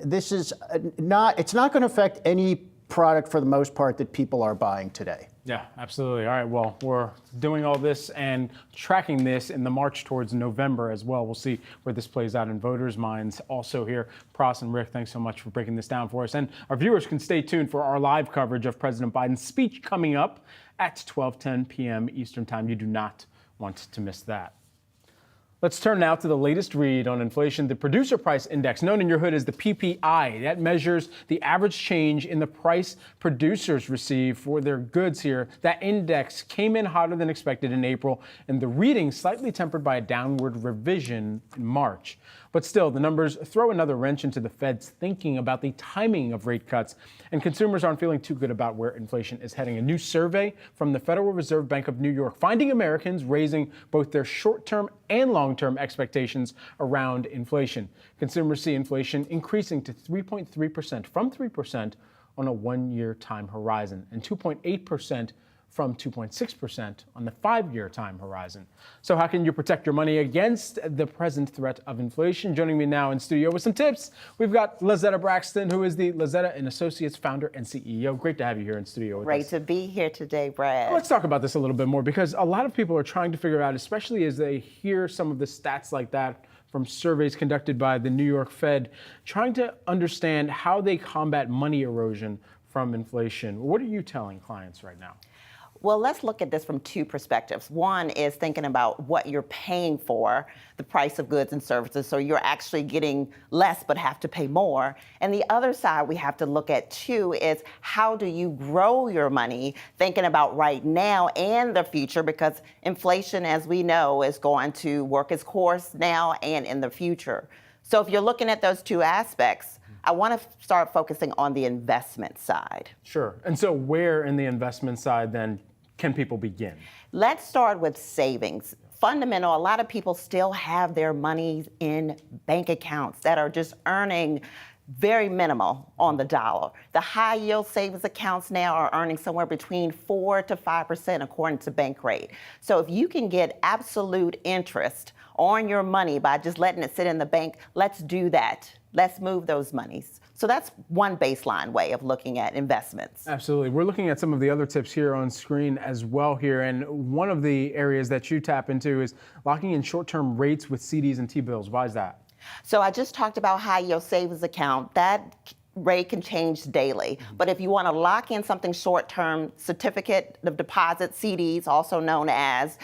Speaker 10: this is it's not going to affect any product for the most part that people are buying today.
Speaker 2: Yeah, absolutely. All right, well, we're doing all this and tracking this in the march towards November as well. We'll see where this plays out in voters' minds. Also here, Pras and Rick, thanks so much for breaking this down for us. And our viewers can stay tuned for our live coverage of President Biden's speech coming up at 12:10 p.m. Eastern Time. You do not want to miss that. Let's turn now to the latest read on inflation. The producer price index, known in your hood as the PPI, that measures the average change in the price producers receive for their goods here. That index came in hotter than expected in April, and the reading slightly tempered by a downward revision in March. But still, the numbers throw another wrench into the Fed's thinking about the timing of rate cuts, and consumers aren't feeling too good about where inflation is heading. A new survey from the Federal Reserve Bank of New York finding Americans raising both their short-term and long-term expectations around inflation. Consumers see inflation increasing to 3.3% from 3% on a one-year time horizon, and 2.8% from 2.6% on the 5-year time horizon. So how can you protect your money against the present threat of inflation? Joining me now in studio with some tips, we've got Lizetta Braxton, who is the Lizetta & Associates founder and CEO. Great to have you here in studio with us.
Speaker 17: Great to be here today, Brad.
Speaker 2: Let's talk about this a little bit more, because a lot of people are trying to figure out, especially as they hear some of the stats like that from surveys conducted by the New York Fed, trying to understand how they combat money erosion from inflation. What are you telling clients right now?
Speaker 17: Well, let's look at this from two perspectives. One is thinking about what you're paying for, the price of goods and services, so you're actually getting less but have to pay more. And the other side we have to look at too is how do you grow your money, thinking about right now and the future, because inflation, as we know, is going to work its course now and in the future. So if you're looking at those two aspects, I want to start focusing on the investment side.
Speaker 2: Sure. And so where in the investment side then can people begin?
Speaker 17: Let's start with savings. Fundamental, a lot of people still have their money in bank accounts that are just earning very minimal on the dollar. The high yield savings accounts now are earning somewhere between 4 to 5% according to bank rate. So if you can get absolute interest on your money by just letting it sit in the bank, let's do that. Let's move those monies. So that's one baseline way of looking at investments.
Speaker 2: Absolutely. We're looking at some of the other tips here on screen as well here. And one of the areas that you tap into is locking in short-term rates with CDs and T-bills. Why is that?
Speaker 17: So I just talked about high yield savings account. That rate can change daily. But if you want to lock in something short-term, certificate of deposit, CDs, also known as,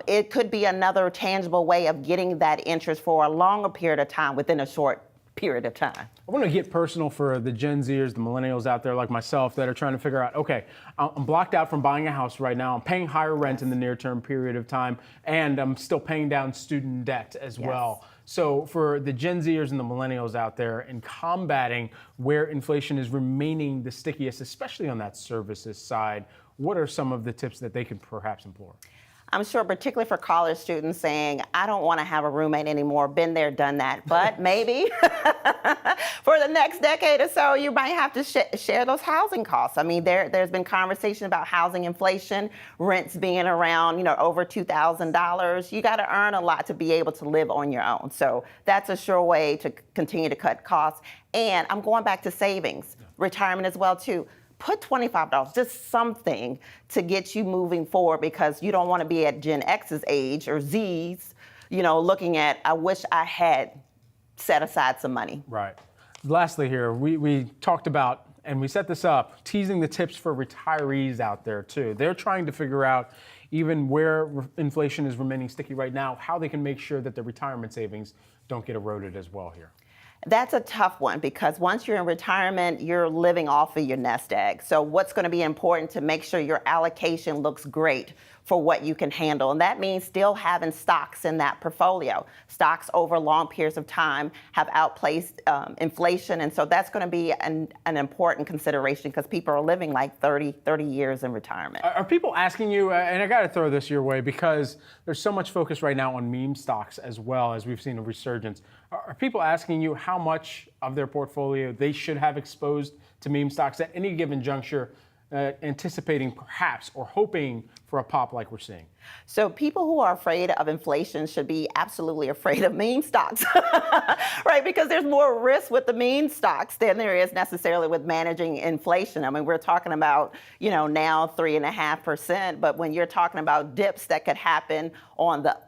Speaker 17: it could be another tangible way of getting that interest for a longer period of time within a short period of time.
Speaker 2: I want to get personal for the Gen Zers, the millennials out there like myself that are trying to figure out, okay, I'm blocked out from buying a house right now. I'm paying higher rent in the near-term period of time, and I'm still paying down student debt as well. So for the Gen Zers and the millennials out there in combating where inflation is remaining the stickiest, especially on that services side, what are some of the tips that they could perhaps employ?
Speaker 17: I'm sure particularly for college students saying, I don't want to have a roommate anymore, been there, done that. But maybe for the next decade or so, you might have to share those housing costs. I mean, there's been conversation about housing inflation, rents being around, over $2,000. You got to earn a lot to be able to live on your own. So that's a sure way to continue to cut costs. And I'm going back to savings, retirement as well, too. Put $25, just something to get you moving forward, because you don't want to be at Gen X's age or Z's, looking at, I wish I had set aside some money.
Speaker 2: Right. Lastly here, we talked about, and we set this up, teasing the tips for retirees out there too. They're trying to figure out, even where inflation is remaining sticky right now, how they can make sure that their retirement savings don't get eroded as well here.
Speaker 17: That's a tough one, because once you're in retirement, you're living off of your nest egg. So what's going to be important to make sure your allocation looks great for what you can handle. And that means still having stocks in that portfolio. Stocks over long periods of time have outpaced inflation. And so that's going to be an important consideration, because people are living like 30 years in retirement.
Speaker 2: Are people asking you, and I got to throw this your way, because there's so much focus right now on meme stocks as well, as we've seen a resurgence. Are people asking you how much of their portfolio they should have exposed to meme stocks at any given juncture, anticipating perhaps or hoping for a pop like we're seeing?
Speaker 17: So people who are afraid of inflation should be absolutely afraid of meme stocks, right? Because there's more risk with the meme stocks than there is necessarily with managing inflation. I mean, we're talking about, now 3.5%, but when you're talking about dips that could happen on the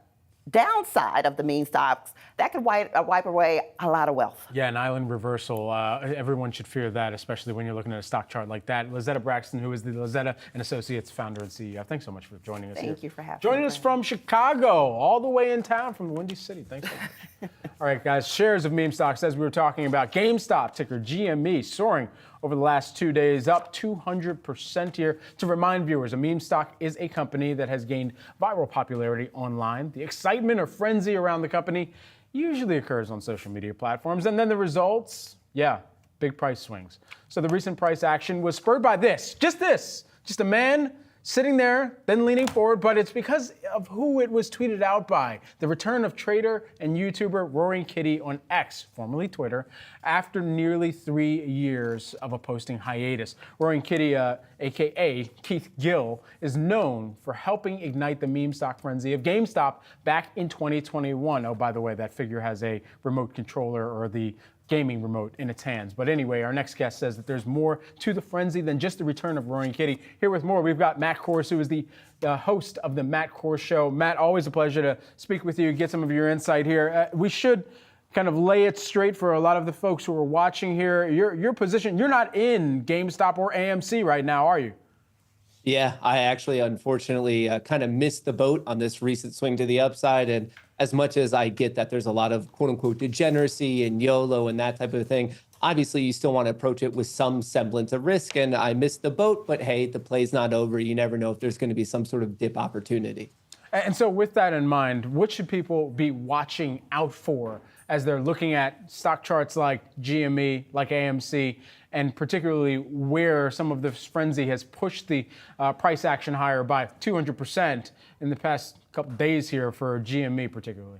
Speaker 17: downside of the meme stocks, that could wipe away a lot of wealth.
Speaker 2: Yeah, an island reversal. Everyone should fear that, especially when you're looking at a stock chart like that. Lizetta Braxton, who is the Lizetta & Associates founder and CEO. Thanks so much for joining us here.
Speaker 17: Thank you for having me.
Speaker 2: Joining us from Chicago, all the way in town from the Windy City. Thanks so much. All right, guys, shares of meme stocks, as we were talking about. GameStop, ticker GME, soaring over the last 2 days, up 200% here. To remind viewers, a meme stock is a company that has gained viral popularity online. The excitement or frenzy around the company usually occurs on social media platforms. And then the results, big price swings. So the recent price action was spurred by just a man sitting there, then leaning forward, but it's because of who it was tweeted out by. The return of trader and YouTuber Roaring Kitty on X, formerly Twitter, after nearly 3 years of a posting hiatus. Roaring Kitty, aka Keith Gill, is known for helping ignite the meme stock frenzy of GameStop back in 2021. Oh, by the way, that figure has a remote controller or the gaming remote in its hands. But anyway, our next guest says that there's more to the frenzy than just the return of Roaring Kitty. Here with more, we've got Matt Kors, who is the host of the Matt Kors Show. Matt, always a pleasure to speak with you, get some of your insight here. We should kind of lay it straight for a lot of the folks who are watching here. Your position, you're not in GameStop or AMC right now, are you?
Speaker 18: Yeah, I actually, unfortunately, kind of missed the boat on this recent swing to the upside. And as much as I get that there's a lot of quote unquote degeneracy and YOLO and that type of thing, obviously you still want to approach it with some semblance of risk. And I missed the boat, but hey, the play's not over. You never know if there's going to be some sort of dip opportunity.
Speaker 2: And so with that in mind, what should people be watching out for as they're looking at stock charts like GME, like AMC, and particularly where some of this frenzy has pushed the price action higher by 200% in the past couple days here for GME particularly?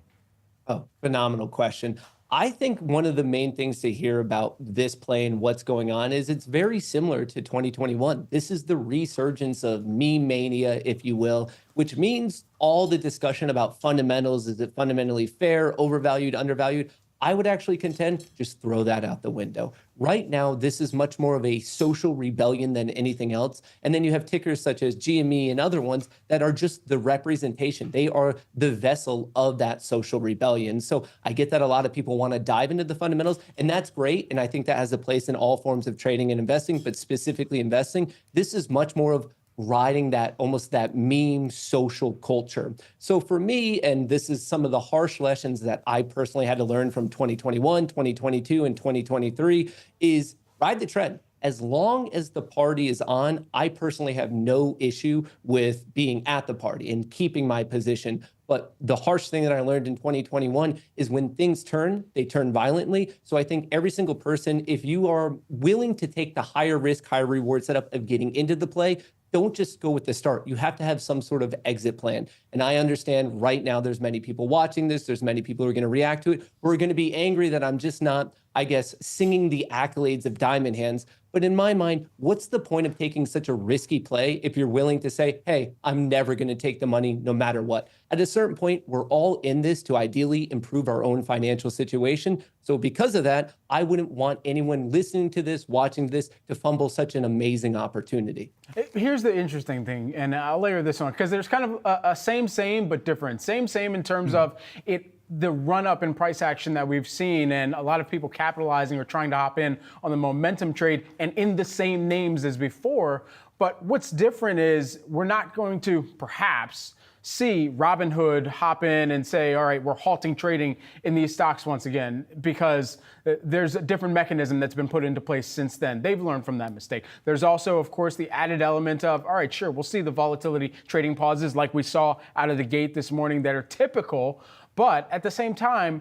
Speaker 18: Oh, phenomenal question. I think one of the main things to hear about this play and what's going on is it's very similar to 2021. This is the resurgence of meme mania, if you will, which means all the discussion about fundamentals, is it fundamentally fair, overvalued, undervalued? I would actually contend just throw that out the window. Right now, this is much more of a social rebellion than anything else. And then you have tickers such as GME and other ones that are just the representation. They are the vessel of that social rebellion. So I get that a lot of people want to dive into the fundamentals, and that's great. And I think that has a place in all forms of trading and investing, but specifically investing. This is much more of riding that almost that meme social culture. So for me, and this is some of the harsh lessons that I personally had to learn from 2021, 2022, and 2023 is ride the trend. As long as the party is on, I personally have no issue with being at the party and keeping my position. But the harsh thing that I learned in 2021 is when things turn, they turn violently. So I think every single person, if you are willing to take the higher risk, higher reward setup of getting into the play, don't just go with the start. You have to have some sort of exit plan. And I understand right now there's many people watching this. There's many people who are going to react to it. Who are going to be angry that I'm just not, I guess, singing the accolades of diamond hands. But in my mind, what's the point of taking such a risky play if you're willing to say, hey, I'm never going to take the money no matter what? At a certain point, we're all in this to ideally improve our own financial situation. So because of that, I wouldn't want anyone listening to this, watching this, to fumble such an amazing opportunity.
Speaker 2: Here's the interesting thing, and I'll layer this on, because there's kind of a same, but different. Same in terms of it. The run-up in price action that we've seen, and a lot of people capitalizing or trying to hop in on the momentum trade and in the same names as before. But what's different is we're not going to perhaps see Robinhood hop in and say, all right, we're halting trading in these stocks once again, because there's a different mechanism that's been put into place since then. They've learned from that mistake. There's also, of course, the added element of, all right, sure, we'll see the volatility trading pauses like we saw out of the gate this morning that are typical. But at the same time,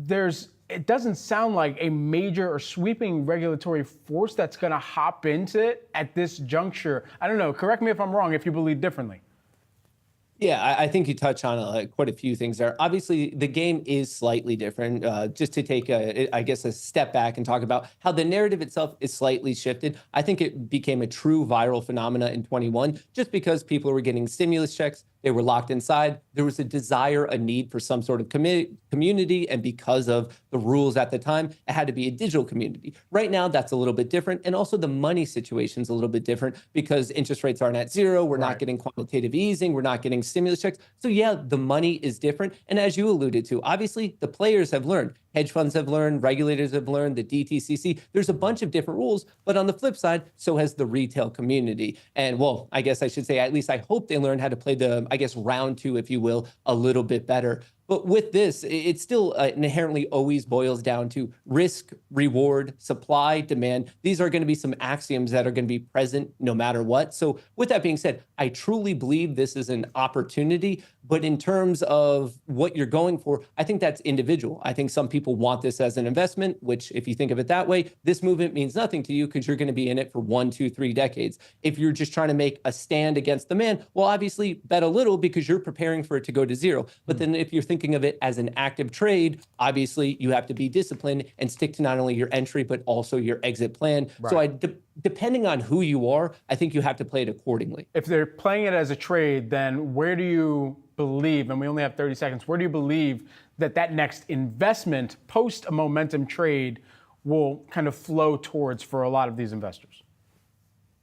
Speaker 2: it doesn't sound like a major or sweeping regulatory force that's going to hop into it at this juncture. I don't know. Correct me if I'm wrong if you believe differently.
Speaker 18: Yeah, I think you touch on quite a few things there. Obviously, the game is slightly different. Just to take, a step back and talk about how the narrative itself is slightly shifted. I think it became a true viral phenomena in 21 just because people were getting stimulus checks. They were locked inside. There was a desire, a need for some sort of community. And because of the rules at the time, it had to be a digital community. Right now, that's a little bit different. And also the money situation is a little bit different because interest rates aren't at zero. We're not getting quantitative easing. We're not getting stimulus checks. So yeah, the money is different. And as you alluded to, obviously the players have learned. Hedge funds have learned, regulators have learned, the DTCC. There's a bunch of different rules, but on the flip side, so has the retail community. And well, I guess I should say, at least I hope they learn how to play the, round two, if you will, a little bit better. But with this, it still inherently always boils down to risk, reward, supply, demand. These are going to be some axioms that are going to be present no matter what. So with that being said, I truly believe this is an opportunity. But in terms of what you're going for, I think that's individual. I think some people want this as an investment, which if you think of it that way, this movement means nothing to you because you're going to be in it for 1, 2, 3 decades. If you're just trying to make a stand against the man, well, obviously bet a little because you're preparing for it to go to zero. But then if you're thinking of it as an active trade, obviously you have to be disciplined and stick to not only your entry, but also your exit plan.
Speaker 2: Right.
Speaker 18: So depending on who you are, I think you have to play it accordingly.
Speaker 2: If they're playing it as a trade, then where do you believe, and we only have 30 seconds, where do you believe that next investment post a momentum trade will kind of flow towards for a lot of these investors?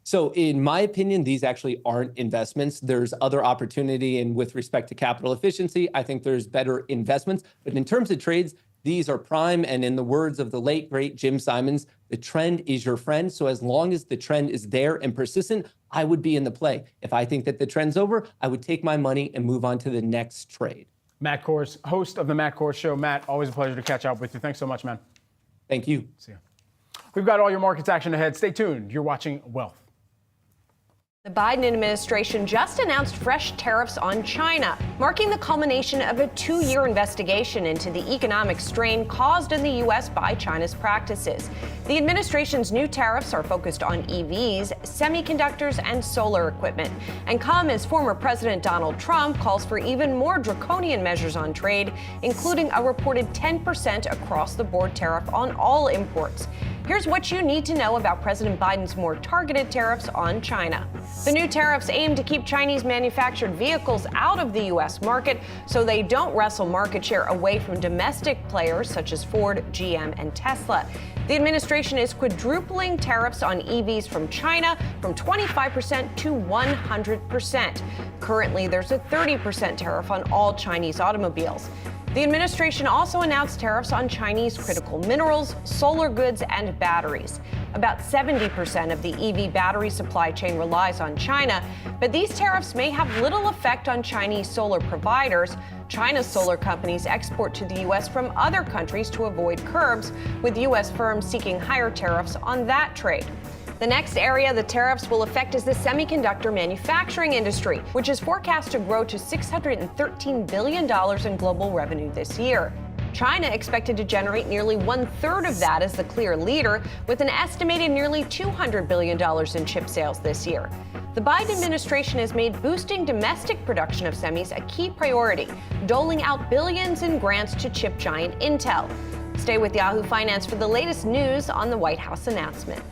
Speaker 18: So in my opinion, these actually aren't investments. There's other opportunity, and with respect to capital efficiency, I think there's better investments. But in terms of trades, these are prime. And in the words of the late, great Jim Simons, the trend is your friend. So as long as the trend is there and persistent, I would be in the play. If I think that the trend's over, I would take my money and move on to the next trade.
Speaker 2: Matt Kors, host of the Matt Kors Show. Matt, always a pleasure to catch up with you. Thanks so much, man.
Speaker 18: Thank you.
Speaker 2: See you. We've got all your markets action ahead. Stay tuned. You're watching Wealth.
Speaker 19: The Biden administration just announced fresh tariffs on China, marking the culmination of a 2-year investigation into the economic strain caused in the U.S. by China's practices. The administration's new tariffs are focused on EVs, semiconductors, and solar equipment, and come as former President Donald Trump calls for even more draconian measures on trade, including a reported 10% across-the-board tariff on all imports. Here's what you need to know about President Biden's more targeted tariffs on China. The new tariffs aim to keep Chinese manufactured vehicles out of the U.S. market so they don't wrestle market share away from domestic players such as Ford, GM, and Tesla. The administration is quadrupling tariffs on EVs from China from 25% to 100%. Currently, there's a 30% tariff on all Chinese automobiles. The administration also announced tariffs on Chinese critical minerals, solar goods, and batteries. About 70% of the EV battery supply chain relies on China, but these tariffs may have little effect on Chinese solar providers. China's solar companies export to the U.S. from other countries to avoid curbs, with U.S. firms seeking higher tariffs on that trade. The next area the tariffs will affect is the semiconductor manufacturing industry, which is forecast to grow to $613 billion in global revenue this year. China expected to generate nearly 1/3 of that as the clear leader, with an estimated nearly $200 billion in chip sales this year. The Biden administration has made boosting domestic production of semis a key priority, doling out billions in grants to chip giant Intel. Stay with Yahoo Finance for the latest news on the White House announcement.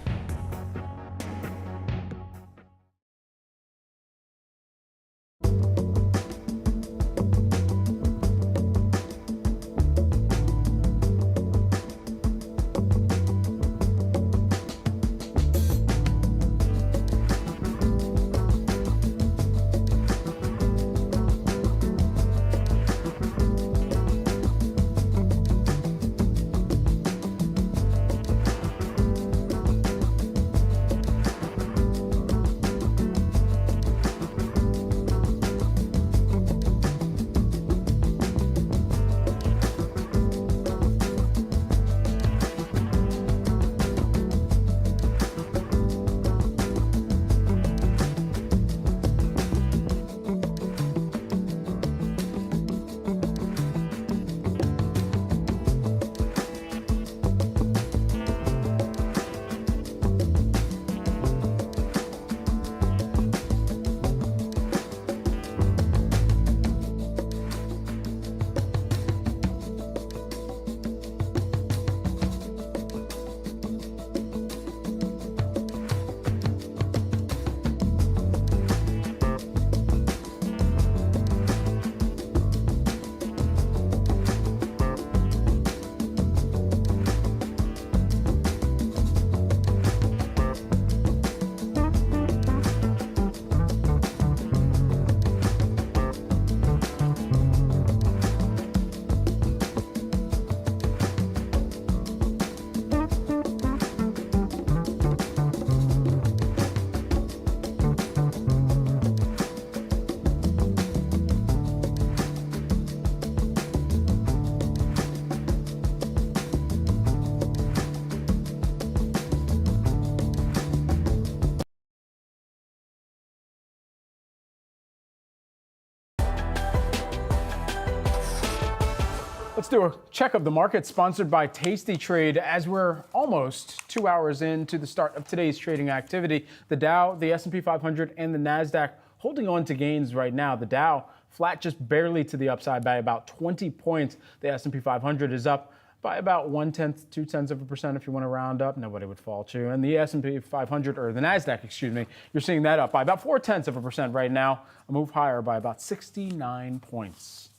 Speaker 2: Let's do a check of the market sponsored by Tasty Trade as we're almost 2 hours into the start of today's trading activity. The Dow, the S&P 500, and the NASDAQ holding on to gains right now. The Dow flat just barely to the upside by about 20 points. The S&P 500 is up by about 0.1%, 0.2% if you want to round up. Nobody would fault you. And the S&P 500, or the NASDAQ, excuse me, you're seeing that up by about 0.4% right now, a move higher by about 69 points.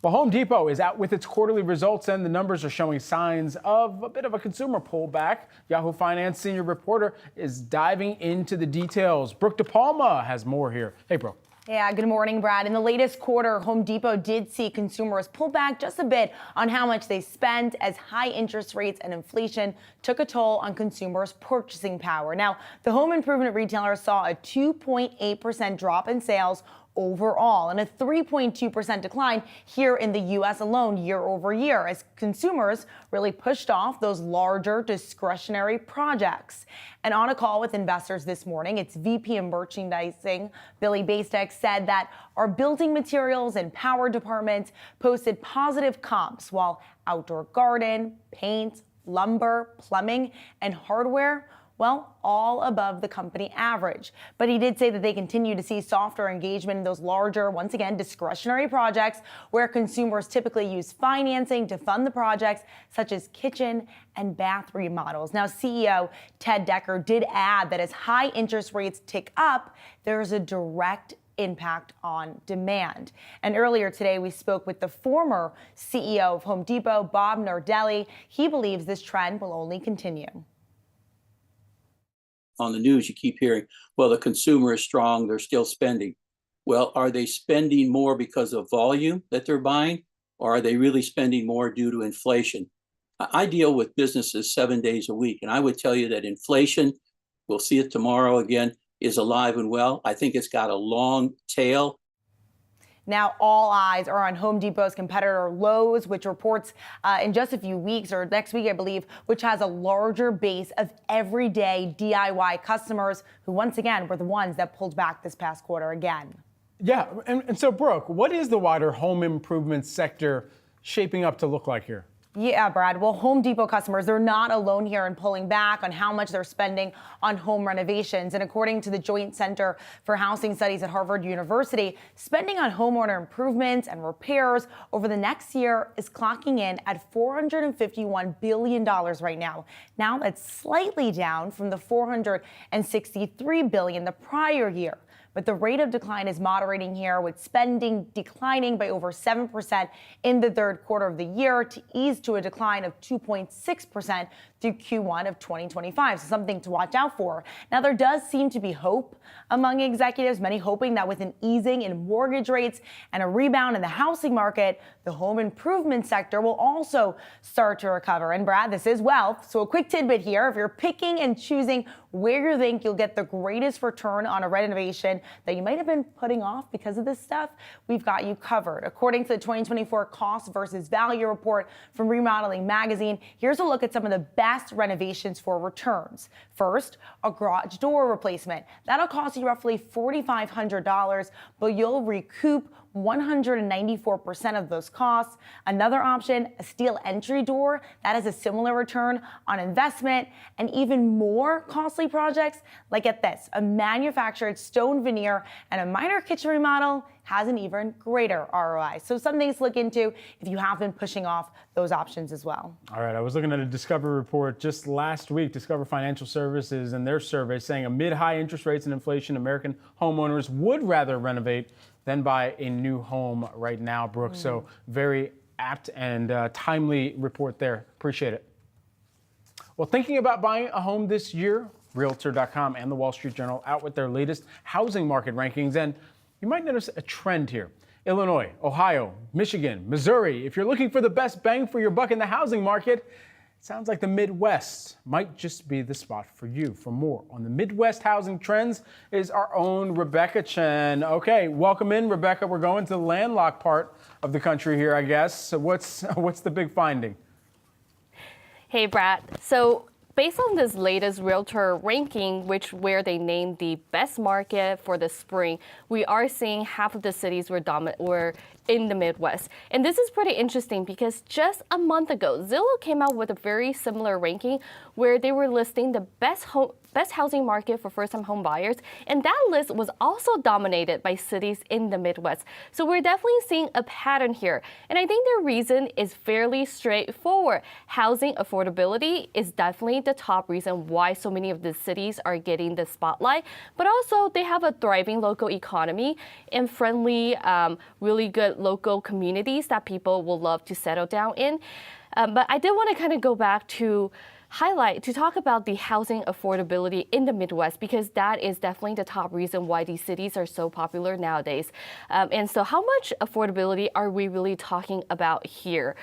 Speaker 2: Well, Home Depot is out with its quarterly results, and the numbers are showing signs of a bit of a consumer pullback. Yahoo Finance senior reporter is diving into the details. Brooke DePalma has more here. Hey, Brooke.
Speaker 5: Yeah, good morning, Brad. In the latest quarter, Home Depot did see consumers pull back just a bit on how much they spent as high interest rates and inflation took a toll on consumers' purchasing power. Now, the home improvement retailer saw a 2.8% drop in sales overall and a 3.2% decline here in the U.S. alone year over year as consumers really pushed off those larger discretionary projects. And on a call with investors this morning, its VP of Merchandising, Billy Bastek, said that our building materials and power departments posted positive comps while outdoor garden, paint, lumber, plumbing, and hardware, well, all above the company average. But he did say that they continue to see softer engagement in those larger, once again, discretionary projects where consumers typically use financing to fund the projects, such as kitchen and bath remodels. Now, CEO Ted Decker did add that as high interest rates tick up, there's a direct impact on demand. And earlier today, we spoke with the former CEO of Home Depot, Bob Nardelli. He believes this trend will only continue.
Speaker 11: On the news, you keep hearing, well, the consumer is strong, they're still spending. Well, are they spending more because of volume that they're buying, or are they really spending more due to inflation? I deal with businesses 7 days a week, and I would tell you that inflation, we'll see it tomorrow again, is alive and well. I think it's got a long tail.
Speaker 5: Now, all eyes are on Home Depot's competitor Lowe's, which reports in just a few weeks, or next week, I believe, which has a larger base of everyday DIY customers who, once again, were the ones that pulled back this past quarter again.
Speaker 2: Yeah, and so, Brooke, what is the wider home improvement sector shaping up to look like here?
Speaker 5: Yeah, Brad. Well, Home Depot customers, they're not alone here in pulling back on how much they're spending on home renovations. And according to the Joint Center for Housing Studies at Harvard University, spending on homeowner improvements and repairs over the next year is clocking in at $451 billion right now. Now that's slightly down from the $463 billion the prior year. But the rate of decline is moderating here, with spending declining by over 7% in the third quarter of the year to ease to a decline of 2.6% through Q1 of 2025. So something to watch out for. Now, there does seem to be hope among executives, many hoping that with an easing in mortgage rates and a rebound in the housing market, the home improvement sector will also start to recover. And Brad, this is wealth. So a quick tidbit here. If you're picking and choosing where you think you'll get the greatest return on a renovation that you might have been putting off because of this stuff, we've got you covered. According to the 2024 Cost versus Value report from Remodeling Magazine, here's a look at some of the best renovations for returns. First, a garage door replacement. That'll cost you roughly $4,500, but you'll recoup 194% of those costs. Another option, a steel entry door, that has a similar return on investment. And even more costly projects, like get this, a manufactured stone veneer and a minor kitchen remodel has an even greater ROI. So some things to look into if you have been pushing off those options as well.
Speaker 2: All right, I was looking at a Discover report just last week, Discover Financial Services and their survey saying amid high interest rates and inflation, American homeowners would rather renovate than buy a new home right now, Brooke. So very apt and timely report there. Appreciate it. Well, thinking about buying a home this year, Realtor.com and the Wall Street Journal out with their latest housing market rankings. And you might notice a trend here. Illinois, Ohio, Michigan, Missouri. If you're looking for the best bang for your buck in the housing market, it sounds like the Midwest might just be the spot for you. For more on the Midwest housing trends is our own Rebecca Chen. Okay, welcome in, Rebecca. We're going to the landlocked part of the country here, I guess. So what's the big finding?
Speaker 20: Hey, Brad. So based on this latest realtor ranking, where they named the best market for the spring, we are seeing half of the cities were in the Midwest. And this is pretty interesting because just a month ago, Zillow came out with a very similar ranking where they were listing the best housing market for first-time home buyers. And that list was also dominated by cities in the Midwest. So we're definitely seeing a pattern here. And I think the reason is fairly straightforward. Housing affordability is definitely the top reason why so many of the cities are getting the spotlight. But also they have a thriving local economy and friendly, really good local communities that people will love to settle down in. But I did want to kind of go back to talk about the housing affordability in the Midwest, because that is definitely the top reason why these cities are so popular nowadays. And so how much affordability are we really talking about here?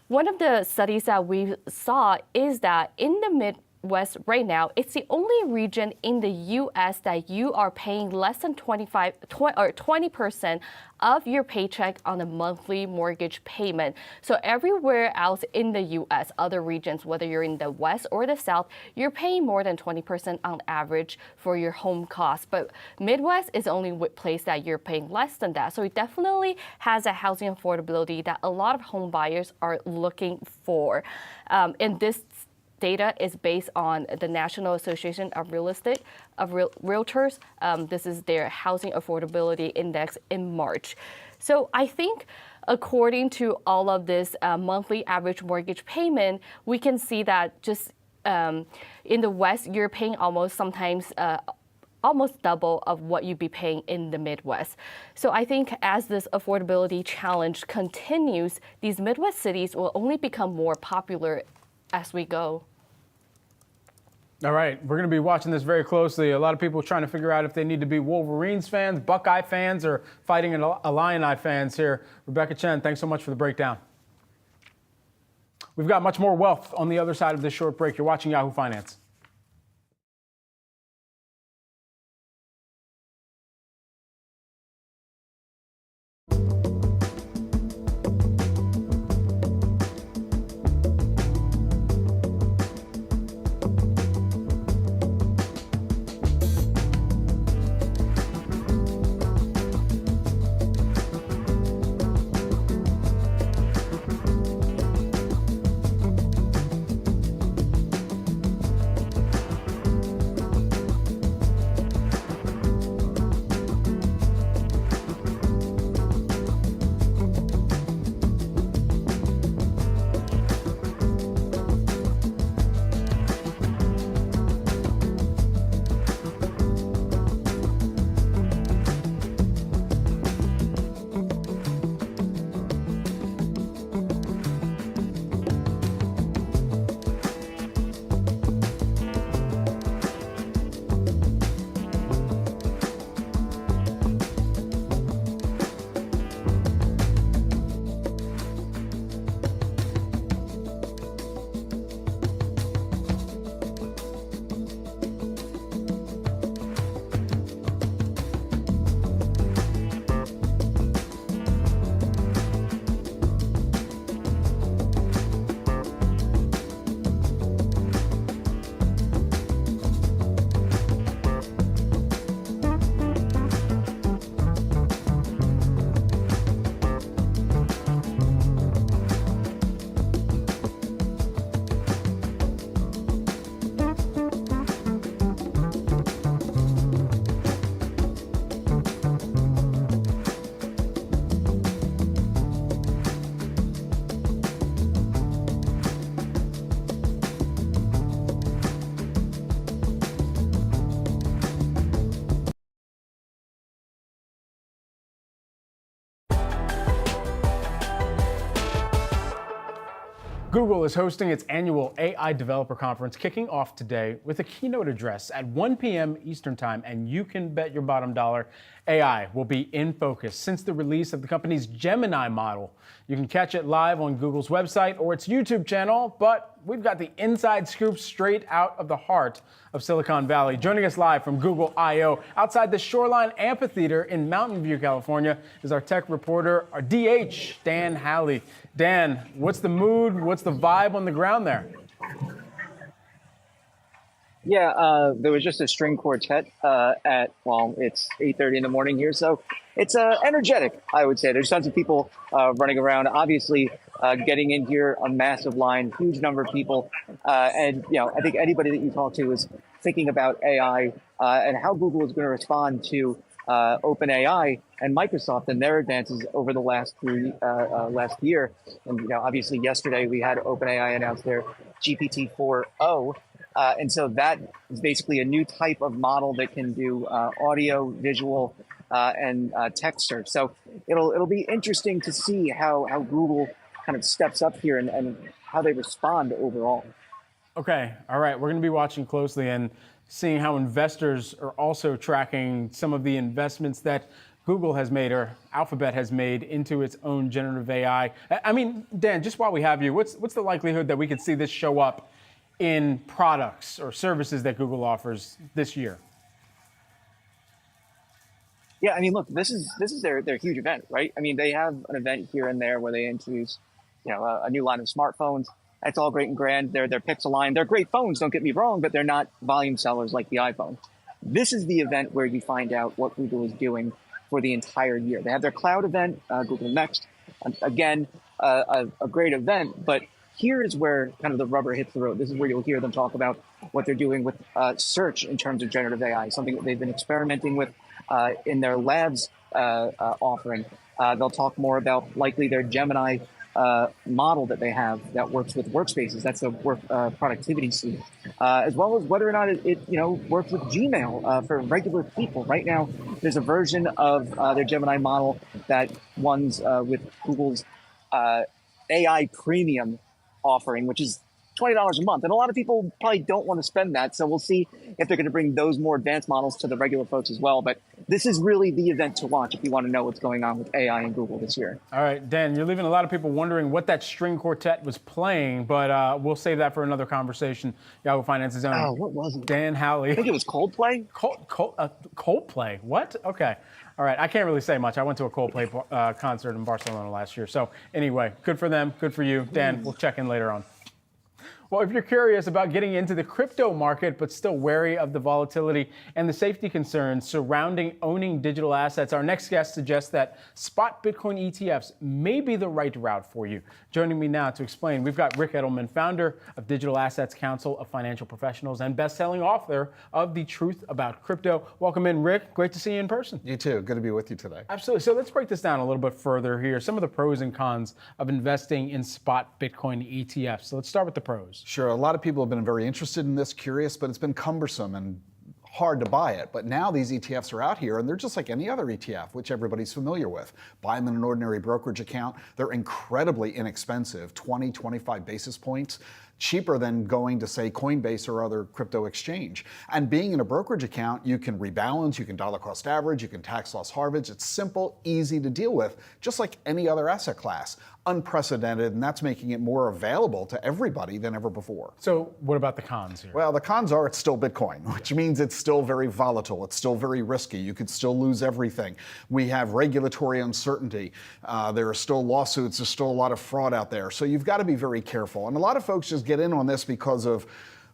Speaker 20: One of the studies that we saw is that in the Midwest right now, it's the only region in the U.S. that you are paying less than 20% of your paycheck on a monthly mortgage payment. So everywhere else in the U.S., other regions, whether you're in the West or the South, you're paying more than 20% on average for your home costs. But Midwest is the only place that you're paying less than that. So it definitely has a housing affordability that a lot of home buyers are looking for. And this data is based on the National Association of Realtors. This is their housing affordability index in March. So I think according to all of this monthly average mortgage payment, we can see that just in the West, you're paying sometimes almost double of what you'd be paying in the Midwest. So I think as this affordability challenge continues, these Midwest cities will only become more popular as we go.
Speaker 2: All right, we're going to be watching this very closely. A lot of people trying to figure out if they need to be Wolverines fans, Buckeye fans, or Fighting Illini fans here. Rebecca Chen, thanks so much for the breakdown. We've got much more wealth on the other side of this short break. You're watching Yahoo Finance. Google is hosting its annual AI Developer Conference, kicking off today with a keynote address at 1 p.m. Eastern Time, and you can bet your bottom dollar AI will be in focus since the release of the company's Gemini model. You can catch it live on Google's website or its YouTube channel, but we've got the inside scoop straight out of the heart of Silicon Valley. Joining us live from Google I/O outside the Shoreline Amphitheater in Mountain View, California, is our tech reporter, our DH, Dan Halley. Dan, what's the mood? What's the vibe on the ground there?
Speaker 21: Yeah, there was just a string quartet it's 8:30 in the morning here, so it's energetic, I would say. There's tons of people running around, obviously getting in here, a massive line, huge number of people. And, I think anybody that you talk to is thinking about AI and how Google is going to respond to OpenAI and Microsoft and their advances over the last year. And, obviously yesterday we had OpenAI announce their GPT-4o. And so that is basically a new type of model that can do audio, visual, and text search. So it'll be interesting to see how Google kind of steps up here and how they respond overall.
Speaker 2: Okay, all right, we're going to be watching closely and seeing how investors are also tracking some of the investments that Google has made or Alphabet has made into its own generative AI. I mean, Dan, just while we have you, what's the likelihood that we could see this show up in products or services that Google offers this year?
Speaker 21: Yeah, I mean, look, this is their huge event, right? I mean, they have an event here and there where they introduce, a new line of smartphones. That's all great and grand. They're Pixel line. They're great phones, don't get me wrong, but they're not volume sellers like the iPhone. This is the event where you find out what Google is doing for the entire year. They have their cloud event, Google Next. Again, a great event, but here is where kind of the rubber hits the road. This is where you'll hear them talk about what they're doing with search in terms of generative AI, something that they've been experimenting with in their labs offering. They'll talk more about likely their Gemini model that they have that works with workspaces. That's the work productivity suite, as well as whether or not it works with Gmail for regular people. Right now, there's a version of their Gemini model that runs with Google's AI Premium offering, which is $20 a month. And a lot of people probably don't want to spend that. So we'll see if they're going to bring those more advanced models to the regular folks as well. But this is really the event to watch if you want to know what's going on with AI and Google this year.
Speaker 2: All right, Dan, you're leaving a lot of people wondering what that string quartet was playing, but we'll save that for another conversation. Yahoo Finance's own.
Speaker 21: Oh, what was it?
Speaker 2: Dan Howley.
Speaker 21: I think it was Coldplay.
Speaker 2: Coldplay? What? Okay. All right, I can't really say much. I went to a Coldplay concert in Barcelona last year. So anyway, good for them, good for you. Dan, we'll check in later on. Well, if you're curious about getting into the crypto market but still wary of the volatility and the safety concerns surrounding owning digital assets, our next guest suggests that spot Bitcoin ETFs may be the right route for you. Joining me now to explain, we've got Rick Edelman, founder of Digital Assets Council of Financial Professionals and best-selling author of The Truth About Crypto. Welcome in, Rick. Great to see you in person.
Speaker 22: You too. Good to be with you today.
Speaker 2: Absolutely. So let's break this down a little bit further here. Some of the pros and cons of investing in spot Bitcoin ETFs. So let's start with the pros.
Speaker 22: Sure. A lot of people have been very interested in this, curious, but it's been cumbersome and hard to buy it. But now these ETFs are out here and they're just like any other ETF, which everybody's familiar with. Buy them in an ordinary brokerage account. They're incredibly inexpensive, 20, 25 basis points. Cheaper than going to, say, Coinbase or other crypto exchange. And being in a brokerage account, you can rebalance, you can dollar cost average, you can tax loss harvest. It's simple, easy to deal with, just like any other asset class. Unprecedented, and that's making it more available to everybody than ever before.
Speaker 2: So what about the cons here?
Speaker 22: Well, the cons are it's still Bitcoin, which means it's still very volatile. It's still very risky. You could still lose everything. We have regulatory uncertainty. There are still lawsuits. There's still a lot of fraud out there. So you've got to be very careful. And a lot of folks just get in on this because of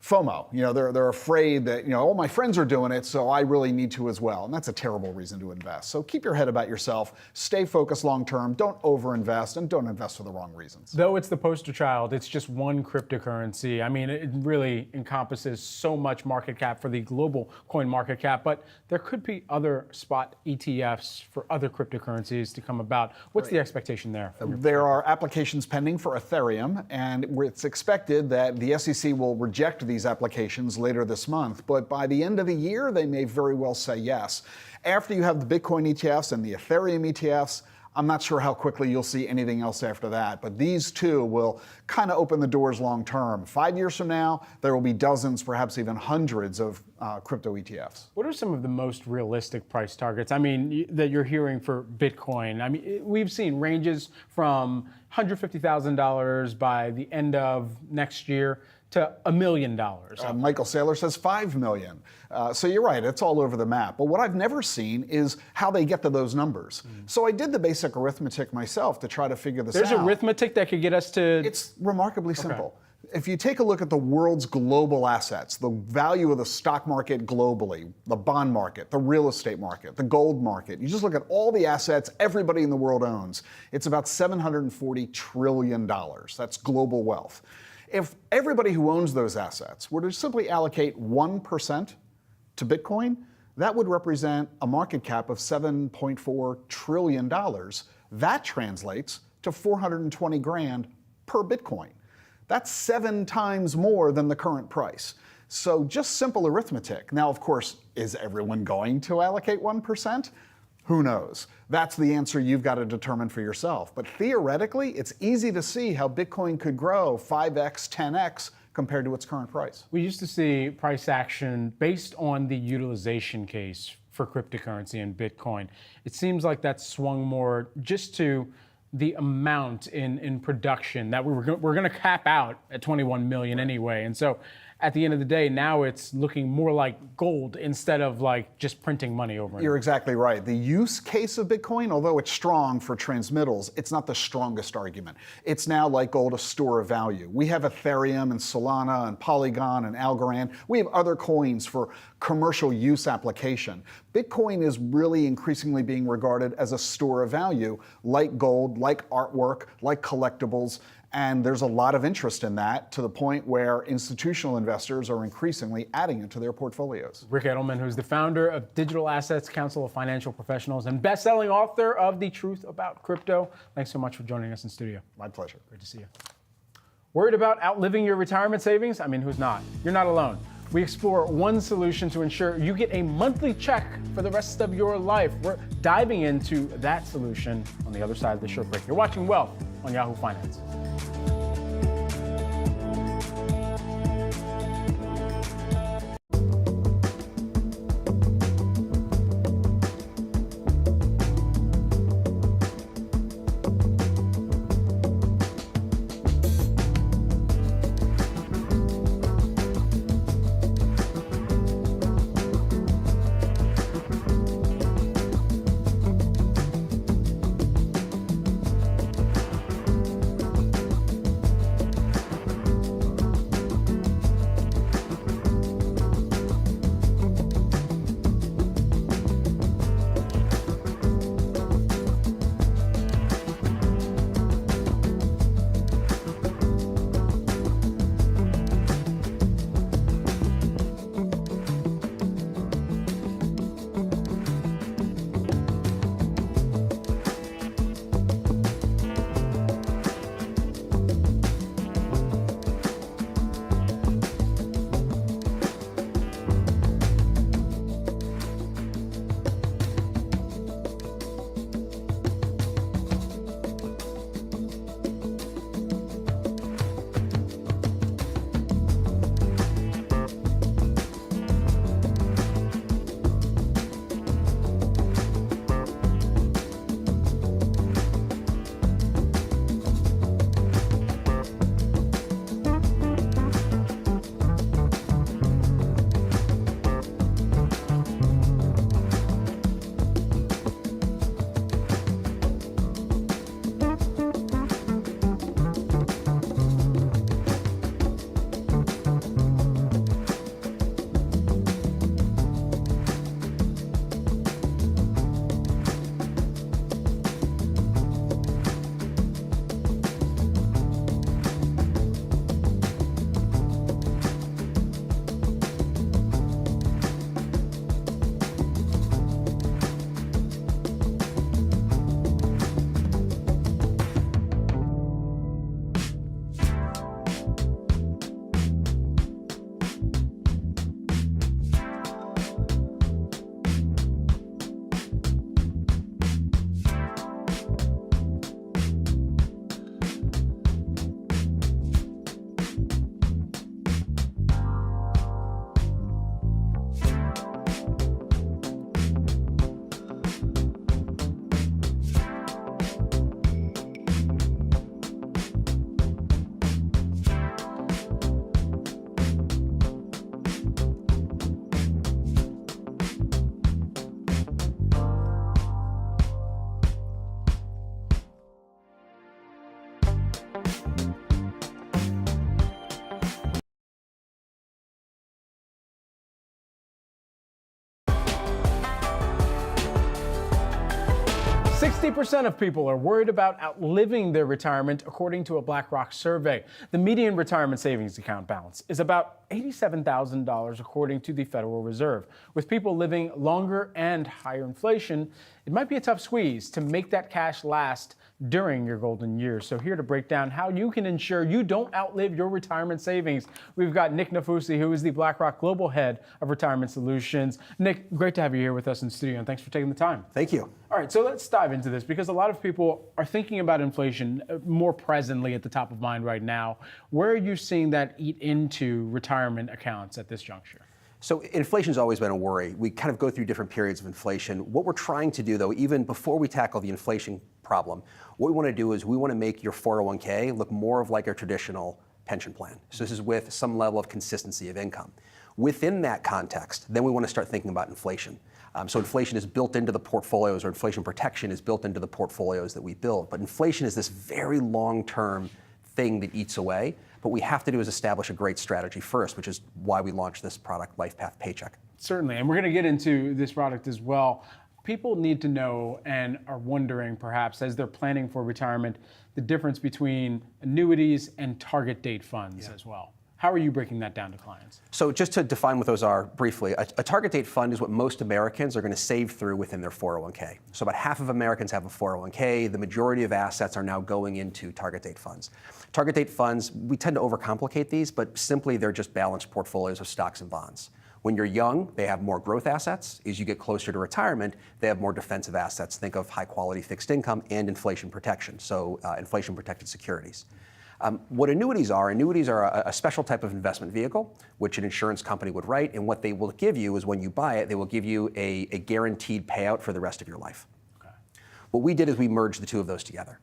Speaker 22: FOMO. They're afraid that, all my friends are doing it, so I really need to as well. And that's a terrible reason to invest. So keep your head about yourself, stay focused long term, don't overinvest, and don't invest for the wrong reasons.
Speaker 2: Though it's the poster child, it's just one cryptocurrency. I mean, it really encompasses so much market cap for the global coin market cap, but there could be other spot ETFs for other cryptocurrencies to come about. What's the expectation there?
Speaker 22: There are applications pending for Ethereum, and it's expected that the SEC will reject these applications later this month, but by the end of the year, they may very well say yes. After you have the Bitcoin ETFs and the Ethereum ETFs, I'm not sure how quickly you'll see anything else after that, but these two will kind of open the doors long term. 5 years from now, there will be dozens, perhaps even hundreds of crypto ETFs.
Speaker 2: What are some of the most realistic price targets? I mean, that you're hearing for Bitcoin? I mean, we've seen ranges from $150,000 by the end of next year to $1 million.
Speaker 22: Michael Saylor says 5 million. So you're right, it's all over the map. But what I've never seen is how they get to those numbers. So I did the basic arithmetic myself to try to figure this out.
Speaker 2: There's arithmetic that could get us to...
Speaker 22: It's remarkably simple. if you take a look at the world's global assets, the value of the stock market globally, the bond market, the real estate market, the gold market, you just look at all the assets everybody in the world owns, it's about $740 trillion. That's global wealth. If everybody who owns those assets were to simply allocate 1% to Bitcoin, that would represent a market cap of $7.4 trillion. That translates to 420 grand per Bitcoin. That's 7 times more than the current price. So just simple arithmetic. Now, of course, is everyone going to allocate 1%? Who knows? That's the answer you've got to determine for yourself. But theoretically, it's easy to see how Bitcoin could grow 5x, 10x compared to its current price.
Speaker 2: We used to see price action based on the utilization case for cryptocurrency and Bitcoin. It seems like that's swung more just to the amount in production that we're going to cap out at 21 million anyway. And so at the end of the day, now it's looking more like gold instead of like just printing money over.
Speaker 22: You're exactly right. The use case of Bitcoin, although it's strong for transmittals, it's not the strongest argument. It's now like gold, a store of value. We have Ethereum and Solana and Polygon and Algorand. We have other coins for commercial use application. Bitcoin is really increasingly being regarded as a store of value, like gold, like artwork, like collectibles. And there's a lot of interest in that to the point where institutional investors are increasingly adding it to their portfolios.
Speaker 2: Rick Edelman, who's the founder of Digital Assets Council of Financial Professionals and best-selling author of The Truth About Crypto. Thanks so much for joining us in studio.
Speaker 22: My pleasure.
Speaker 2: Great to see you. Worried about outliving your retirement savings? I mean, who's not? You're not alone. We explore one solution to ensure you get a monthly check for the rest of your life. We're diving into that solution on the other side of the short break. You're watching Wealth on Yahoo Finance. 60% of people are worried about outliving their retirement, according to a BlackRock survey. The median retirement savings account balance is about $87,000, according to the Federal Reserve. With people living longer and higher inflation, it might be a tough squeeze to make that cash last during your golden years. So here to break down how you can ensure you don't outlive your retirement savings, we've got Nick Nafusi, who is the BlackRock Global Head of Retirement Solutions. Nick, great to have you here with us in the studio, and thanks for taking the time.
Speaker 4: Thank you.
Speaker 2: All right, so let's dive into this, because a lot of people are thinking about inflation more presently at the top of mind right now. Where are you seeing that eat into retirement accounts at this juncture?
Speaker 4: So inflation's always been a worry. We kind of go through different periods of inflation. What we're trying to do, though, even before we tackle the inflation problem, what we want to do is we want to make your 401k look more of like a traditional pension plan. So this is with some level of consistency of income. Within that context, then we want to start thinking about inflation. So inflation is built into the portfolios, or inflation protection is built into the portfolios that we build. But inflation is this very long-term thing that eats away. What we have to do is establish a great strategy first, which is why we launched this product, LifePath Paycheck.
Speaker 2: Certainly, and we're going to get into this product as well. People need to know and are wondering, perhaps, as they're planning for retirement, the difference between annuities and target date funds as well. How are you breaking that down to clients?
Speaker 4: So just to define what those are briefly, a target date fund is what most Americans are going to save through within their 401k. So about half of Americans have a 401k. The majority of assets are now going into target date funds. Target date funds, we tend to overcomplicate these, but simply they're just balanced portfolios of stocks and bonds. When you're young, they have more growth assets. As you get closer to retirement, they have more defensive assets. Think of high quality fixed income and inflation protection, so inflation protected securities. What annuities are a special type of investment vehicle, which an insurance company would write, and what they will give you is when you buy it, they will give you a guaranteed payout for the rest of your life. Okay. What we did is we merged the two of those together.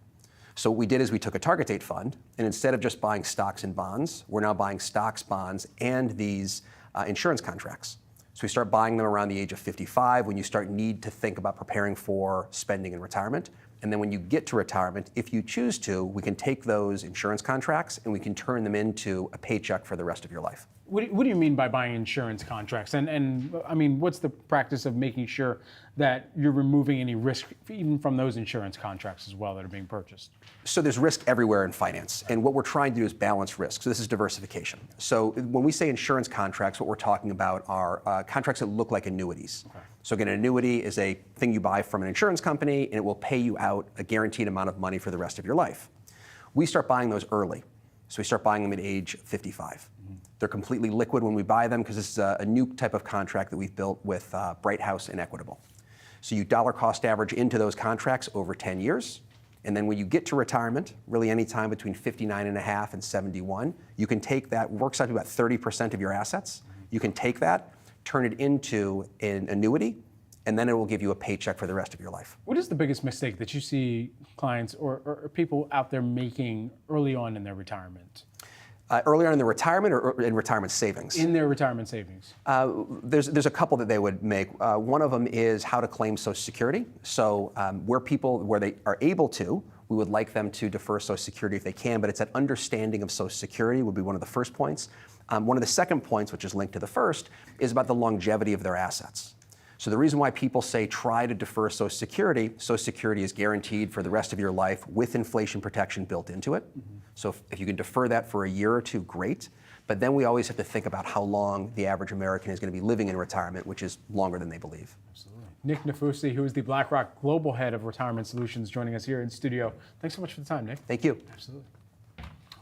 Speaker 4: So what we did is we took a target date fund, and instead of just buying stocks and bonds, we're now buying stocks, bonds, and these insurance contracts. So we start buying them around the age of 55, when you start need to think about preparing for spending in retirement. And then when you get to retirement, if you choose to, we can take those insurance contracts and we can turn them into a paycheck for the rest of your life.
Speaker 2: What do you mean by buying insurance contracts? And I mean, what's the practice of making sure that you're removing any risk even from those insurance contracts as well that are being purchased?
Speaker 4: So there's risk everywhere in finance. And what we're trying to do is balance risk. So this is diversification. So when we say insurance contracts, what we're talking about are contracts that look like annuities. Okay. So again, an annuity is a thing you buy from an insurance company, and it will pay you out a guaranteed amount of money for the rest of your life. We start buying those early. So we start buying them at age 55. Mm-hmm. They're completely liquid when we buy them, because this is a new type of contract that we've built with Bright House and Equitable. So you dollar cost average into those contracts over 10 years. And then when you get to retirement, really any time between 59 and a half and 71, you can take that, works out to about 30% of your assets. You can take that, turn it into an annuity, and then it will give you a paycheck for the rest of your life.
Speaker 2: What is the biggest mistake that you see clients or people out there making early on in their retirement?
Speaker 4: Early on in their retirement, or in retirement savings?
Speaker 2: In their retirement savings.
Speaker 4: There's a couple that they would make. One of them is how to claim Social Security. So where they are able to, we would like them to defer Social Security if they can, but it's that understanding of Social Security would be one of the first points. One of the second points, which is linked to the first, is about the longevity of their assets. So the reason why people say try to defer Social Security is guaranteed for the rest of your life with inflation protection built into it. Mm-hmm. So if you can defer that for a year or two, great. But then we always have to think about how long the average American is going to be living in retirement, which is longer than they believe.
Speaker 2: Absolutely. Nick Nafusi, who is the BlackRock Global Head of Retirement Solutions, joining us here in studio. Thanks so much for the time, Nick.
Speaker 4: Thank you.
Speaker 2: Absolutely.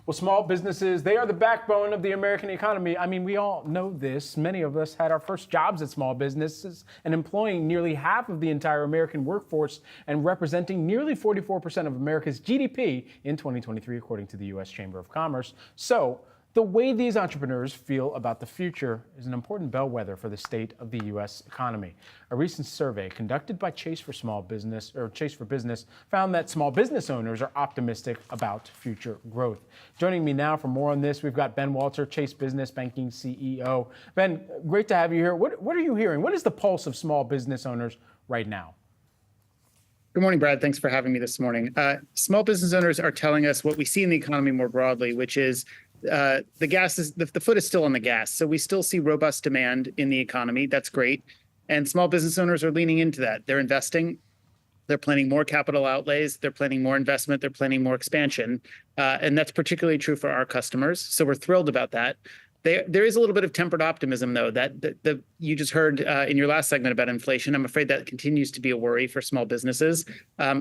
Speaker 2: Well, small businesses, they are the backbone of the American economy. I mean, we all know this. Many of us had our first jobs at small businesses and employing nearly half of the entire American workforce and representing nearly 44% of America's GDP in 2023, according to the U.S. Chamber of Commerce. So the way these entrepreneurs feel about the future is an important bellwether for the state of the U.S. economy. A recent survey conducted by Chase for Business found that small business owners are optimistic about future growth. Joining me now for more on this, we've got Ben Walter, Chase Business Banking CEO. Ben, great to have you here. What are you hearing? What is the pulse of small business owners right now?
Speaker 6: Good morning, Brad. Thanks for having me this morning. Small business owners are telling us what we see in the economy more broadly, which is the foot is still on the gas. So we still see robust demand in the economy. That's great. And small business owners are leaning into that. They're investing. They're planning more capital outlays. They're planning more investment. They're planning more expansion. And that's particularly true for our customers. So we're thrilled about that. There is a little bit of tempered optimism, though, that you just heard in your last segment about inflation. I'm afraid that continues to be a worry for small businesses.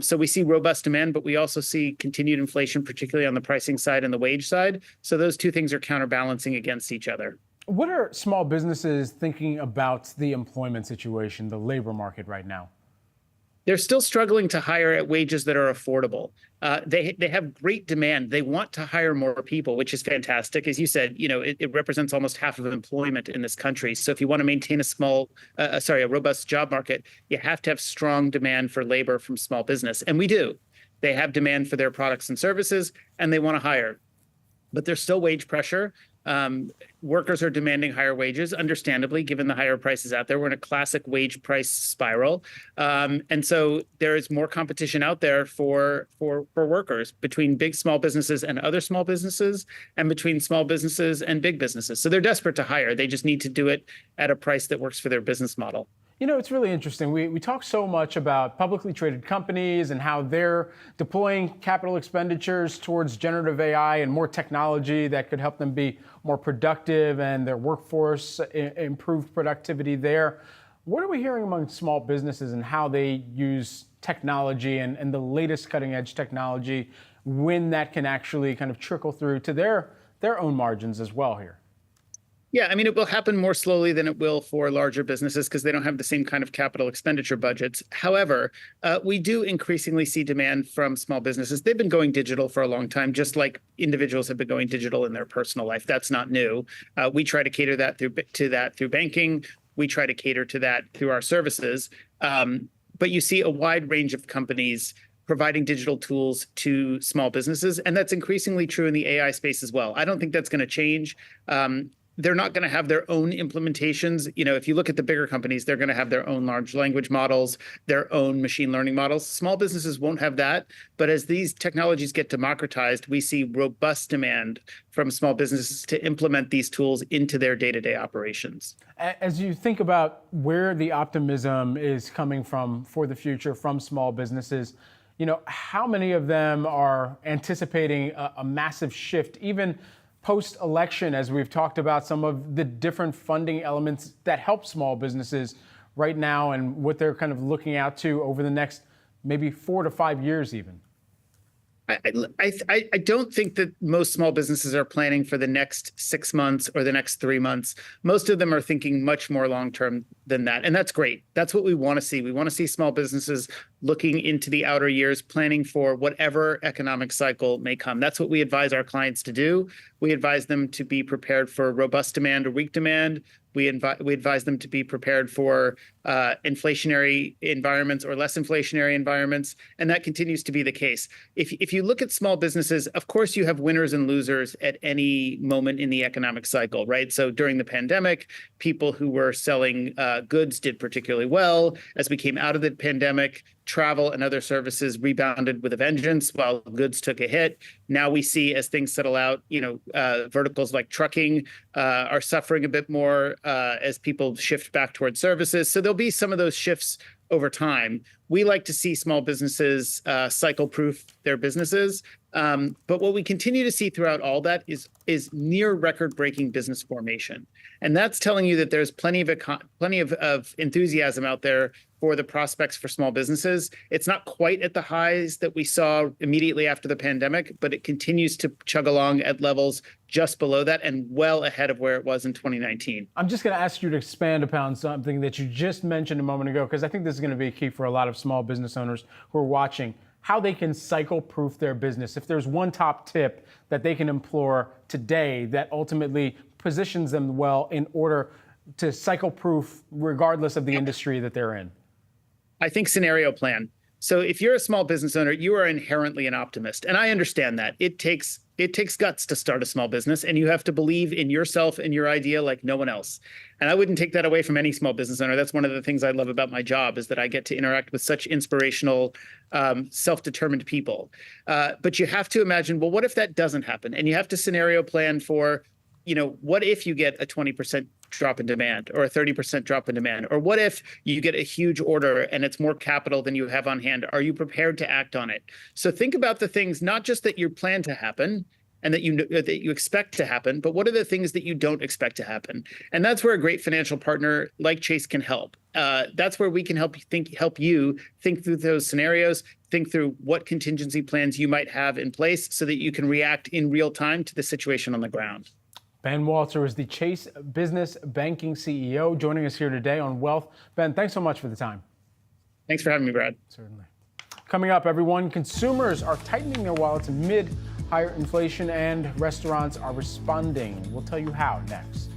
Speaker 6: So we see robust demand, but we also see continued inflation, particularly on the pricing side and the wage side. So those two things are counterbalancing against each other.
Speaker 2: What are small businesses thinking about the employment situation, the labor market right now?
Speaker 6: They're still struggling to hire at wages that are affordable. They have great demand. They want to hire more people, which is fantastic. As you said, it represents almost half of employment in this country. So if you want to maintain a robust job market, you have to have strong demand for labor from small business. And we do. They have demand for their products and services, and they want to hire. But there's still wage pressure. Workers are demanding higher wages, understandably, given the higher prices out there. We're in a classic wage price spiral. And so there is more competition out there for workers between small businesses and other small businesses, and between small businesses and big businesses. So they're desperate to hire. They just need to do it at a price that works for their business model.
Speaker 2: It's really interesting. We talk so much about publicly traded companies and how they're deploying capital expenditures towards generative AI and more technology that could help them be more productive and their workforce improved productivity there. What are we hearing among small businesses and how they use technology and the latest cutting edge technology, when that can actually kind of trickle through to their own margins as well here?
Speaker 6: Yeah, I mean, it will happen more slowly than it will for larger businesses because they don't have the same kind of capital expenditure budgets. However, we do increasingly see demand from small businesses. They've been going digital for a long time, just like individuals have been going digital in their personal life. That's not new. We try to cater that through banking. We try to cater to that through our services. But you see a wide range of companies providing digital tools to small businesses, and that's increasingly true in the AI space as well. I don't think that's going to change. They're not going to have their own implementations. If you look at the bigger companies, they're going to have their own large language models, their own machine learning models. Small businesses won't have that. But as these technologies get democratized, we see robust demand from small businesses to implement these tools into their day-to-day operations.
Speaker 2: As you think about where the optimism is coming from for the future from small businesses, how many of them are anticipating a massive shift, even post-election, as we've talked about some of the different funding elements that help small businesses right now and what they're kind of looking out to over the next maybe 4 to 5 years even?
Speaker 6: I don't think that most small businesses are planning for the next 6 months or the next 3 months. Most of them are thinking much more long-term than that. And that's great. That's what we want to see. We want to see small businesses looking into the outer years, planning for whatever economic cycle may come. That's what we advise our clients to do. We advise them to be prepared for robust demand or weak demand. We advise them to be prepared for inflationary environments or less inflationary environments, and that continues to be the case. If you look at small businesses, of course, you have winners and losers at any moment in the economic cycle, right? So during the pandemic, people who were selling goods did particularly well. As we came out of the pandemic, travel and other services rebounded with a vengeance while goods took a hit. Now we see, as things settle out, verticals like trucking are suffering a bit more as people shift back towards services. So there'll be some of those shifts over time. We like to see small businesses cycle-proof their businesses. But what we continue to see throughout all that is near record-breaking business formation. And that's telling you that there's plenty of enthusiasm out there for the prospects for small businesses. It's not quite at the highs that we saw immediately after the pandemic, but it continues to chug along at levels just below that and well ahead of where it was in 2019.
Speaker 2: I'm just going to ask you to expand upon something that you just mentioned a moment ago, because I think this is going to be key for a lot of small business owners who are watching, how they can cycle-proof their business. If there's one top tip that they can employ today that ultimately positions them well in order to cycle-proof regardless of the industry that they're in.
Speaker 6: I think scenario plan. So if you're a small business owner, you are inherently an optimist. And I understand that. It takes guts to start a small business, and you have to believe in yourself and your idea like no one else. And I wouldn't take that away from any small business owner. That's one of the things I love about my job, is that I get to interact with such inspirational, self-determined people. But you have to imagine, well, what if that doesn't happen? And you have to scenario plan for, what if you get a 20% drop in demand or a 30% drop in demand? Or what if you get a huge order and it's more capital than you have on hand? Are you prepared to act on it? So think about the things, not just that you plan to happen and that you expect to happen, but what are the things that you don't expect to happen? And that's where a great financial partner like Chase can help. That's where we can help you think through those scenarios, think through what contingency plans you might have in place so that you can react in real time to the situation on the ground.
Speaker 2: Ben Walter is the Chase Business Banking CEO, joining us here today on Wealth. Ben, thanks so much for the time.
Speaker 6: Thanks for having me, Brad.
Speaker 2: Certainly. Coming up, everyone, consumers are tightening their wallets amid higher inflation, and restaurants are responding. We'll tell you how next.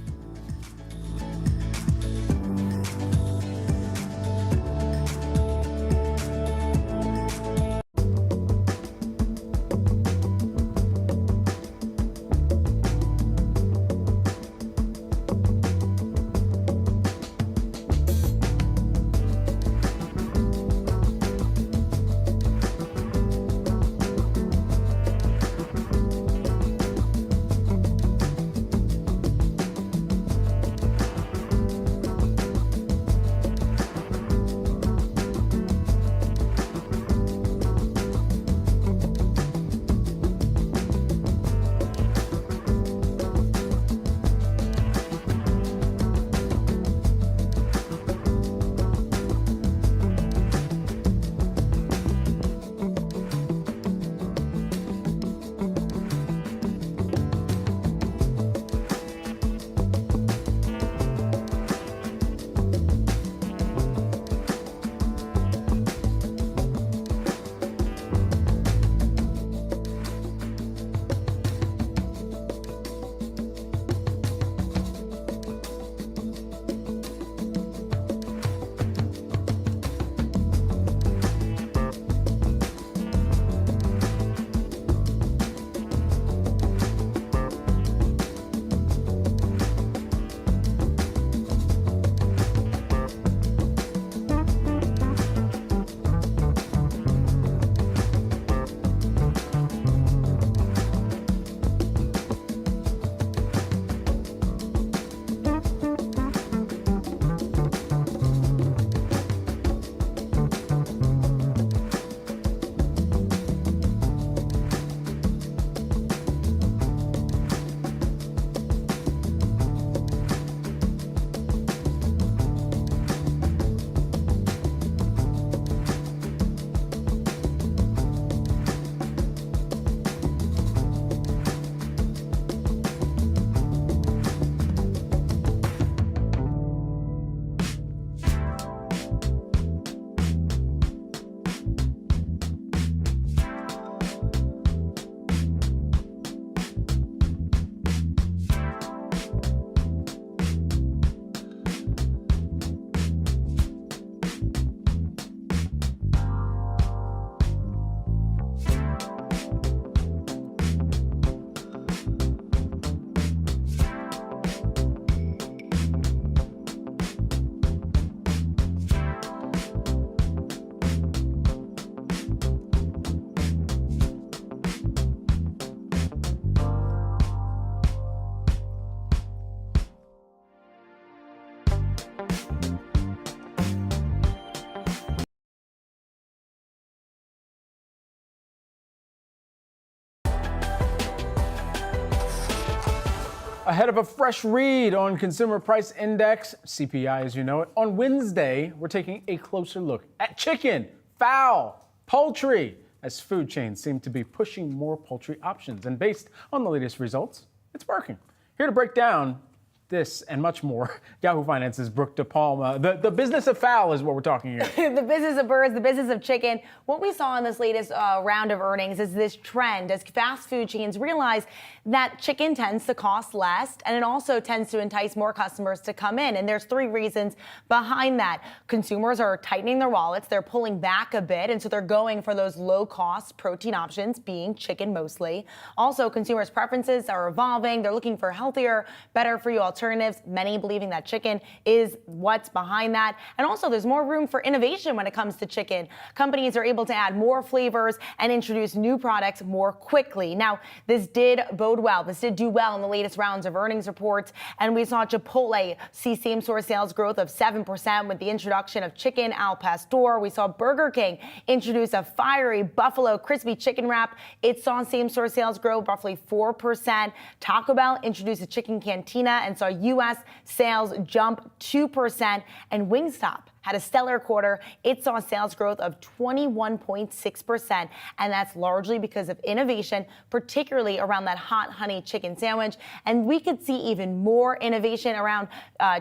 Speaker 2: Ahead of a fresh read on Consumer Price Index, CPI as you know it, on Wednesday, we're taking a closer look at chicken, fowl, poultry, as food chains seem to be pushing more poultry options. And based on the latest results, it's working. Here to break down this and much more, Yahoo Finance's Brooke DePalma. The business of fowl is what we're talking here.
Speaker 1: The business of birds, the business of chicken. What we saw in this latest round of earnings is this trend as fast food chains realize that chicken tends to cost less and it also tends to entice more customers to come in. And there's three reasons behind that. Consumers are tightening their wallets. They're pulling back a bit. And so they're going for those low cost protein options, being chicken mostly. Also, consumers' preferences are evolving. They're looking for healthier, better for you alternatives. alternatives, many believing that chicken is what's behind that. And also, there's more room for innovation when it comes to chicken. Companies are able to add more flavors and introduce new products more quickly. Now, this did bode well. This did do well in the latest rounds of earnings reports. And we saw Chipotle see same-store sales growth of 7% with the introduction of chicken al pastor. We saw Burger King introduce a fiery buffalo crispy chicken wrap. It saw same-store sales grow roughly 4%. Taco Bell introduced a chicken cantina and saw U.S. sales jump 2%. And Wingstop had a stellar quarter. It saw sales growth of 21.6%, and that's largely because of innovation, particularly around that hot honey chicken sandwich. And we could see even more innovation around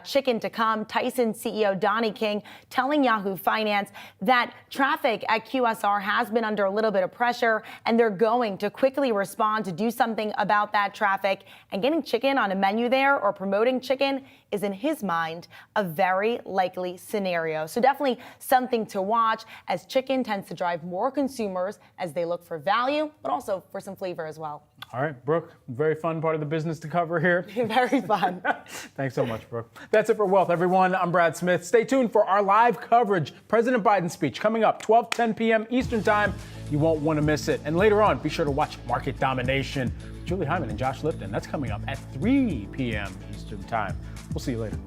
Speaker 1: chicken to come. Tyson CEO Donnie King telling Yahoo Finance that traffic at QSR has been under a little bit of pressure, and they're going to quickly respond to do something about that traffic. And getting chicken on a menu there or promoting chicken is, in his mind, a very likely scenario. So definitely something to watch, as chicken tends to drive more consumers as they look for value, but also for some flavor as well.
Speaker 2: All right, Brooke, very fun part of the business to cover here.
Speaker 1: Very fun.
Speaker 2: Thanks so much, Brooke. That's it for Wealth, everyone. I'm Brad Smith. Stay tuned for our live coverage. President Biden's speech coming up 12:10 p.m. Eastern Time. You won't want to miss it. And later on, be sure to watch Market Domination. Julie Hyman and Josh Lipton. That's coming up at 3 p.m. Eastern Time. We'll see you later.